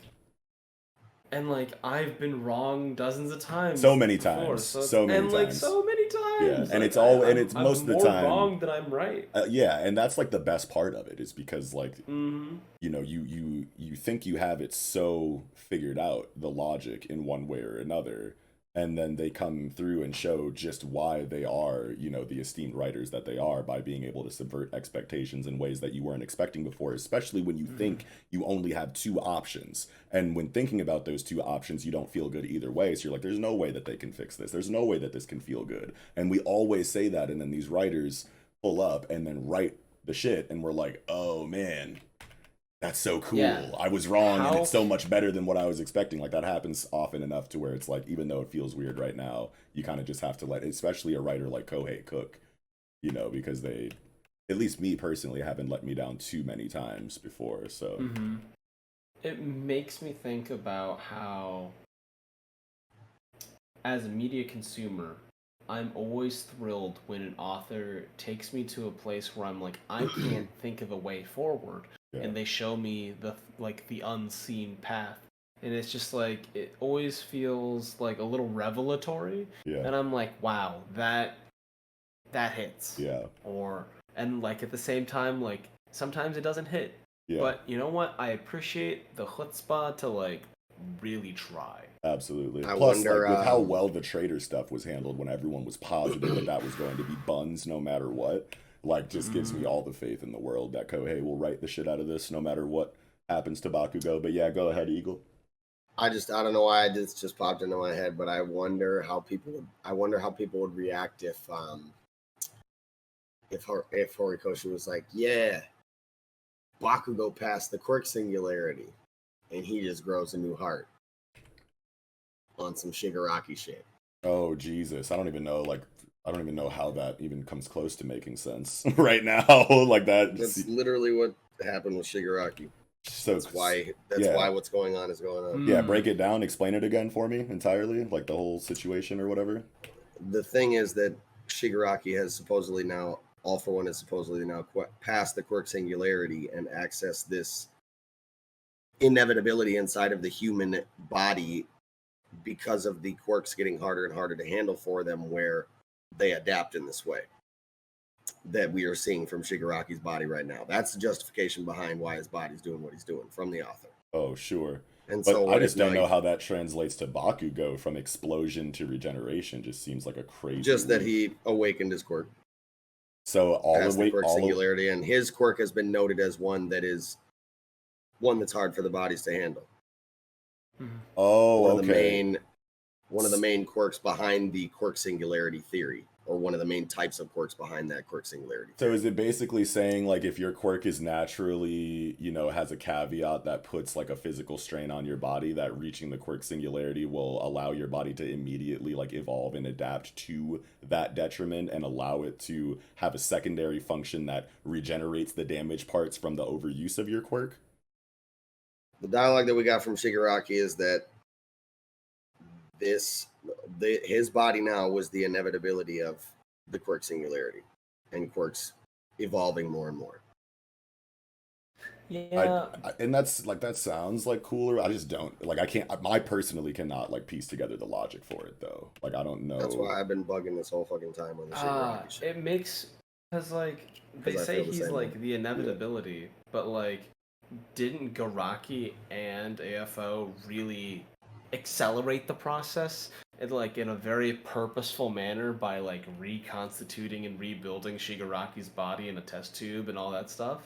and like I've been wrong dozens of times. So many times. So many times. Yeah, and it's most of the time I'm more wrong than I'm right. And that's like the best part of it is because like you think you have it so figured out, the logic in one way or another, and then they come through and show just why they are, the esteemed writers that they are by being able to subvert expectations in ways that you weren't expecting before, especially when you think you only have two options. And when thinking about those two options, you don't feel good either way. So you're like, there's no way that they can fix this. There's no way that this can feel good. And we always say that. And then these writers pull up and then write the shit. And we're like, oh man, that's so cool. Yeah. I was wrong and it's so much better than what I was expecting. Like that happens often enough to where it's like, even though it feels weird right now, you kind of just have to let, especially a writer like Kohei cook, because they, at least me personally, haven't let me down too many times before. So it makes me think about how, as a media consumer, I'm always thrilled when an author takes me to a place where I'm like, I can't think of a way forward, and they show me the unseen path, and it's just like it always feels like a little revelatory, and I'm like, wow, that hits. And like at the same time, like sometimes it doesn't hit, but you know what? I appreciate the chutzpah to like really try. Absolutely. Plus, wonder, like, with how well the trader stuff was handled when everyone was positive that was going to be buns no matter what, like, just gives me all the faith in the world that Kohei will write the shit out of this no matter what happens to Bakugo. But yeah, go ahead, Eagle. I don't know why this just popped into my head, but I wonder how people would react if Horikoshi was like, yeah, Bakugo passed the quirk singularity, and he just grows a new heart on some Shigaraki shit. Oh Jesus, I don't even know how that even comes close to making sense right now. Like that. That's literally what happened with Shigaraki. So that's why what's going on is going on. Yeah, break it down, explain it again for me entirely, like the whole situation or whatever. The thing is that Shigaraki has supposedly now, All for One is supposedly now past the quirk singularity and access this inevitability inside of the human body because of the quirks getting harder and harder to handle for them, where they adapt in this way that we are seeing from Shigaraki's body right now. That's the justification behind why his body's doing what he's doing from the author. Oh, sure. And but so I just don't know how that translates to Bakugo from explosion to regeneration. Just seems like a crazy. Just that he awakened his quirk. So all the way, quirk singularity, and his quirk has been noted as one that's hard for the bodies to handle. Oh, One of the main quirks behind the quirk singularity theory, or one of the main types of quirks behind that quirk singularity theory. So is it basically saying, like, if your quirk is naturally, has a caveat that puts like a physical strain on your body, that reaching the quirk singularity will allow your body to immediately like evolve and adapt to that detriment and allow it to have a secondary function that regenerates the damaged parts from the overuse of your quirk? The dialogue that we got from Shigaraki is that his body now was the inevitability of the quirk singularity and quirks evolving more and more. Yeah, and that's like, that sounds like cooler. I just don't like. I personally cannot like piece together the logic for it though. Like I don't know. That's why I've been bugging this whole fucking time on the Shigaraki shit. It makes, because like they say he's like the inevitability, but like didn't Garaki and AFO really accelerate the process in a very purposeful manner by like reconstituting and rebuilding Shigaraki's body in a test tube and all that stuff?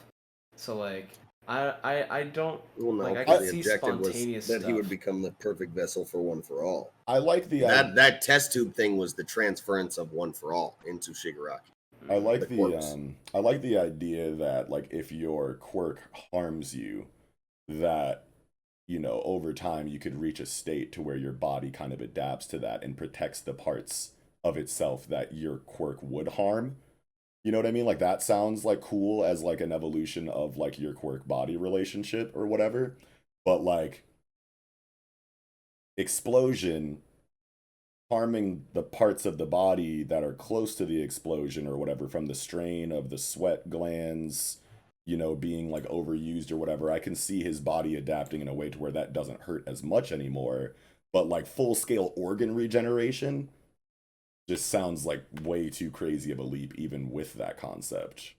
So like I don't I can see spontaneous that he would become the perfect vessel for One for All. I like the that test tube thing was the transference of One for All into Shigaraki. I like the idea that like if your quirk harms you, that over time you could reach a state to where your body kind of adapts to that and protects the parts of itself that your quirk would harm. You know what I mean? Like that sounds like cool as like an evolution of like your quirk body relationship or whatever. But like explosion harming the parts of the body that are close to the explosion or whatever from the strain of the sweat glands, being like overused or whatever, I can see his body adapting in a way to where that doesn't hurt as much anymore. But like full-scale organ regeneration just sounds like way too crazy of a leap even with that concept.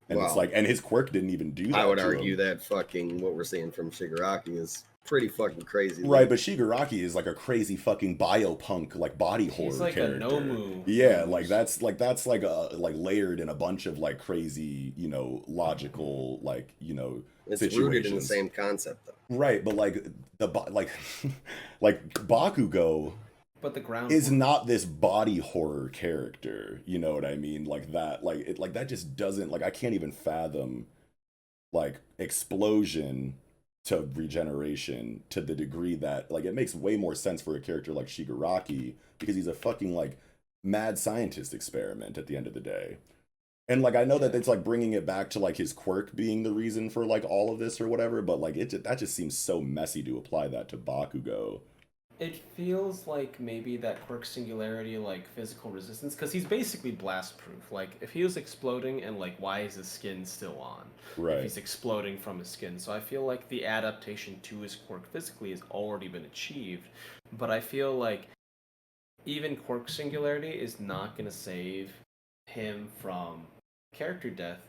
And it's like, and his quirk didn't even do that. I would argue that fucking what we're seeing from Shigaraki is pretty fucking crazy. Right, but Shigaraki is like a crazy fucking biopunk like body horror like character. A Nomu. Yeah, like that's layered in a bunch of like crazy, logical it's situations. Rooted in the same concept though. Right, but like like Bakugo, but the ground is not this body horror character. You know what I mean? Like that, that just doesn't I can't even fathom like explosion to regeneration to the degree that it makes way more sense for a character like Shigaraki because he's a fucking mad scientist experiment at the end of the day. And I know that it's bringing it back to his quirk being the reason for all of this or whatever, but that just seems so messy to apply that to Bakugo. It feels like maybe that quirk singularity, like physical resistance, because he's basically blast proof. Like, if he was exploding and, like, why is his skin still on? If Right. he's exploding from his skin. So I feel like the adaptation to his quirk physically has already been achieved. But I feel like even quirk singularity is not going to save him from character death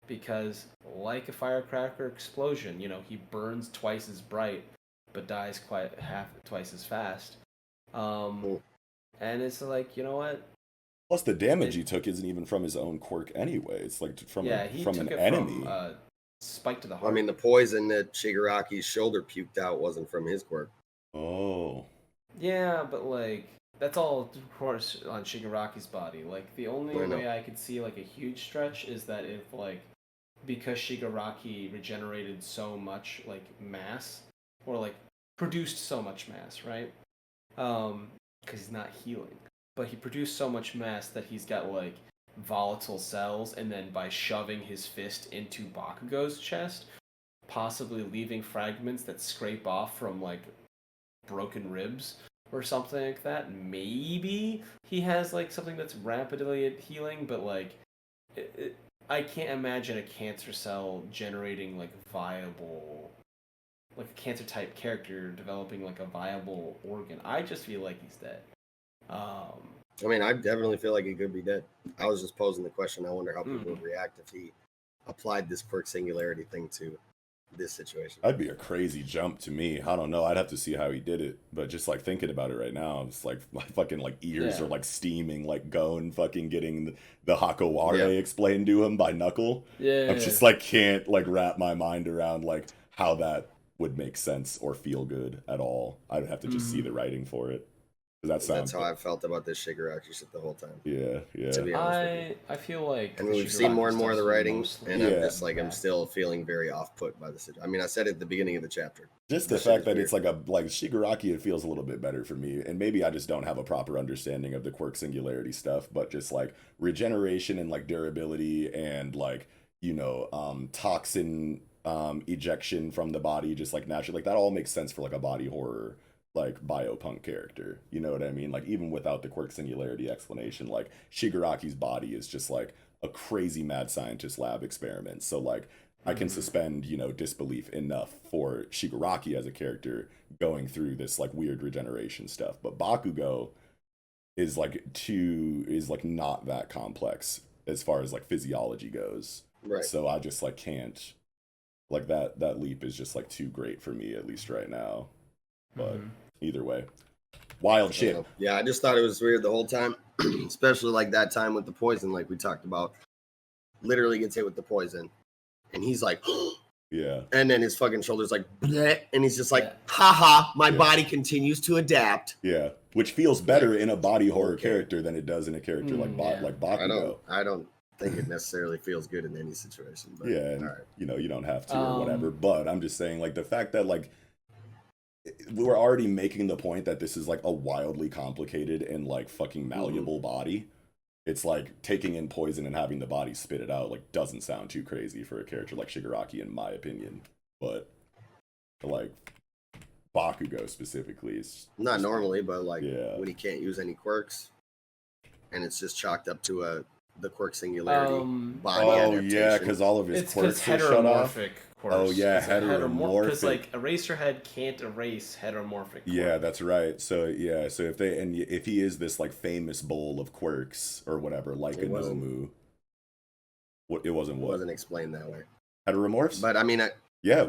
because, like a firecracker explosion, he burns twice as bright but dies quite twice as fast. Cool. And it's like, you know what? Plus, the damage he took isn't even from his own quirk anyway. It's like from He from took an it enemy. from spike to the heart. I mean, the poison that Shigaraki's shoulder puked out wasn't from his quirk. Oh. Yeah, but like that's all of course on Shigaraki's body. Like the only way I could see like a huge stretch is that if like because Shigaraki regenerated so much like mass or like produced so much mass, right? Because he's not healing, but he produced so much mass that he's got like volatile cells, and then by shoving his fist into Bakugo's chest, possibly leaving fragments that scrape off from like broken ribs or something like that. Maybe he has like something that's rapidly healing, but like I can't imagine a cancer cell generating like viable, like a cancer type character developing like a viable organ. I just feel like he's dead. I mean, I definitely feel like he could be dead. I was just posing the question. I wonder how people would react if he applied this quirk singularity thing to this situation. That'd be a crazy jump to me. I don't know. I'd have to see how he did it. But just like thinking about it right now, it's like my fucking like ears are like steaming, like going fucking getting the Hakaware explained to him by Knuckle. Yeah. I'm just like can't like wrap my mind around like how that would make sense or feel good at all. I'd have to just see the writing for it. That's how I felt about this Shigaraki shit the whole time. Yeah, yeah. To be honest with you. I feel like, and we've seen more and more of the writing, and I'm just like, Yeah. I'm still feeling very off put by the situation. I mean, I said it at the beginning of the chapter. Just the fact that it's like Shigaraki, it feels a little bit better for me, and maybe I just don't have a proper understanding of the quirk singularity stuff, but just like regeneration and like durability and like toxin ejection from the body, just like naturally, like that all makes sense for like a body horror like biopunk character, you know what I mean? Like even without the quirk singularity explanation, like Shigaraki's body is just like a crazy mad scientist lab experiment. So like I can suspend, disbelief enough for Shigaraki as a character going through this like weird regeneration stuff. But Bakugo is like not that complex as far as like physiology goes. Right. So I just like can't like that leap is just like too great for me, at least right now. But either way, wild shit. Yeah, I just thought it was weird the whole time, especially like that time with the poison, like we talked about. Literally gets hit with the poison, and he's like, yeah. And then his fucking shoulders like, bleh, and he's just like, haha, my body continues to adapt. Yeah, which feels better in a body horror character than it does in a character like Bakugo. I don't think it necessarily feels good in any situation. But, yeah, and, you don't have to or whatever. But I'm just saying, like the fact that like we're already making the point that this is like a wildly complicated and like fucking malleable body. It's like taking in poison and having the body spit it out like doesn't sound too crazy for a character like Shigaraki in my opinion. But like Bakugo specifically is not normally, but like when he can't use any quirks and it's just chalked up to the quirk singularity body adaptation. Yeah, because all of his quirks are shut off. Course. Oh yeah, heteromorphic. Because like Eraserhead can't erase heteromorphic. Yeah, that's right. So if he is this like famous bowl of quirks or whatever, like a Nomu, it wasn't explained that way. Heteromorphs, but I mean, it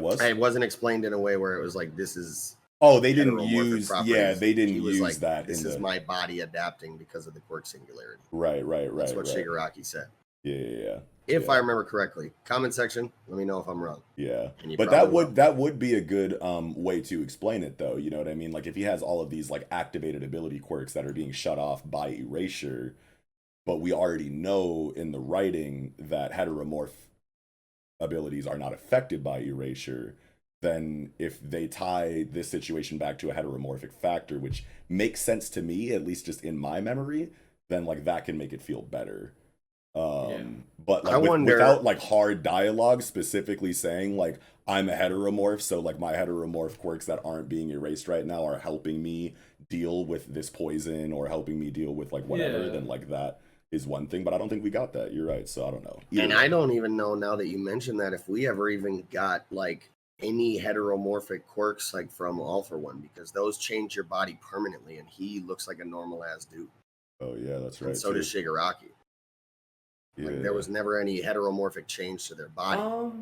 was. It wasn't explained in a way where it was like this is. Oh, they didn't use. Properties. Yeah, they didn't use like, that. This is my body adapting because of the quirk singularity. Right. That's what Shigaraki said. Yeah. If I remember correctly, comment section, let me know if I'm wrong. Yeah, but that would be a good way to explain it, though. You know what I mean? Like if he has all of these like activated ability quirks that are being shut off by erasure, but we already know in the writing that heteromorph abilities are not affected by erasure. Then if they tie this situation back to a heteromorphic factor, which makes sense to me, at least just in my memory, then like that can make it feel better. But like without like hard dialogue specifically saying like I'm a heteromorph, so like my heteromorph quirks that aren't being erased right now are helping me deal with this poison or helping me deal with like whatever, then like that is one thing. But I don't think we got that. You're right. So I don't know. And I don't even know, now that you mention that, if we ever even got like any heteromorphic quirks like from All for One, because those change your body permanently, and he looks like a normal ass dude. Oh yeah, that's right. And so does Shigaraki. Yeah. Like, there was never any heteromorphic change to their body.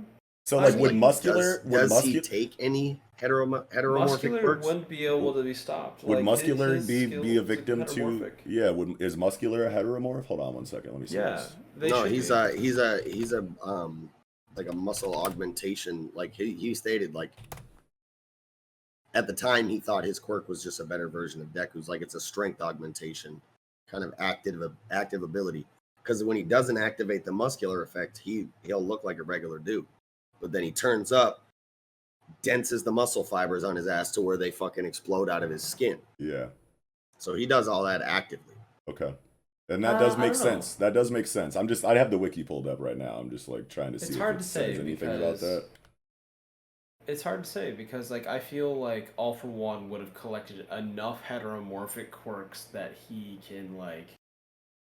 So like, would muscular does he take any heteromorphic Muscular quirks? wouldn't be able to be stopped. Would like, muscular his be a victim to? heteromorphic. Yeah. Is muscular a heteromorph? Hold on one second. Let me see. Yeah, this. No, he's a like a muscle augmentation. Like he stated, like at the time he thought his quirk was just a better version of Deku's. Like it's a strength augmentation, kind of active ability. Because when he doesn't activate the muscular effect, he'll look like a regular dude. But then he turns up, denses the muscle fibers on his ass to where they fucking explode out of his skin. Yeah. So he does all that actively. Okay. And that does make sense. That does make sense. I have the wiki pulled up right now. I'm just like trying to see if it says anything about that. It's hard to say because like I feel like All for One would have collected enough heteromorphic quirks that he can like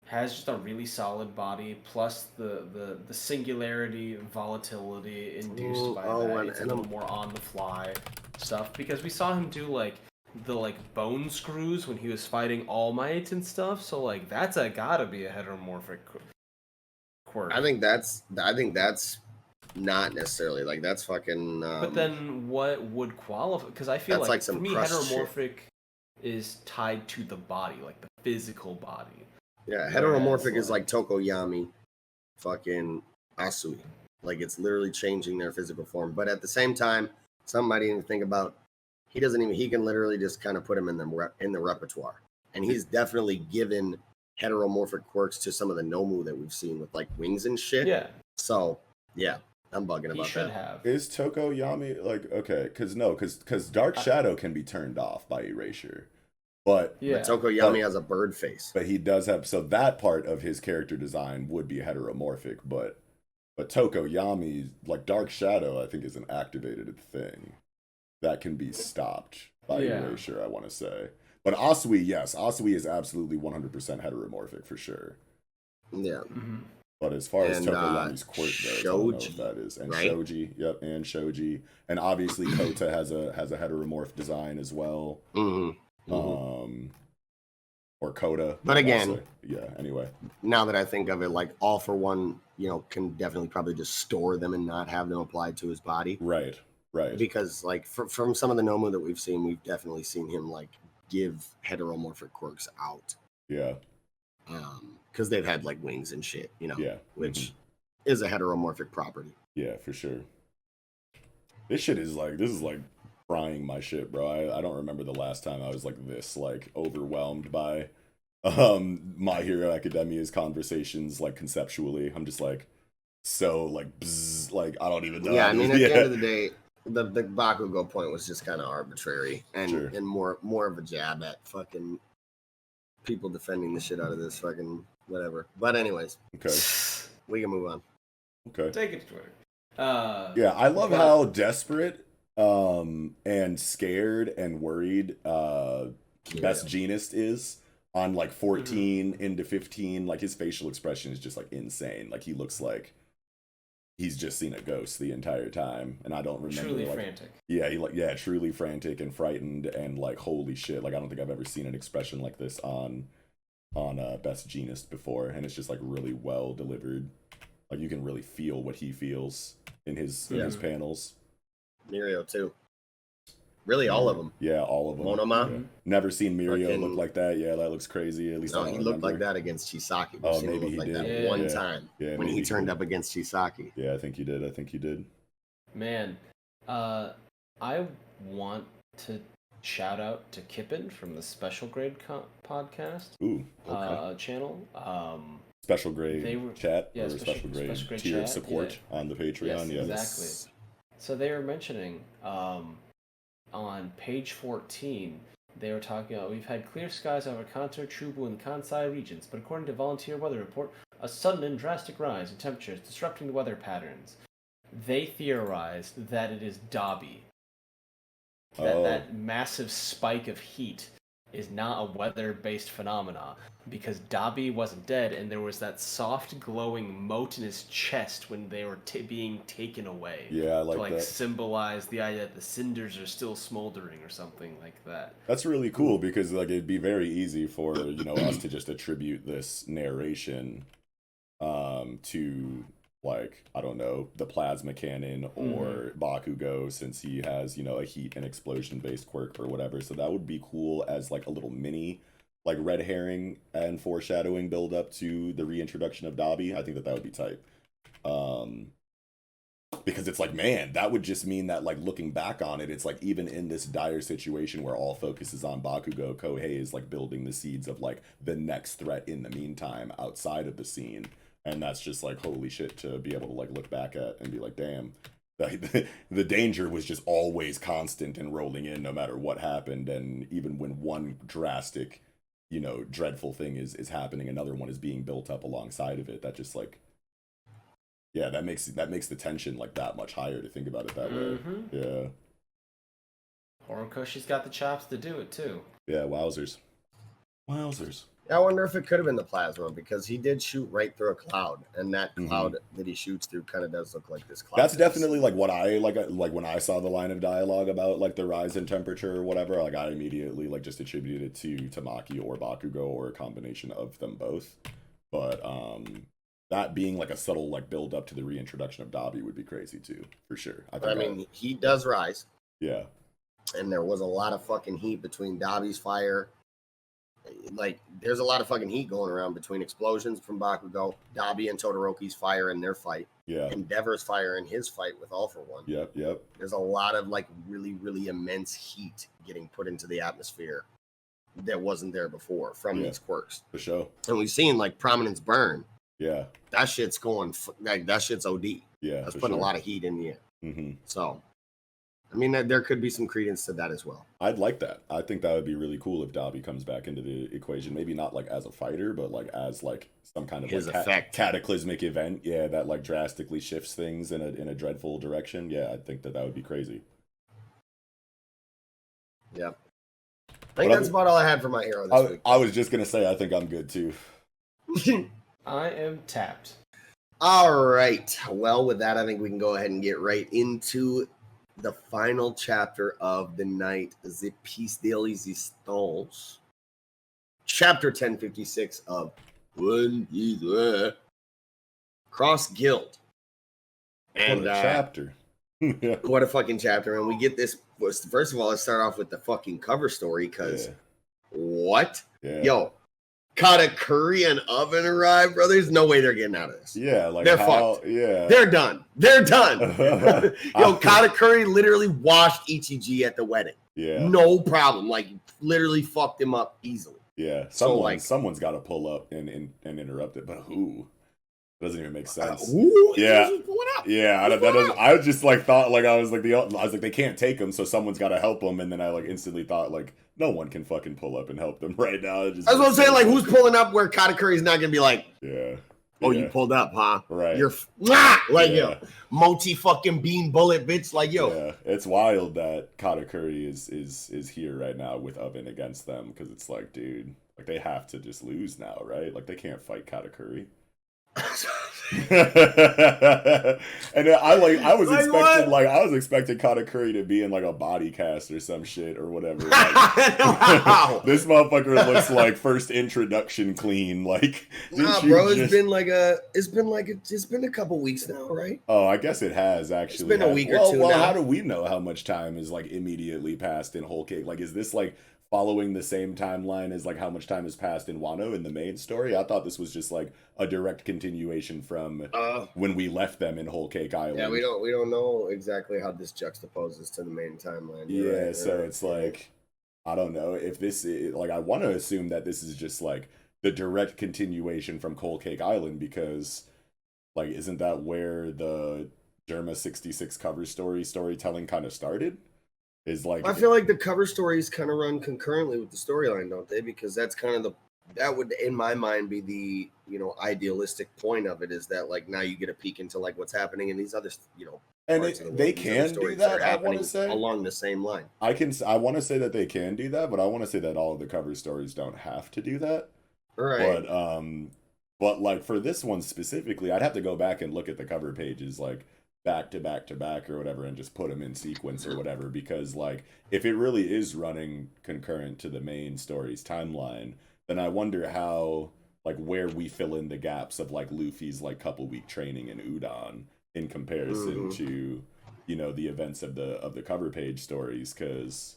has just a really solid body, plus the singularity, volatility induced by that. It's a little more on the fly stuff because we saw him do like the like bone screws when he was fighting All Might and stuff. So like that's gotta be a heteromorphic quirk. I think that's not necessarily like that's fucking. But then what would qualify? Because I feel like for me heteromorphic is tied to the body, like the physical body. Yeah, heteromorphic is like Tokoyami, fucking Asui. Like it's literally changing their physical form. But at the same time, somebody didn't think about he can literally just kind of put him in the repertoire. And he's definitely given heteromorphic quirks to some of the Nomu that we've seen with like wings and shit. Yeah. So yeah, I'm bugging about that. He should have. Is Tokoyami like okay? Because Dark Shadow can be turned off by erasure. But Tokoyami has a bird face. But he does have, so that part of his character design would be heteromorphic, but Tokoyami, like Dark Shadow, I think is an activated thing that can be stopped by erasure, I want to say. But Asui, yes, Asui is absolutely 100% heteromorphic for sure. Yeah. Mm-hmm. But as far as Tokoyami's quirk goes, I don't know if that is. And right? Shoji, and Shoji. And obviously Kota has a heteromorph design as well. Mm-hmm. Or Coda. But again, anyway. Now that I think of it, like All for One, can definitely probably just store them and not have them applied to his body. Right. Because like from some of the Nomu that we've seen, we've definitely seen him like give heteromorphic quirks out. Yeah. Because they've had like wings and shit, which is a heteromorphic property. Yeah, for sure. This is like frying my shit, bro. I don't remember the last time I was like this like overwhelmed by My Hero Academia's conversations like conceptually. I'm just like so like bzz, like I don't even know. Yeah, I mean at the end of the day, the Bakugo point was just kind of arbitrary and more of a jab at fucking people defending the shit out of this fucking whatever. But anyways, okay, we can move on. Okay, take it to Twitter. I love how desperate and scared and worried Best Jeanist is on like 14 into 15. Like his facial expression is just like insane. Like he looks like he's just seen a ghost the entire time, and I don't remember. Truly frantic. Yeah, truly frantic and frightened and like holy shit. Like I don't think I've ever seen an expression like this on Best Jeanist before, and it's just like really well delivered. Like you can really feel what he feels in his panels. Mirio too. Really, all of them. Yeah, all of them. Monoma. Yeah. Never seen Mirio look like that. Yeah, that looks crazy. At least he looked like that against Chisaki. Maybe he did. That one time when he turned up against Chisaki. Yeah, I think he did. Man, I want to shout out to Kippen from the Special Grade podcast. Ooh, okay. Channel. Special grade chat or special grade tier chat, support on the Patreon. Yes, exactly. So they were mentioning on page 14, they were talking about we've had clear skies over Kanto, Chubu, and Kansai regions, but according to Volunteer Weather Report, a sudden and drastic rise in temperatures disrupting the weather patterns. They theorized that it is Dabi. That massive spike of heat is not a weather-based phenomena, because Dabi wasn't dead, and there was that soft glowing mote in his chest when they were being taken away. Yeah, I like to like that. symbolize the idea that the cinders are still smoldering or something like that. That's really cool because like it'd be very easy for us to just attribute this narration to like I don't know the plasma cannon or Bakugo since he has a heat and explosion based quirk or whatever. So that would be cool as like a little mini like red herring and foreshadowing build up to the reintroduction of Dabi. I think that would be tight. Because it's like, man, that would just mean that like looking back on it, it's like even in this dire situation where all focus is on Bakugo, Kohei is like building the seeds of like the next threat in the meantime outside of the scene. And that's just like holy shit to be able to like look back at and be like, damn, the danger was just always constant and rolling in no matter what happened. And even when one drastic, dreadful thing is happening, another one is being built up alongside of it. That just like, yeah, that makes the tension like that much higher to think about it that way. Yeah. Horikoshi's got the chops to do it too. Yeah, wowzers. I wonder if it could have been the plasma because he did shoot right through a cloud, and that cloud that he shoots through kind of does look like this cloud. That's definitely like what I like when I saw the line of dialogue about like the rise in temperature or whatever. Like I immediately like just attributed it to Tamaki or Bakugo or a combination of them both. But that being like a subtle like build up to the reintroduction of Dabi would be crazy too, for sure. I mean, he does rise. Yeah. And there was a lot of fucking heat between Dabi's fire. Like, there's a lot of fucking heat going around between explosions from Bakugo, Dabi and Todoroki's fire in their fight. Yeah. Endeavor's fire in his fight with All For One. Yep. There's a lot of like really, really immense heat getting put into the atmosphere that wasn't there before from these quirks. For sure. And we've seen like Prominence burn. Yeah. That shit's going, like, that shit's OD. Yeah. That's putting a lot of heat in the air. Mm-hmm. So, I mean, there could be some credence to that as well. I'd like that. I think that would be really cool if Dabi comes back into the equation. Maybe not like as a fighter, but like as like some kind of his like effect. Cataclysmic event. Yeah, that like drastically shifts things in a dreadful direction. Yeah, I think that would be crazy. Yep. I think that's about all I had for my hero this week. I was just gonna say I think I'm good too. I am tapped. All right. Well, with that, I think we can go ahead and get right into the final chapter of the night, The Piece de Resistance. Chapter 1056 of One Piece Cross Guild. And what a chapter. What a fucking chapter. And we get this. First of all, let's start off with the fucking cover story because what? Yeah. Yo, Katakuri and Oven arrived, bro. There's no way they're getting out of this. Yeah, like they're fucked. Yeah, they're done. Yo, Katakuri literally washed Ichiji at the wedding. Yeah, no problem. Like literally fucked him up easily. Yeah, someone's got to pull up and interrupt it, but who? Doesn't even make sense. Yeah, I just like thought like I was like they can't take him, so someone's got to help him, and then I like instantly thought like no one can fucking pull up and help them right now. That's what I'm saying. Like who's pulling up where Katakuri's not gonna be like, you pulled up, huh? Right. You're yo, multi fucking bean bullet bitch. Like yo, yeah, it's wild that Katakuri is here right now with Oven against them because it's like, dude, like they have to just lose now, right? Like they can't fight Katakuri. And I was expecting Katakuri to be in like a body cast or some shit or whatever. Like, this motherfucker looks like first introduction clean. Like, bro, it's been a couple weeks now, right? Oh, I guess it has actually. It's been a week or two now. How do we know how much time is like immediately passed in Whole Cake? Like, is this like following the same timeline as like how much time has passed in Wano in the main story? I thought this was just like a direct continuation from when we left them in Whole Cake Island. Yeah, we don't know exactly how this juxtaposes to the main timeline. It's like I don't know if this is, like I want to assume that this is just like the direct continuation from Whole Cake Island because like isn't that where the Derma 66 cover storytelling kind of started? Is like I feel like the cover stories kind of run concurrently with the storyline, don't they? Because that's kind of that would in my mind be the idealistic point of it is that like now you get a peek into like what's happening in these other And parts of the world. they These can other do stories that, are I want happening to say. along the same line. I want to say that they can do that, but I want to say that all of the cover stories don't have to do that. Right. But like for this one specifically, I'd have to go back and look at the cover pages like back to back to back or whatever and just put them in sequence or whatever, because like if it really is running concurrent to the main story's timeline, then I wonder how, like, where we fill in the gaps of like Luffy's like couple week training in Udon in comparison to, you know, the events of the cover page stories, because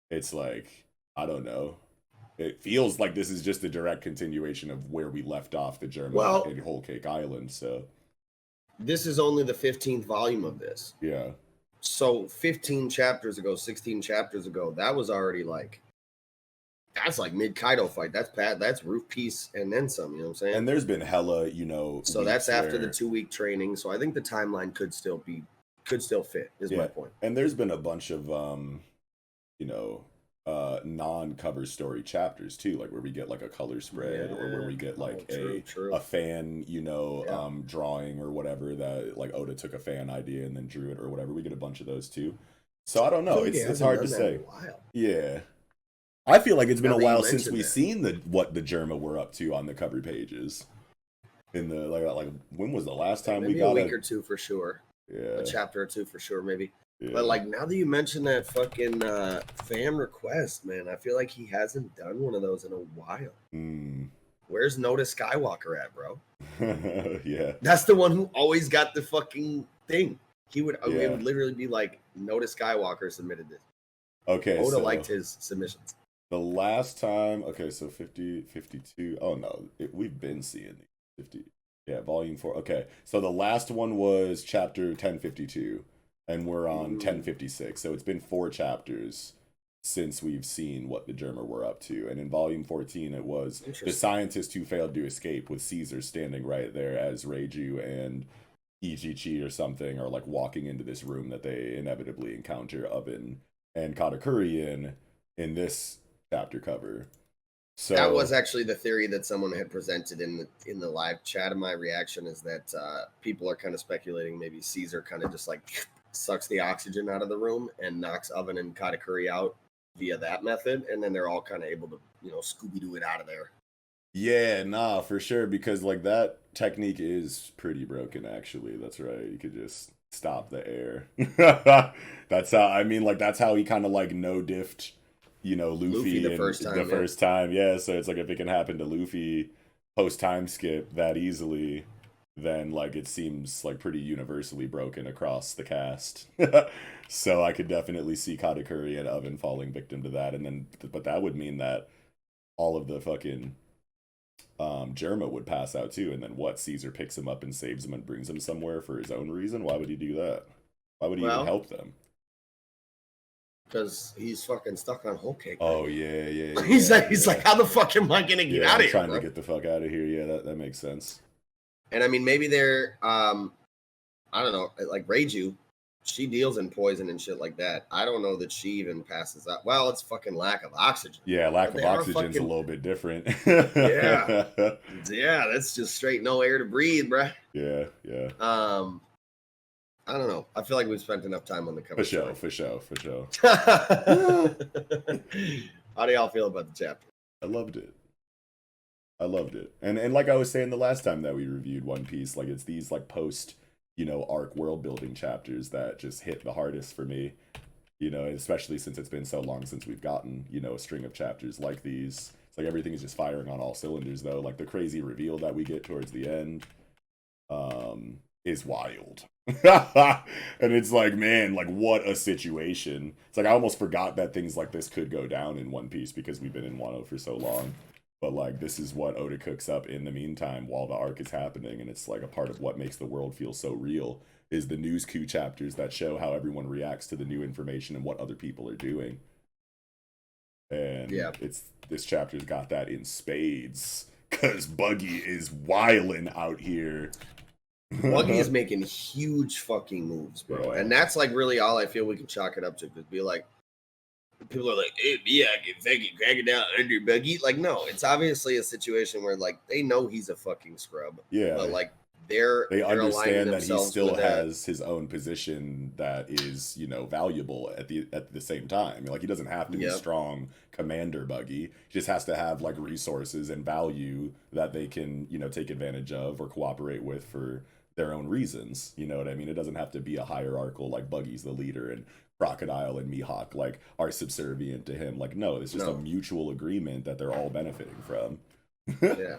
it's like, I don't know, it feels like this is just a direct continuation of where we left off the German in Whole Cake Island. So this is only the 15th volume of this. yeah. So 15 chapters ago, 16 chapters ago, that was already like, that's like mid Kaido fight. That's roof piece and then some, you know what I'm saying? And there's been hella, you know. So that's after the 2-week training. So I think the timeline could still fit, is my point. And there's been a bunch of you know, non-cover story chapters too, like where we get like a color spread or where we get like a fan, you know, drawing or whatever, that like Oda took a fan idea and then drew it or whatever. We get a bunch of those too. So I don't know. It's hard to say. Yeah. I feel like it's been a while since we've seen what the Germa were up to on the cover pages. In the like when was the last time we got a week or two for sure? Yeah, a chapter or two for sure, maybe. Yeah. But like now that you mentioned that fucking fan request, man, I feel like he hasn't done one of those in a while. Where's Notice Skywalker at, bro? Yeah, that's the one who always got the fucking thing. It would literally be like, Notice Skywalker submitted this. Okay, Oda liked his submissions. The last time, okay, so 50, 52. Oh no, we've been seeing 50. Yeah, volume 4. Okay, so the last one was chapter 1052, and we're on 1056. So it's been 4 chapters since we've seen what the Germa were up to. And in volume 14, it was the scientist who failed to escape, with Caesar standing right there as Reiju and Ichichi or something are like walking into this room that they inevitably encounter Oven and Katakuri in this chapter cover. So that was actually the theory that someone had presented in the live chat. Of my reaction is that people are kind of speculating maybe Caesar kind of just like sucks the oxygen out of the room and knocks Oven and Katakuri out via that method, and then they're all kind of able to, you know, Scooby-Doo it out of there. Yeah, nah, for sure, because like that technique is pretty broken actually. That's right. You could just stop the air. That's how, I mean, like that's how he kind of like no-diffed, you know, Luffy the first time. Yeah, so it's like if it can happen to Luffy post time skip that easily, then like it seems like pretty universally broken across the cast. So I could definitely see Katakuri and Oven falling victim to that, and then but that would mean that all of the fucking Germa would pass out too, and then what? Caesar picks him up and saves him and brings him somewhere for his own reason. Why would he do that? Why would he even help them? Because he's fucking stuck on Whole Cake. Oh yeah. He's like, how the fuck am I gonna get out of here? Trying to get the fuck out of here. Yeah, that makes sense. And I mean, maybe they're, I don't know, like Reiju, she deals in poison and shit like that. I don't know that she even passes out. Well, it's fucking lack of oxygen. Yeah, lack of oxygen's a little bit different. Yeah, that's just straight no air to breathe, bruh. Yeah. I don't know. I feel like we've spent enough time on the cover. For sure. How do y'all feel about the chapter? I loved it. And like I was saying the last time that we reviewed One Piece, like it's these like post, you know, arc world building chapters that just hit the hardest for me. You know, especially since it's been so long since we've gotten, you know, a string of chapters like these. It's like everything is just firing on all cylinders though. Like the crazy reveal that we get towards the end is wild. And it's like, man, like what a situation. It's like I almost forgot that things like this could go down in One Piece because we've been in Wano for so long. But like this is what Oda cooks up in the meantime while the arc is happening, and it's like a part of what makes the world feel so real is the news coup chapters that show how everyone reacts to the new information and what other people are doing. And this chapter's got that in spades because Buggy is wildin' out here. Buggy is making huge fucking moves, bro. And that's like really all I feel we can chalk it up to. Could be like, people are like, hey, yeah, I can fucking crack it down under Buggy. Like, no, it's obviously a situation where like they know he's a fucking scrub. Yeah. But like they aligning understand that he themselves still with that. has his own position that is, you know, valuable at the same time. Like, he doesn't have to be Yep. strong commander buggy. He just has to have like resources and value that they can, you know, take advantage of or cooperate with for their own reasons. You know what I mean? It doesn't have to be a hierarchical like Buggy's the leader and Crocodile and Mihawk like are subservient to him. Like, no, it's just a mutual agreement that they're all benefiting from. Yeah.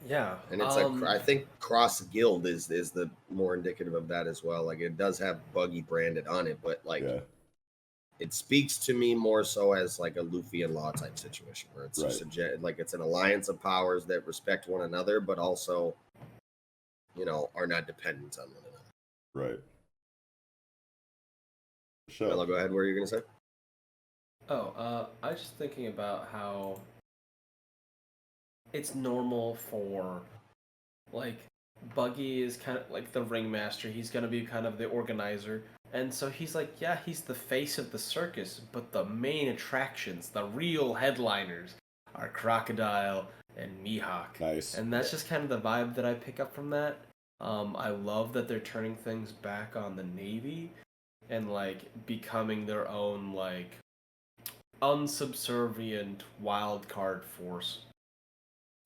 Yeah. And it's like, I think Cross Guild is the more indicative of that as well. Like, it does have Buggy branded on it, but like, it speaks to me more so as like a Luffy and Law type situation, where it's just like it's an alliance of powers that respect one another, but also, you know, are not dependent on one another. Right. Sure. Mello, go ahead. What are you gonna say? I was just thinking about how it's normal for, like, Buggy is kind of like the ringmaster. He's gonna be kind of the organizer, and so he's like, yeah, he's the face of the circus, but the main attractions, the real headliners, are Crocodile and Mihawk. Nice. And that's just kind of the vibe that I pick up from that. I love that they're turning things back on the Navy and like becoming their own like unsubservient wild card force.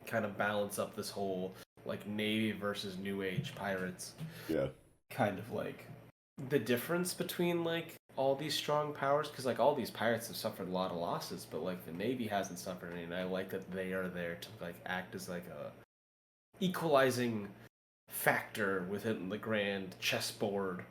Kind of balance up this whole like Navy versus New Age pirates. Yeah. Kind of like the difference between like all these strong powers, because like all these pirates have suffered a lot of losses, but like the Navy hasn't suffered any, and I like that they are there to like act as like a equalizing factor within the grand chessboard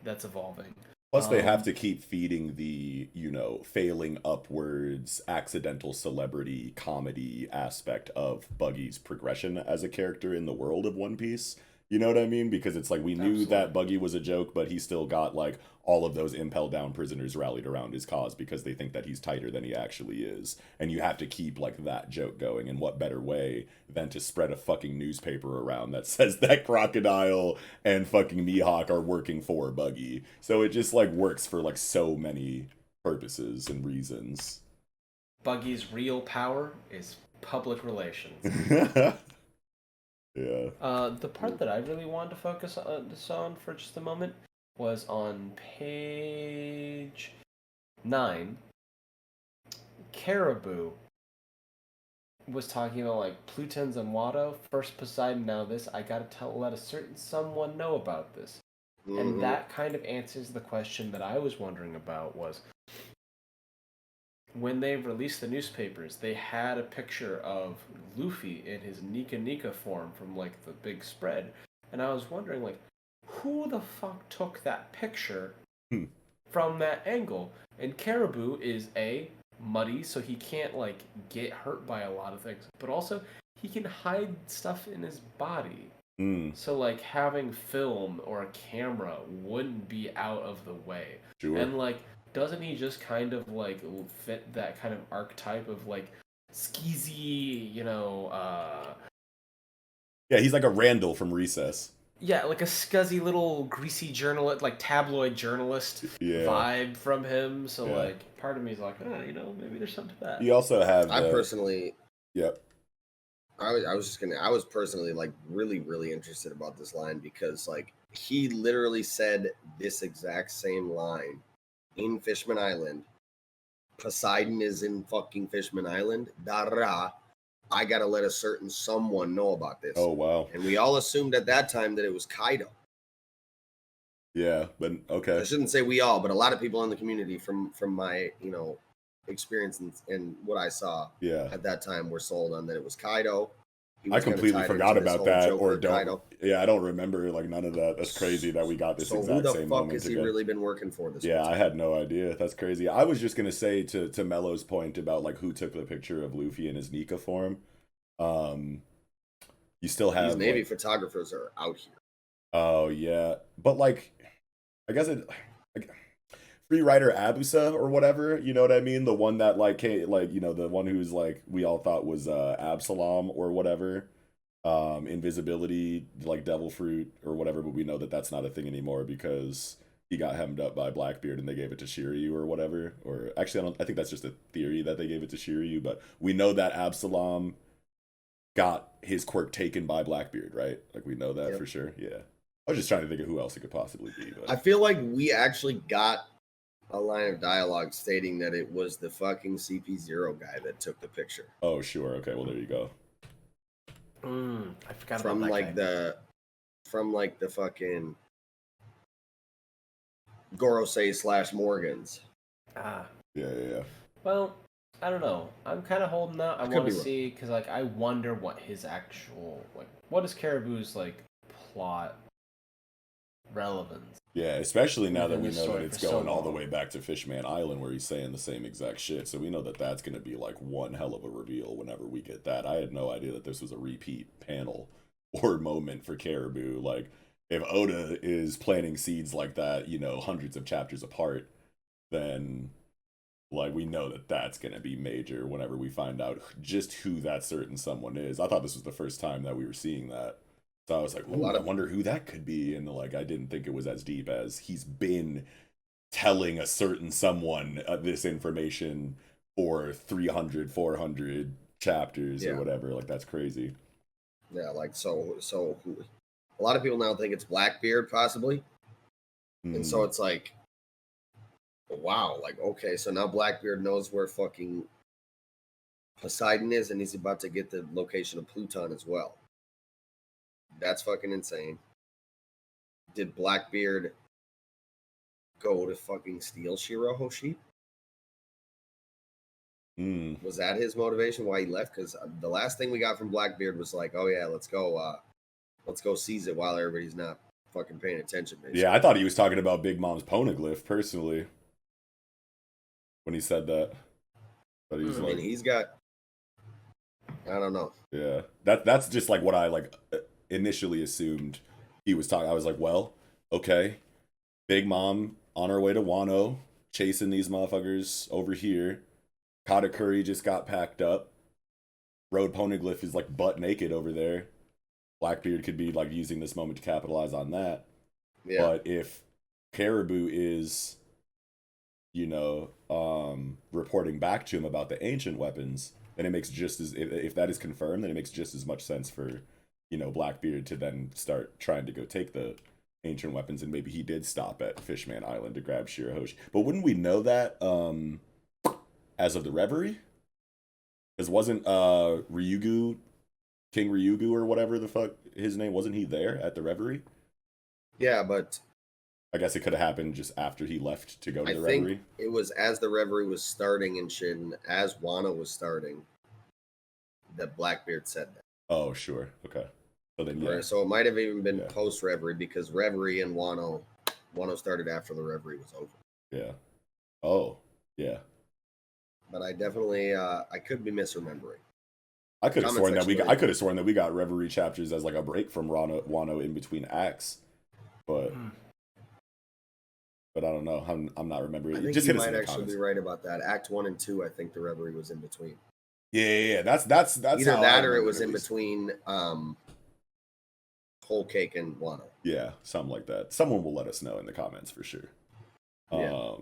that's evolving. Plus, they have to keep feeding the, you know, failing upwards, accidental celebrity comedy aspect of Buggy's progression as a character in the world of One Piece. You know what I mean? Because it's like we knew that Buggy was a joke, but he still got like all of those Impel Down prisoners rallied around his cause because they think that he's tighter than he actually is. And you have to keep like that joke going. And what better way than to spread a fucking newspaper around that says that Crocodile and fucking Mihawk are working for Buggy. So it just like works for like so many purposes and reasons. Buggy's real power is public relations. Yeah. The part that I really wanted to focus on for just a moment was on page 9. Caribou was talking about like Plutons and Watto. First Poseidon, now this. I gotta let a certain someone know about this. Mm-hmm. And that kind of answers the question that I was wondering about was, when they released the newspapers, they had a picture of Luffy in his Nika Nika form from, like, the big spread. And I was wondering, like, who the fuck took that picture from that angle? And Caribou is, muddy, so he can't, like, get hurt by a lot of things. But also, he can hide stuff in his body. So, like, having film or a camera wouldn't be out of the way. Sure. And, like, doesn't he just kind of like fit that kind of archetype of like skeezy, you know, yeah, he's like a Randall from Recess. Yeah, like a scuzzy little greasy journalist, like tabloid journalist vibe from him. So like part of me is like, oh, you know, maybe there's something to that. You also have I personally I was personally like really interested about this line because like he literally said this exact same line in Fishman Island. Poseidon is in fucking Fishman Island. Dara. I gotta let a certain someone know about this. Oh wow. And we all assumed at that time that it was Kaido. Yeah, but okay. I shouldn't say we all, but a lot of people in the community from my, you know, experience and what I saw at that time were sold on that it was Kaido. I completely forgot about that, or don't. Kaido. Yeah, I don't remember like none of that. That's crazy that we got this exact same moment. So who the fuck has he really been working for this? Yeah, I had no idea. That's crazy. I was just gonna say to Mello's point about like who took the picture of Luffy in his Nika form. You still have these Navy photographers are out here. Oh yeah, but like, I guess it. Free Rider Abusa or whatever, you know what I mean? The one that like you know, the one who's like we all thought was Absalom or whatever. Invisibility, like Devil Fruit or whatever, but we know that that's not a thing anymore because he got hemmed up by Blackbeard and they gave it to Shiryu or whatever. Or actually I think that's just a theory that they gave it to Shiryu, but we know that Absalom got his quirk taken by Blackbeard, right? Like we know that for sure. Yeah. I was just trying to think of who else it could possibly be. But I feel like we actually got a line of dialogue stating that it was the fucking CP0 guy that took the picture. Oh, sure. Okay, well there you go. I forgot From about that like guy. from like the fucking Gorosei / Morgans. Ah. Yeah. Well, I don't know. I'm kind of holding out. I Could want be to wrong. see, because like I wonder what his actual, like, what is Caribou's like plot relevance? Yeah, especially now that Within we the know that story it's for so going all the long. way back to Fishman Island where he's saying the same exact shit. So we know that that's going to be like one hell of a reveal whenever we get that. I had no idea that this was a repeat panel or moment for Caribou. Like, if Oda is planting seeds like that, you know, hundreds of chapters apart, then like we know that that's going to be major whenever we find out just who that certain someone is. I thought this was the first time that we were seeing that. So I was like, ooh, I wonder who that could be. And like, I didn't think it was as deep as he's been telling a certain someone this information for 300, 400 chapters or whatever. Like, that's crazy. Yeah, like so a lot of people now think it's Blackbeard possibly. And so it's like, wow, like, okay, so now Blackbeard knows where fucking Poseidon is, and he's about to get the location of Pluton as well. That's fucking insane. Did Blackbeard go to fucking steal Shirahoshi? Was that his motivation why he left? Because the last thing we got from Blackbeard was like, oh yeah, let's go seize it while everybody's not fucking paying attention. Basically. Yeah, I thought he was talking about Big Mom's poneglyph personally when he said that. But he's like, he's got, I don't know. Yeah, that's just like what I like initially assumed he was talking. I was like, well, okay, Big Mom on her way to Wano, chasing these motherfuckers over here. Katakuri just got packed up. Road Poneglyph is like butt naked over there. Blackbeard could be like using this moment to capitalize on that. Yeah. But if Caribou is, you know, reporting back to him about the ancient weapons, then it makes just as, if that is confirmed, then it makes just as much sense for, you know, Blackbeard to then start trying to go take the ancient weapons, and maybe he did stop at Fishman Island to grab Shirahoshi. But wouldn't we know that as of the Reverie? Because wasn't Ryugu, King Ryugu or whatever the fuck his name, wasn't he there at the Reverie? Yeah, but I guess it could have happened just after he left to go to the Reverie. I think it was as the Reverie was starting and shit, and as Wano was starting, that Blackbeard said that. Oh, sure. Okay. So then, yeah. So it might have even been post Reverie, because Reverie and Wano started after the Reverie was over. Yeah. Oh, yeah. But I definitely, I could be misremembering. I could have sworn that we got Reverie chapters as like a break from Wano in between acts, but I don't know. I'm not remembering. I think you might actually be right about that. Act 1 and 2, I think the Reverie was in between. Yeah. That's either that or it was in between Whole Cake and Wano. Yeah, something like that. Someone will let us know in the comments for sure. Yeah.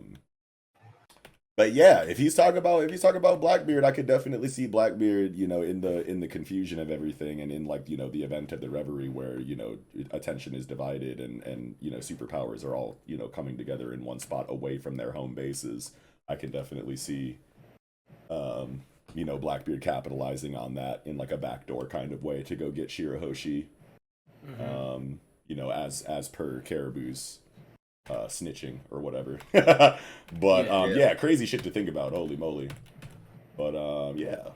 But yeah, if he's talking about Blackbeard, I could definitely see Blackbeard, you know, in the confusion of everything, and in like, you know, the event of the Reverie where, you know, attention is divided and you know, superpowers are all, you know, coming together in one spot away from their home bases. I can definitely see you know, Blackbeard capitalizing on that in like a backdoor kind of way to go get Shirahoshi. You know, as per Caribou's snitching or whatever. But yeah, crazy shit to think about. Holy moly. But yeah.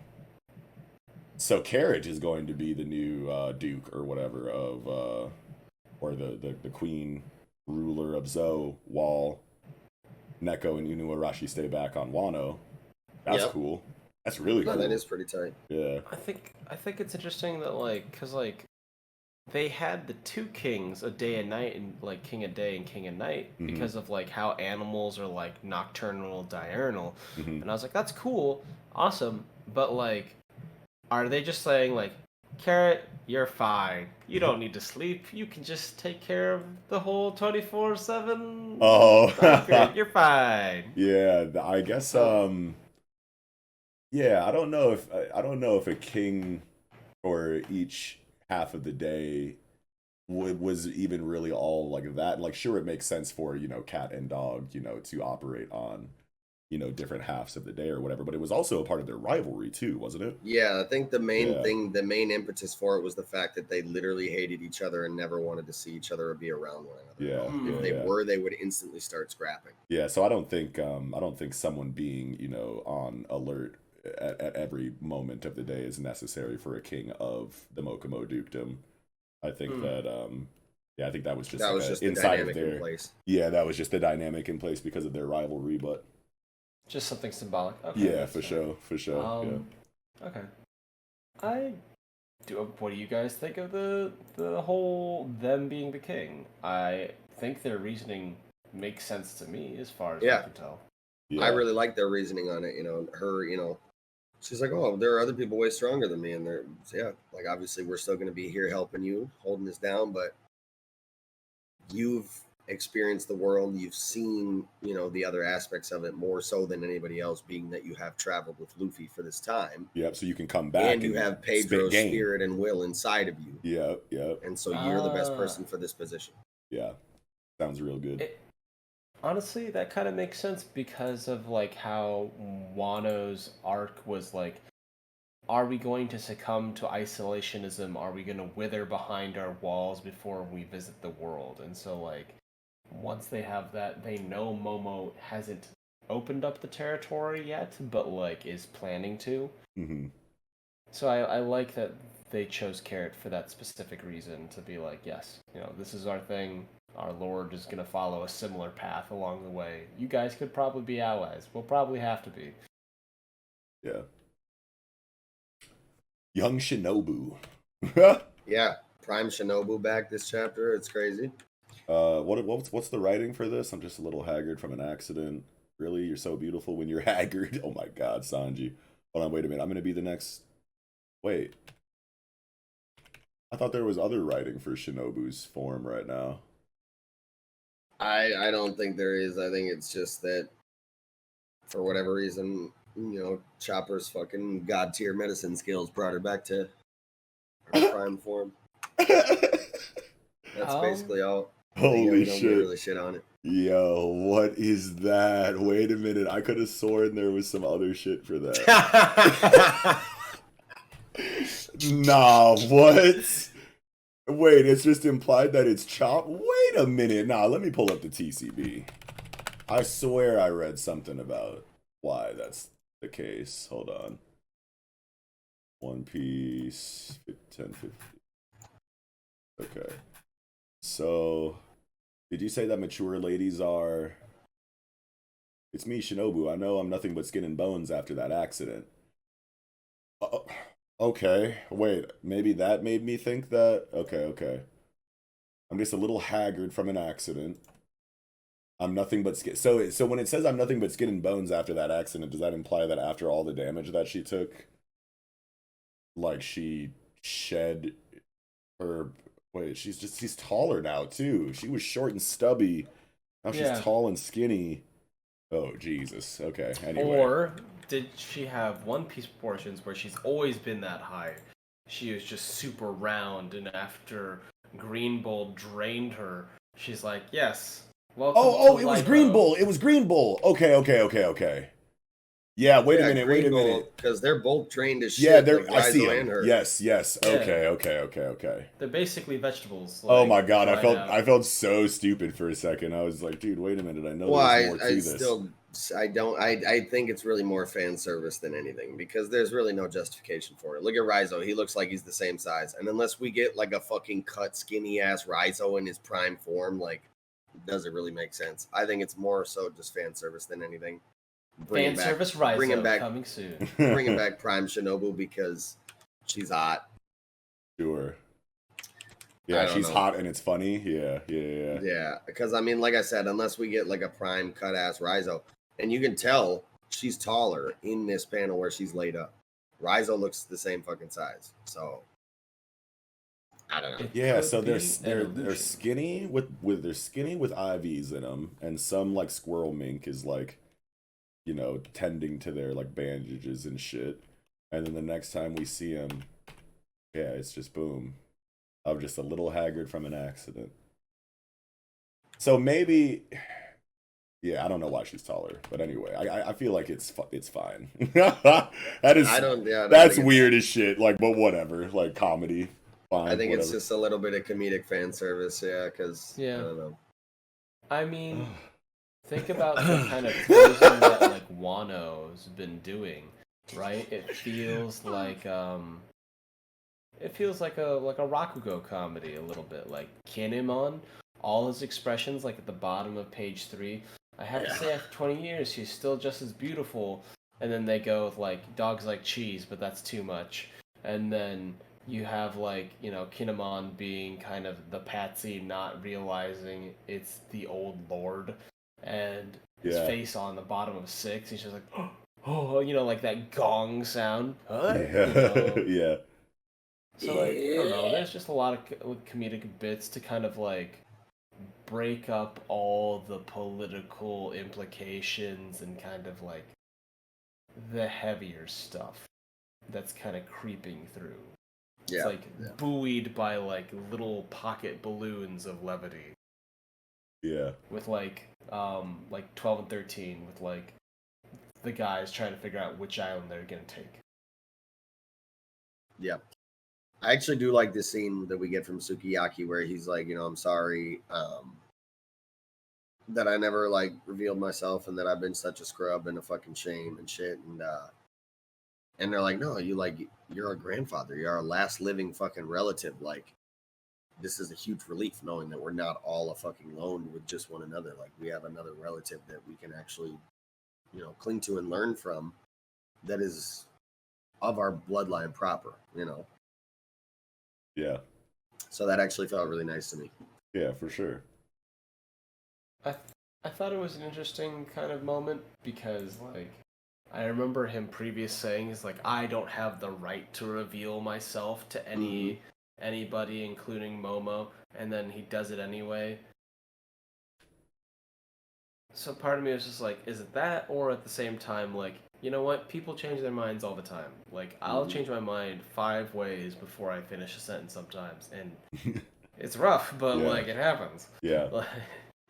So Carriage is going to be the new Duke or whatever of or the queen ruler of Zou, while Neko and Inuarashi stay back on Wano. That's cool. That's really cool. That is pretty tight. Yeah. I think it's interesting that like, cause like they had the two kings, a day and night, and like king of day and king of night, because of like how animals are like nocturnal, diurnal, and I was like, that's cool, awesome, but like, are they just saying like, Carrot, you're fine, you don't need to sleep, you can just take care of the whole 24/7. Oh, you're fine. Yeah, I guess. Yeah, I don't know if a king or each half of the day was even really all like that. Like, sure, it makes sense for, you know, cat and dog, you know, to operate on, you know, different halves of the day or whatever, but it was also a part of their rivalry too, wasn't it? Yeah, I think the main impetus for it was the fact that they literally hated each other and never wanted to see each other or be around one another. Yeah, If they were, they would instantly start scrapping. Yeah, so I don't think someone being, you know, on alert at every moment of the day is necessary for a king of the Mokomo dukedom. I think that I think that was just the inside dynamic of their in place. Yeah, that was just the dynamic in place because of their rivalry, but Just something symbolic. Okay, yeah, for sure. Yeah. Okay. What do you guys think of the whole them being the king? I think their reasoning makes sense to me as far as I can tell. Yeah. I really like their reasoning on it. You know, her, you know, she's like, oh, there are other people way stronger than me, and they're like, obviously we're still going to be here helping you, holding this down, but you've experienced the world, you've seen, you know, the other aspects of it more so than anybody else, being that you have traveled with Luffy for this time. Yep, so you can come back and you have Pedro's spirit and will inside of you. Yeah. And so you're the best person for this position. Yeah. Sounds real good. Honestly, that kind of makes sense because of like how Wano's arc was like, are we going to succumb to isolationism? Are we going to wither behind our walls before we visit the world? And so like, once they have that, they know Momo hasn't opened up the territory yet, but like is planning to. Mm-hmm. So I like that they chose Carrot for that specific reason, to be like, yes, you know, this is our thing. Our Lord is going to follow a similar path along the way. You guys could probably be allies. We'll probably have to be. Yeah. Young Shinobu. Yeah, Prime Shinobu back this chapter. It's crazy. What's the writing for this? I'm just a little haggard from an accident. Really? You're so beautiful when you're haggard. Oh my god, Sanji. Hold on, wait a minute. I'm going to be the next... Wait. I thought there was other writing for Shinobu's form right now. I don't think there is. I think it's just that for whatever reason, you know, Chopper's fucking god tier medicine skills brought her back to her prime form. That's basically all. Holy shit. Get really shit on it. Yo, what is that? Wait a minute. I could have sworn there was some other shit for that. Nah, what? Wait, it's just implied that it's Chop? Wait a minute. Nah, let me pull up the TCB. I swear I read something about why that's the case. Hold on. One Piece 1050. Okay. So, did you say that mature ladies are... It's me, Shinobu. I know I'm nothing but skin and bones after that accident. Okay, wait, maybe that made me think that? Okay. I'm just a little haggard from an accident. I'm nothing but skin. So when it says I'm nothing but skin and bones after that accident, does that imply that after all the damage that she took, like she shed her... Wait, she's taller now too. She was short and stubby. Now she's tall and skinny. Oh, Jesus. Okay, anyway. Or did she have One Piece proportions where she's always been that high? She is just super round, and after Green Bull drained her, she's like, yes, welcome to it was Lipo. Green Bull. It was Green Bull. Okay. Yeah, wait a minute. Because they're both trained as shit. Yeah, they're. Like I see them. Yes. Okay. They're basicly vegetables. Like, oh my god, I felt so stupid for a second. I was like, dude, wait a minute. I know there's more to this. I think it's really more fan service than anything, because there's really no justification for it. Look at Raizo. He looks like he's the same size. And unless we get like a fucking cut, skinny ass Raizo in his prime form, like, does it really make sense? I think it's more so just fan service than anything. Fan service Raizo coming soon. Bringing back Prime Shinobu because she's hot. Sure. Yeah, she's hot and it's funny. Yeah. Yeah, because I mean, like I said, unless we get like a prime cut ass Raizo, and you can tell she's taller in this panel where she's laid up. Raizo looks the same fucking size, so I don't know. Yeah, so they're skinny with IVs in them, and some like squirrel mink is like, you know, tending to their like bandages and shit. And then the next time we see him, Yeah, it's just boom. I'm just a little haggard from an accident. So maybe, yeah, I don't know why she's taller, but anyway, I feel like it's fine. That is, I don't. Yeah, I don't that's think weird as shit. Like, but whatever. Like comedy, I fine, think it's whatever. just a little bit of comedic fan service. Yeah, because I Yeah. don't know. I mean, think about the kind of posing that like Wano's been doing, right? It feels like a Rakugo comedy a little bit. Like Kinemon, all his expressions like at the bottom of page 3. I have to say, after 20 years, she's still just as beautiful. And then they go with like dogs like cheese, but that's too much. And then you have like, you know, Kinemon being kind of the patsy, not realizing it's the old lord, and his face on the bottom of 6. He's just like, oh, you know, like that gong sound. Yeah, You know? yeah, So like, I don't know. There's just a lot of comedic bits to kind of like break up all the political implications and kind of like the heavier stuff that's kind of creeping through. It's like buoyed by like little pocket balloons of levity. yeah. With like 12 and 13 with like the guys trying to figure out which island they're gonna take. Yeah. I actually do like this scene that we get from Sukiyaki where he's like, you know, I'm sorry that I never like revealed myself and that I've been such a scrub and a fucking shame and shit. And they're like, no, you're our grandfather. You're our last living fucking relative. Like, this is a huge relief knowing that we're not all a fucking lone with just one another. Like, we have another relative that we can actually, you know, cling to and learn from that is of our bloodline proper, you know? Yeah. So that actually felt really nice to me. Yeah, for sure. I thought it was an interesting kind of moment because like I remember him previous saying is like I don't have the right to reveal myself to anybody, including Momo, and then he does it anyway. So part of me was just like, is it that, or at the same time, like, you know what? People change their minds all the time. Like, I'll change my mind 5 ways before I finish a sentence sometimes, and it's rough, but like it happens. Yeah.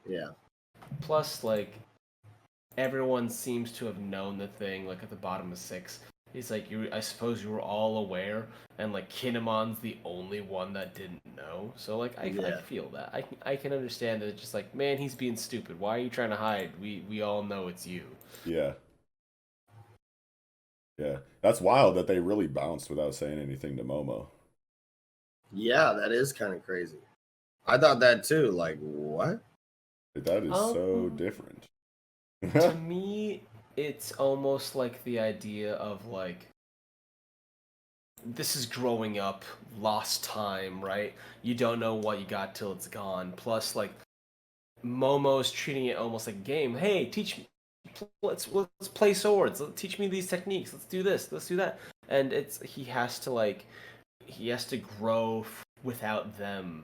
Yeah. Plus, like, everyone seems to have known the thing, like, at the bottom of 6. He's like, I suppose you were all aware, and, like, Kinemon's the only one that didn't know. So, like, I feel that. I can understand that it's just like, man, he's being stupid. Why are you trying to hide? We all know it's you. Yeah. Yeah. That's wild that they really bounced without saying anything to Momo. Yeah, that is kind of crazy. I thought that too. Like, what? That is so different. To me, it's almost like the idea of like this is growing up, lost time, right? You don't know what you got till it's gone. Plus, like Momo's treating it almost like a game. Hey, teach me. Let's play swords. Teach me these techniques. Let's do this. Let's do that. And he has to grow without them.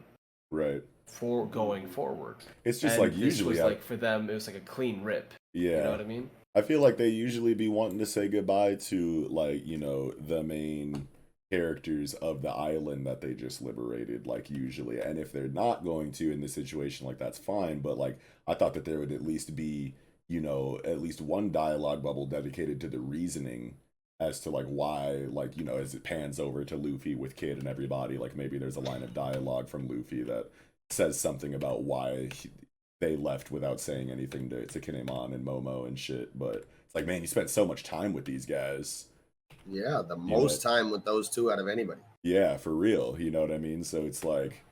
Right. For going forward. It's just and like usually this was like for them it was like a clean rip. Yeah. You know what I mean? I feel like they usually be wanting to say goodbye to like, you know, the main characters of the island that they just liberated, like usually. And if they're not going to in this situation, like that's fine. But like I thought that there would at least be, you know, at least one dialogue bubble dedicated to the reasoning as to like why, like, you know, as it pans over to Luffy with Kid and everybody, like maybe there's a line of dialogue from Luffy that says something about why they left without saying anything to Kinemon and Momo and shit. But it's like, man, you spent so much time with these guys. Yeah, the most time with those two out of anybody. Yeah, for real. You know what I mean? So it's like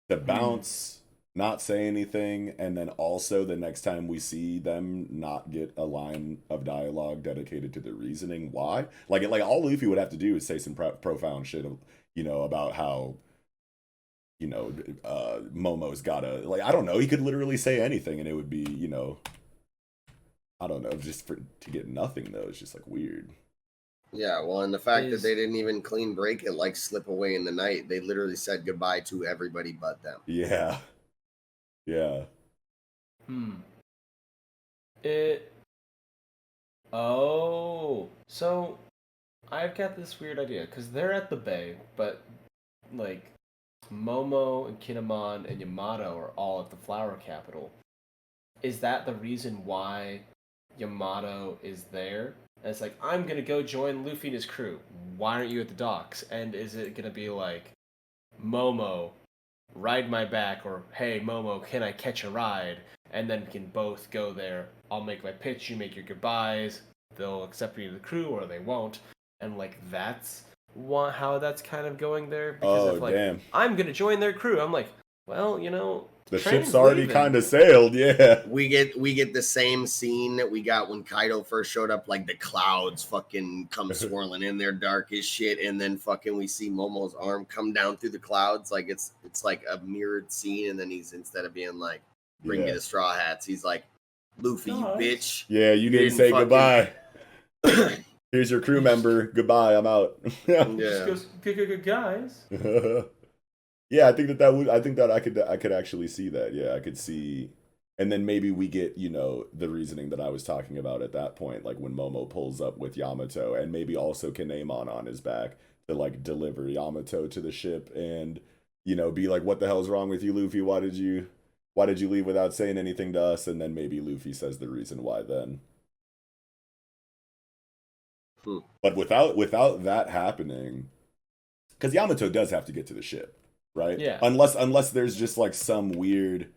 to bounce, not say anything, and then also the next time we see them not get a line of dialogue dedicated to the reasoning why. Like all Luffy would have to do is say some profound shit, you know, about how, you know, Momo's gotta, like, I don't know, he could literally say anything and it would be, you know, I don't know, just to get nothing though, it's just like weird. Yeah, well, and the fact that they didn't even clean break it, like slip away in the night, they literally said goodbye to everybody but them. Yeah. Yeah. Oh, so I've got this weird idea because they're at the bay, but like Momo and Kinemon and Yamato are all at the Flower Capital. Is that the reason why Yamato is there? And it's like, I'm gonna go join Luffy and his crew. Why aren't you at the docks? And is it gonna be like, Momo, ride my back, or hey Momo, can I catch a ride? And then we can both go there. I'll make my pitch, you make your goodbyes. They'll accept me to the crew, or they won't. And like that's how that's kind of going there. Because if like damn. I'm gonna join their crew, I'm like, well, you know, the ship's already kind of sailed. Yeah, we get the same scene that we got when Kaido first showed up. Like the clouds fucking come swirling in there, dark as shit, and then fucking we see Momo's arm come down through the clouds. Like it's like a mirrored scene, and then he's, instead of being like, bring me the straw hats, he's like, Luffy, you bitch. Yeah, you didn't say fucking... goodbye. Here's your crew member. Goodbye, I'm out. Yeah. Just goes, guys. Yeah, I think that would. I think that I could actually see that. Yeah, I could see, and then maybe we get, you know, the reasoning that I was talking about at that point, like when Momo pulls up with Yamato, and maybe also Kinemon on his back to like deliver Yamato to the ship, and you know, be like, "What the hell's wrong with you, Luffy? Why did you leave without saying anything to us?" And then maybe Luffy says the reason why then. But without that happening, because Yamato does have to get to the ship, right? Yeah. Unless there's just like some weird,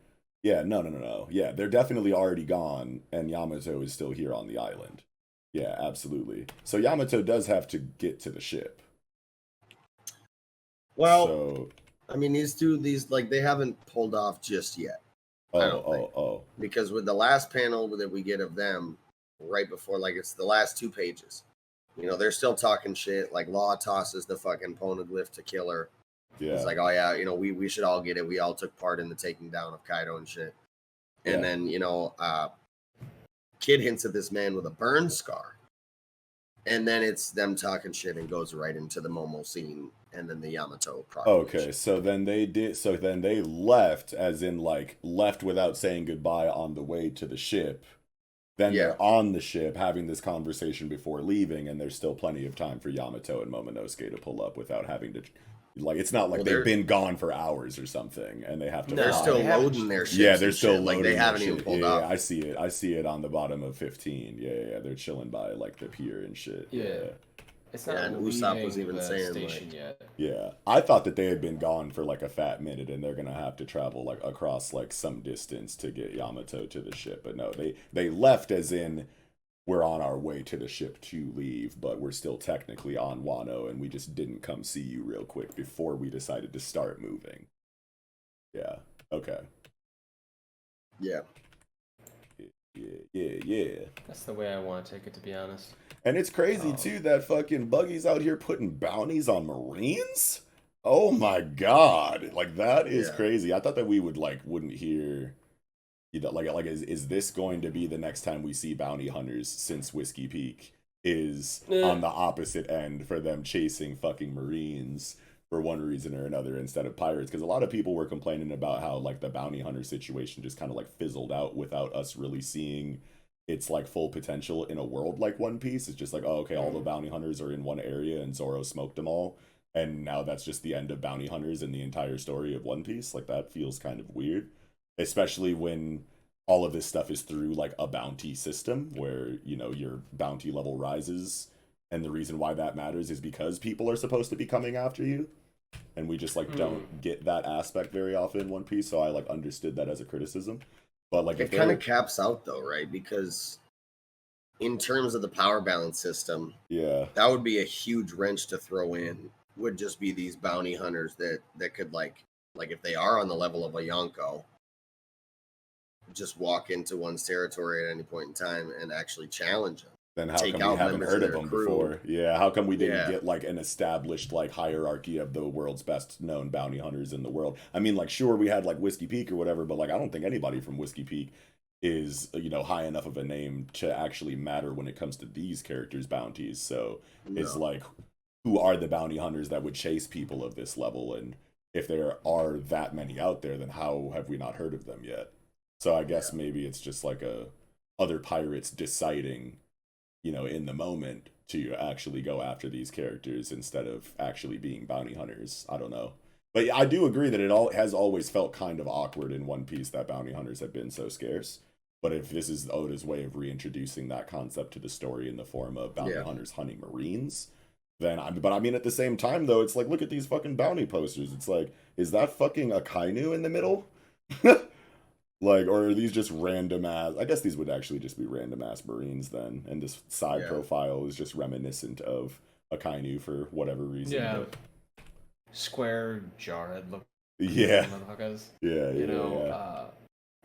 no. Yeah, they're definitely already gone, and Yamato is still here on the island. Yeah, absolutely. So Yamato does have to get to the ship. Well, so, I mean, these like they haven't pulled off just yet. Oh. Because with the last panel that we get of them, right before, like it's the last 2 pages. You know, they're still talking shit. Like Law tosses the fucking poneglyph to kill her. Yeah. It's like, oh yeah, you know, we should all get it. We all took part in the taking down of Kaido and shit. And then, you know, Kid hints at this man with a burn scar. And then it's them talking shit and goes right into the Momo scene and then the Yamato proclamation. Okay, so then they left, as in like left without saying goodbye on the way to the ship. Then they're on the ship having this conversation before leaving, and there's still plenty of time for Yamato and Momonosuke to pull up without having to, like, it's not like they've been gone for hours or something, and they have to. They're still loading their ships. Yeah, they're still loading. Like they haven't even pulled up. I see it on the bottom of 15. Yeah, they're chilling by like the pier and shit. Yeah. It's not and Usopp was even saying like, yet. Yeah, I thought that they had been gone for like a fat minute, and they're gonna have to travel like across like some distance to get Yamato to the ship. But no, they left as in we're on our way to the ship to leave, but we're still technically on Wano, and we just didn't come see you real quick before we decided to start moving. Yeah. Okay. Yeah. Yeah. That's the way I want to take it, to be honest. And it's crazy too that fucking Buggy's out here putting bounties on Marines. Oh my god, like that is crazy. I thought that we wouldn't hear, you know, like is this going to be the next time we see bounty hunters since Whiskey Peak is on the opposite end for them chasing fucking Marines for one reason or another instead of pirates? Because a lot of people were complaining about how like the bounty hunter situation just kind of like fizzled out without us really seeing its like full potential in a world like One Piece. It's just like, oh, okay, all the bounty hunters are in one area and Zoro smoked them all, and now that's just the end of bounty hunters in the entire story of One Piece. Like that feels kind of weird, especially when all of this stuff is through like a bounty system where, you know, your bounty level rises, and the reason why that matters is because people are supposed to be coming after you, and we just like don't get that aspect very often in One Piece. So I like understood that as a criticism. But like it kind of caps out though, right? Because in terms of the power balance system, that would be a huge wrench to throw in. Would just be these bounty hunters that could like if they are on the level of a Yonko, just walk into one's territory at any point in time and actually challenge them. Then how come we haven't heard of them before? Yeah, how come we didn't get like an established like hierarchy of the world's best known bounty hunters in the world? I mean, like sure we had like Whiskey Peak or whatever, but like I don't think anybody from Whiskey Peak is, you know, high enough of a name to actually matter when it comes to these characters' bounties. So it's like, who are the bounty hunters that would chase people of this level? And if there are that many out there, then how have we not heard of them yet? So I guess maybe it's just like other pirates deciding you know, in the moment to actually go after these characters instead of actually being bounty hunters. I don't know. But yeah, I do agree that it all has always felt kind of awkward in One Piece that bounty hunters have been so scarce. But if this is Oda's way of reintroducing that concept to the story in the form of bounty hunters hunting marines, then but I mean at the same time though, it's like, look at these fucking bounty posters. It's like, is that fucking a Kainu in the middle? Like, or are these just random ass? I guess these would actually just be random ass marines then, and this side profile is just reminiscent of a Kainu for whatever reason. Yeah. But... Square jarhead look. Yeah. Motherfuckers. Yeah. You know.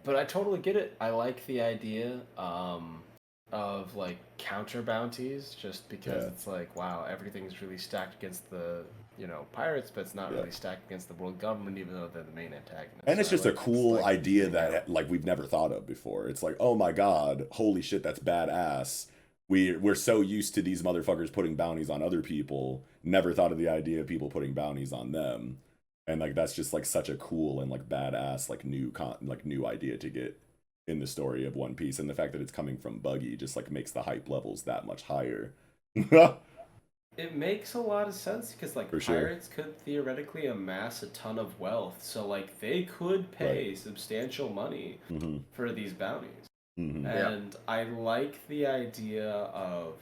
But I totally get it. I like the idea of like counter bounties, just because it's like, wow, everything's really stacked against the, you know, pirates, but it's not really stacked against the world government, even though they're the main antagonist. And it's just a cool idea that like we've never thought of before. It's like, oh my god, holy shit, that's badass. We're so used to these motherfuckers putting bounties on other people, never thought of the idea of people putting bounties on them. And like that's just like such a cool and like badass like new idea to get in the story of One Piece, and the fact that it's coming from Buggy just like makes the hype levels that much higher. It makes a lot of sense because like pirates could theoretically amass a ton of wealth, so like they could pay substantial money for these bounties. And I like the idea of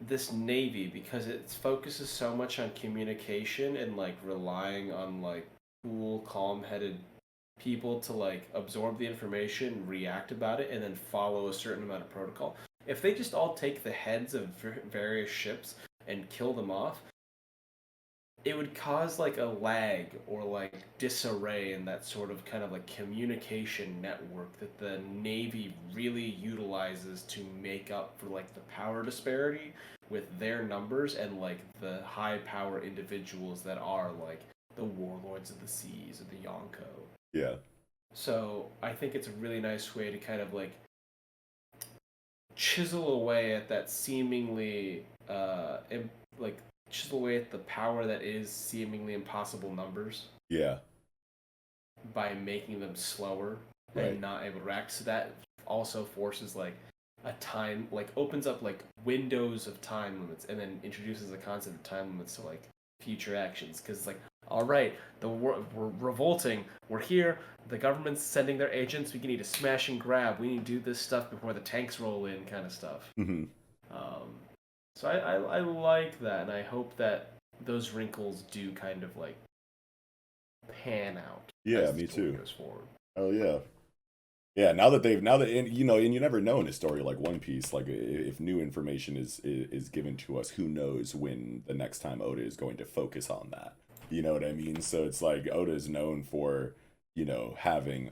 this navy because it focuses so much on communication and like relying on like cool, calm-headed people to like absorb the information, react about it, and then follow a certain amount of protocol. If they just all take the heads of various ships and kill them off, it would cause like a lag or like disarray in that sort of kind of like communication network that the Navy really utilizes to make up for like the power disparity with their numbers and like the high power individuals that are like the warlords of the seas or the Yonko. Yeah. So I think it's a really nice way to kind of like chisel away at that seemingly chisel away at the power that is seemingly impossible numbers. Yeah. By making them slower and not able to react. So that also forces like a time, like opens up like windows of time limits, and then introduces the concept of time limits to like future actions. Because it's like, all right, we're revolting. We're here. The government's sending their agents. We need to smash and grab. We need to do this stuff before the tanks roll in, kind of stuff. So I like that, and I hope that those wrinkles do kind of like pan out. Yeah, me too. Oh yeah. Yeah, and you never know in a story like One Piece, like if new information is given to us, who knows when the next time Oda is going to focus on that. You know what I mean? So it's like Oda is known for, you know, having,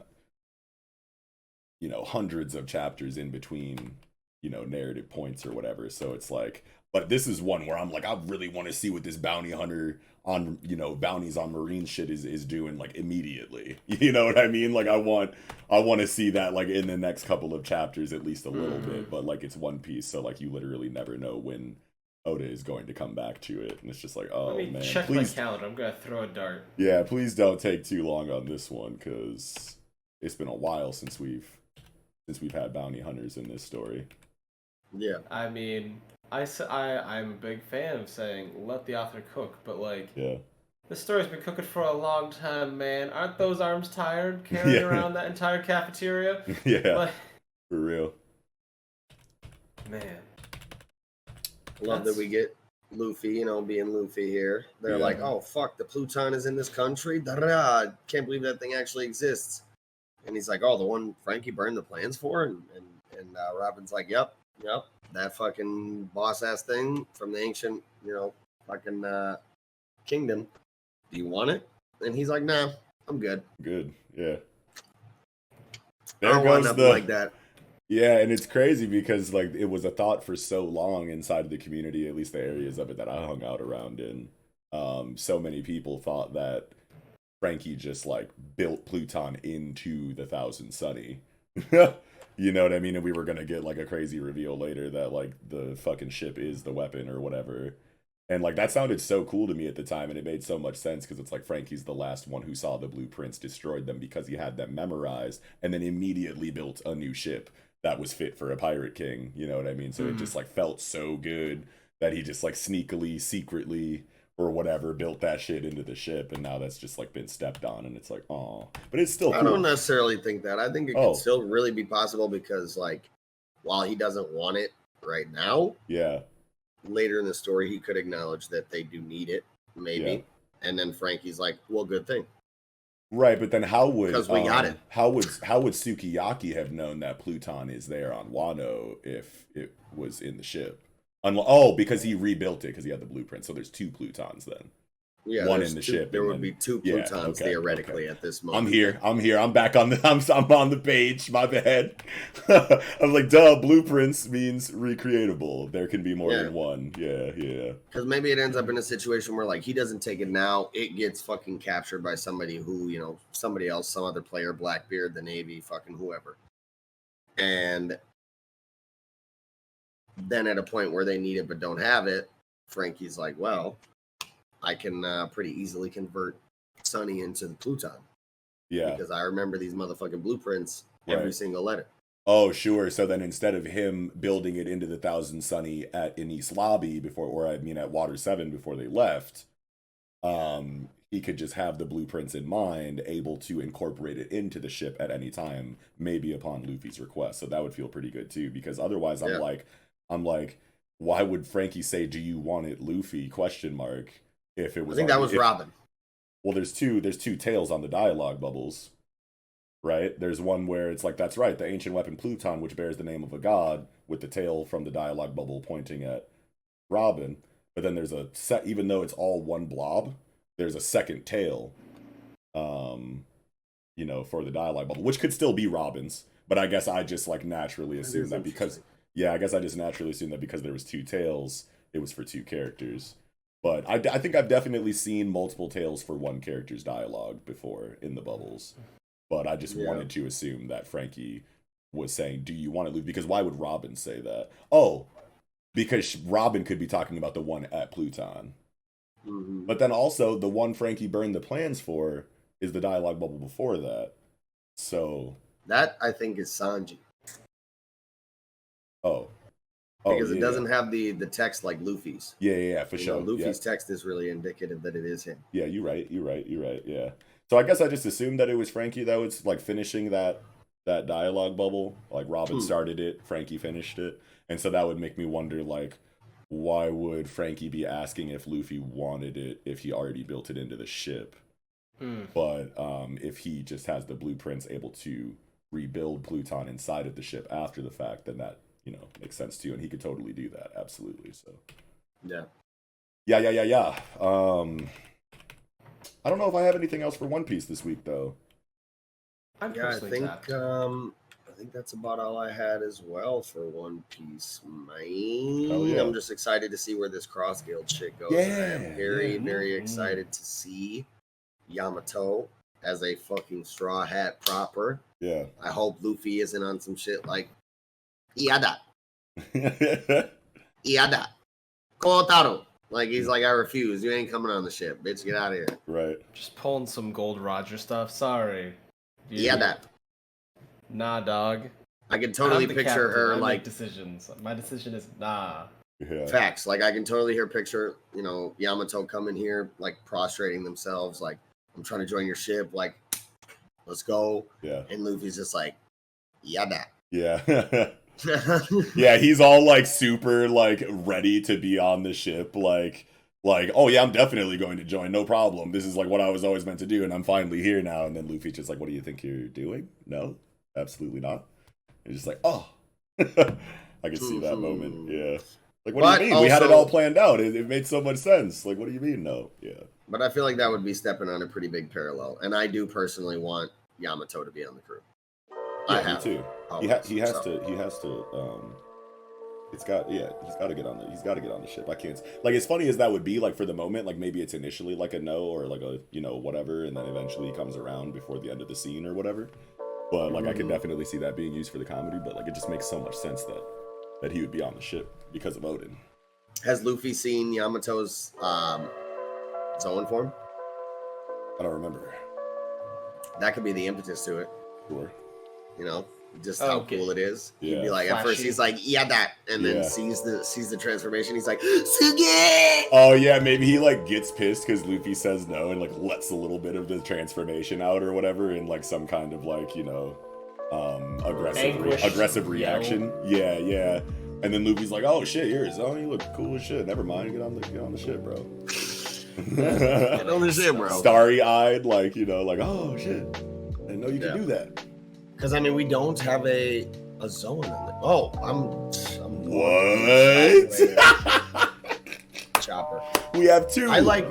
you know, hundreds of chapters in between, you know, narrative points or whatever. So it's like, but this is one where I'm like, I really want to see what this bounty hunter on, you know, bounties on marine shit is doing like immediately. You know what I mean? Like I want to see that like in the next couple of chapters at least a little bit, but like it's One Piece, so like you literally never know when Oda is going to come back to it, and it's just like, oh man, check please, my calendar. I'm gonna throw a dart. Yeah, please don't take too long on this one, because it's been a while since we've had bounty hunters in this story. Yeah, I mean, I'm a big fan of saying let the author cook, but like, this story's been cooking for a long time, man. Aren't those arms tired carrying around that entire cafeteria? Yeah, like, for real. Man. Love that we get Luffy, you know, being Luffy here. They're like, oh, fuck, the Pluton is in this country? Da-da-da. Can't believe that thing actually exists. And he's like, oh, the one Frankie burned the plans for? And Robin's like, yep, that fucking boss-ass thing from the ancient, you know, fucking kingdom. Do you want it? And he's like, nah, I'm good. Good, yeah. There goes nothing like that. Yeah, and it's crazy because like it was a thought for so long inside of the community, at least the areas of it that I hung out around in. So many people thought that Frankie just like built Pluton into the Thousand Sunny. You know what I mean? And we were gonna get like a crazy reveal later that like the fucking ship is the weapon or whatever. And like that sounded so cool to me at the time, and it made so much sense because it's like Frankie's the last one who saw the blueprints, destroyed them because he had them memorized, and then immediately built a new ship that was fit for a pirate king. You know what I mean? So it just like felt so good that he just like sneakily, secretly, or whatever, built that shit into the ship, and now that's just like been stepped on, and it's like, oh, but it's still cool. I don't necessarily think that. I think it could still really be possible because, like, while he doesn't want it right now, later in the story he could acknowledge that they do need it, maybe, and then Frankie's like, well, good thing. Right, but then how would because we got it? How would Sukiyaki have known that Pluton is there on Wano if it was in the ship? Because he rebuilt it because he had the blueprint. So there's 2 Plutons then. Yeah, one in the ship. There would be 2 Plutons theoretically at this moment. I'm here. I'm back on the. I'm on the page. My bad. I'm like, duh. Blueprints means recreatable. There can be more than one. Yeah. Because maybe it ends up in a situation where like he doesn't take it now. It gets fucking captured by somebody who somebody else, some other player, Blackbeard, the Navy, fucking whoever, and then at a point where they need it but don't have it, Frankie's like, well, I can pretty easily convert Sunny into the Pluton. Yeah. Because I remember these motherfucking blueprints, every single letter. Oh, sure. So then instead of him building it into the 1000 Sunny in East Lobby at Water 7 before they left, he could just have the blueprints in mind, able to incorporate it into the ship at any time, maybe upon Luffy's request. So that would feel pretty good too, because otherwise I'm like, why would Frankie say, "Do you want it, Luffy?" ? If it was, I think that was Robin. Well, there's two tails on the dialogue bubbles, right? There's one where it's like, that's right, the ancient weapon Pluton, which bears the name of a god, with the tail from the dialogue bubble pointing at Robin. But then there's even though it's all one blob, there's a second tail, for the dialogue bubble, which could still be Robin's. But I guess I just like naturally assumed that because there was 2 tails, it was for 2 characters. But I think I've definitely seen multiple tails for one character's dialogue before in the bubbles. But I just wanted to assume that Frankie was saying, "Do you want it, Luffy?" Because why would Robin say that? Oh, because Robin could be talking about the one at Pluton. Mm-hmm. But then also, the one Frankie burned the plans for is the dialogue bubble before that. So that, I think, is Sanji. Because it doesn't have the text like Luffy's. Yeah, for sure. Luffy's text is really indicative that it is him. Yeah, you're right. Yeah. So I guess I just assumed that it was Frankie that was like finishing that dialogue bubble. Like Robin started it, Frankie finished it, and so that would make me wonder, like, why would Frankie be asking if Luffy wanted it if he already built it into the ship? But if he just has the blueprints able to rebuild Pluton inside of the ship after the fact, then that makes sense too, and he could totally do that, absolutely. So yeah. I don't know if I have anything else for One Piece this week though. I think that's about all I had as well for One Piece, man. I'm just excited to see where this Cross Guild shit goes. I'm very excited to see Yamato as a fucking Straw Hat proper. Yeah. I hope Luffy isn't on some shit like Iada. Kotaro. Like, he's like, I refuse. You ain't coming on the ship. Bitch, get out of here. Right. Just pulling some Gold Roger stuff. Sorry. Iada. Nah, dog. I can totally picture her, like... make decisions. My decision is nah. Yeah. Facts. Like, I can totally picture, Yamato coming here, like, prostrating themselves. Like, I'm trying to join your ship. Like, let's go. Yeah. And Luffy's just like, Iada. Yeah. Yeah, he's all like super like ready to be on the ship, like oh yeah, I'm definitely going to join, no problem. This is like what I was always meant to do, and I'm finally here now. And then Luffy's just like, what do you think you're doing? No, absolutely not. And just like, oh. I could see that moment. Yeah. Like, what do you mean? Also, we had it all planned out. It made so much sense. Like, what do you mean? No. Yeah. But I feel like that would be stepping on a pretty big parallel. And I do personally want Yamato to be on the crew. Yeah, me too. Always, he has to. He's got to get on the ship. I can't. Like, as funny as that would be, like, for the moment, like, maybe it's initially like a no or like a, whatever, and then eventually he comes around before the end of the scene or whatever. But like, I can definitely see that being used for the comedy. But like, it just makes so much sense that he would be on the ship because of Odin. Has Luffy seen Yamato's Zoan form? I don't remember. That could be the impetus to it. Sure. just how cool it is. Yeah. He'd be like, at first he's like, yeah, that, and then sees the transformation. He's like, Suge! Oh yeah, maybe he like gets pissed because Luffy says no and like lets a little bit of the transformation out or whatever in like some kind of like, you know, aggressive reaction. Yeah. And then Luffy's like, oh shit, you're his own. You look cool as shit. Never mind, get on the shit, bro. Get on the shit, bro. Starry-eyed, like, you know, like, oh shit, I didn't know you could do that. Because I mean, we don't have a Zoan on it. Oh, I'm what? Chopper. We have two. I like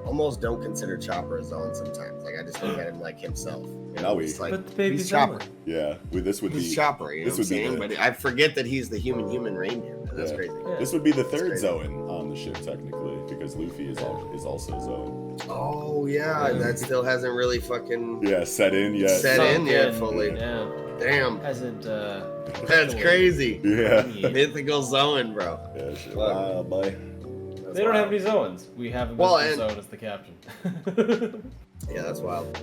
almost don't consider Chopper a Zoan sometimes. Like I just look at him like himself. You know, he's like, but the baby's he's Chopper. Yeah, this would be Chopper. You know what I'm saying? But I forget that he's the human reindeer. That's crazy. Yeah. This would be the third Zoan on the ship technically, because Luffy is also Zoan. Oh yeah, that still hasn't really fucking set in yet. Fully. Yeah. Damn. Hasn't That's crazy. Yeah. Mythical Zoan, bro. Yeah, shit. Wow, boy. They don't have any Zoans. We have a Zoan as the captain. Yeah, that's wild.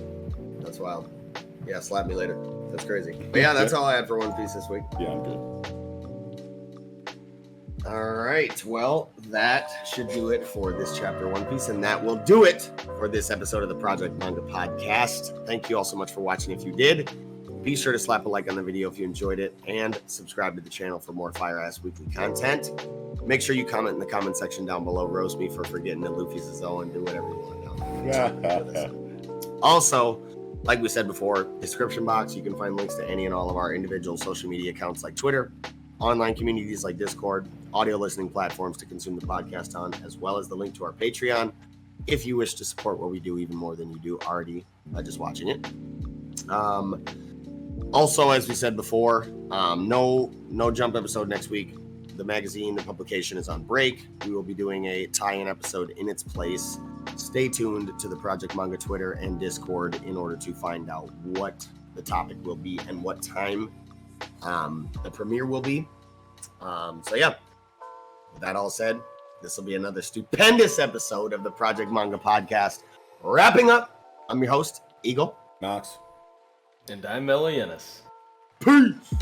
That's wild. Yeah, slap me later. That's crazy. But yeah, that's all I had for One Piece this week. Yeah, I'm good. All right. Well, that should do it for this chapter of One Piece, and that will do it for this episode of the Project Manga Podcast. Thank you all so much for watching. If you did, be sure to slap a like on the video if you enjoyed it, and subscribe to the channel for more fire-ass weekly content. Make sure you comment in the comment section down below. Roast me for forgetting that Luffy's a Zoan. Do whatever you want down there. Also, like we said before, description box, you can find links to any and all of our individual social media accounts like Twitter, online communities like Discord, audio listening platforms to consume the podcast on, as well as the link to our Patreon if you wish to support what we do even more than you do already by just watching it. Also, as we said before, no Jump episode next week. The magazine, the publication is on break. We will be doing a tie-in episode in its place. Stay tuned to the Project Manga Twitter and Discord in order to find out what the topic will be and what time the premiere will be. So yeah, with that all said, this will be another stupendous episode of the Project Manga Podcast. Wrapping up, I'm your host, Eagle. Knox. And I'm Melianis. Peace!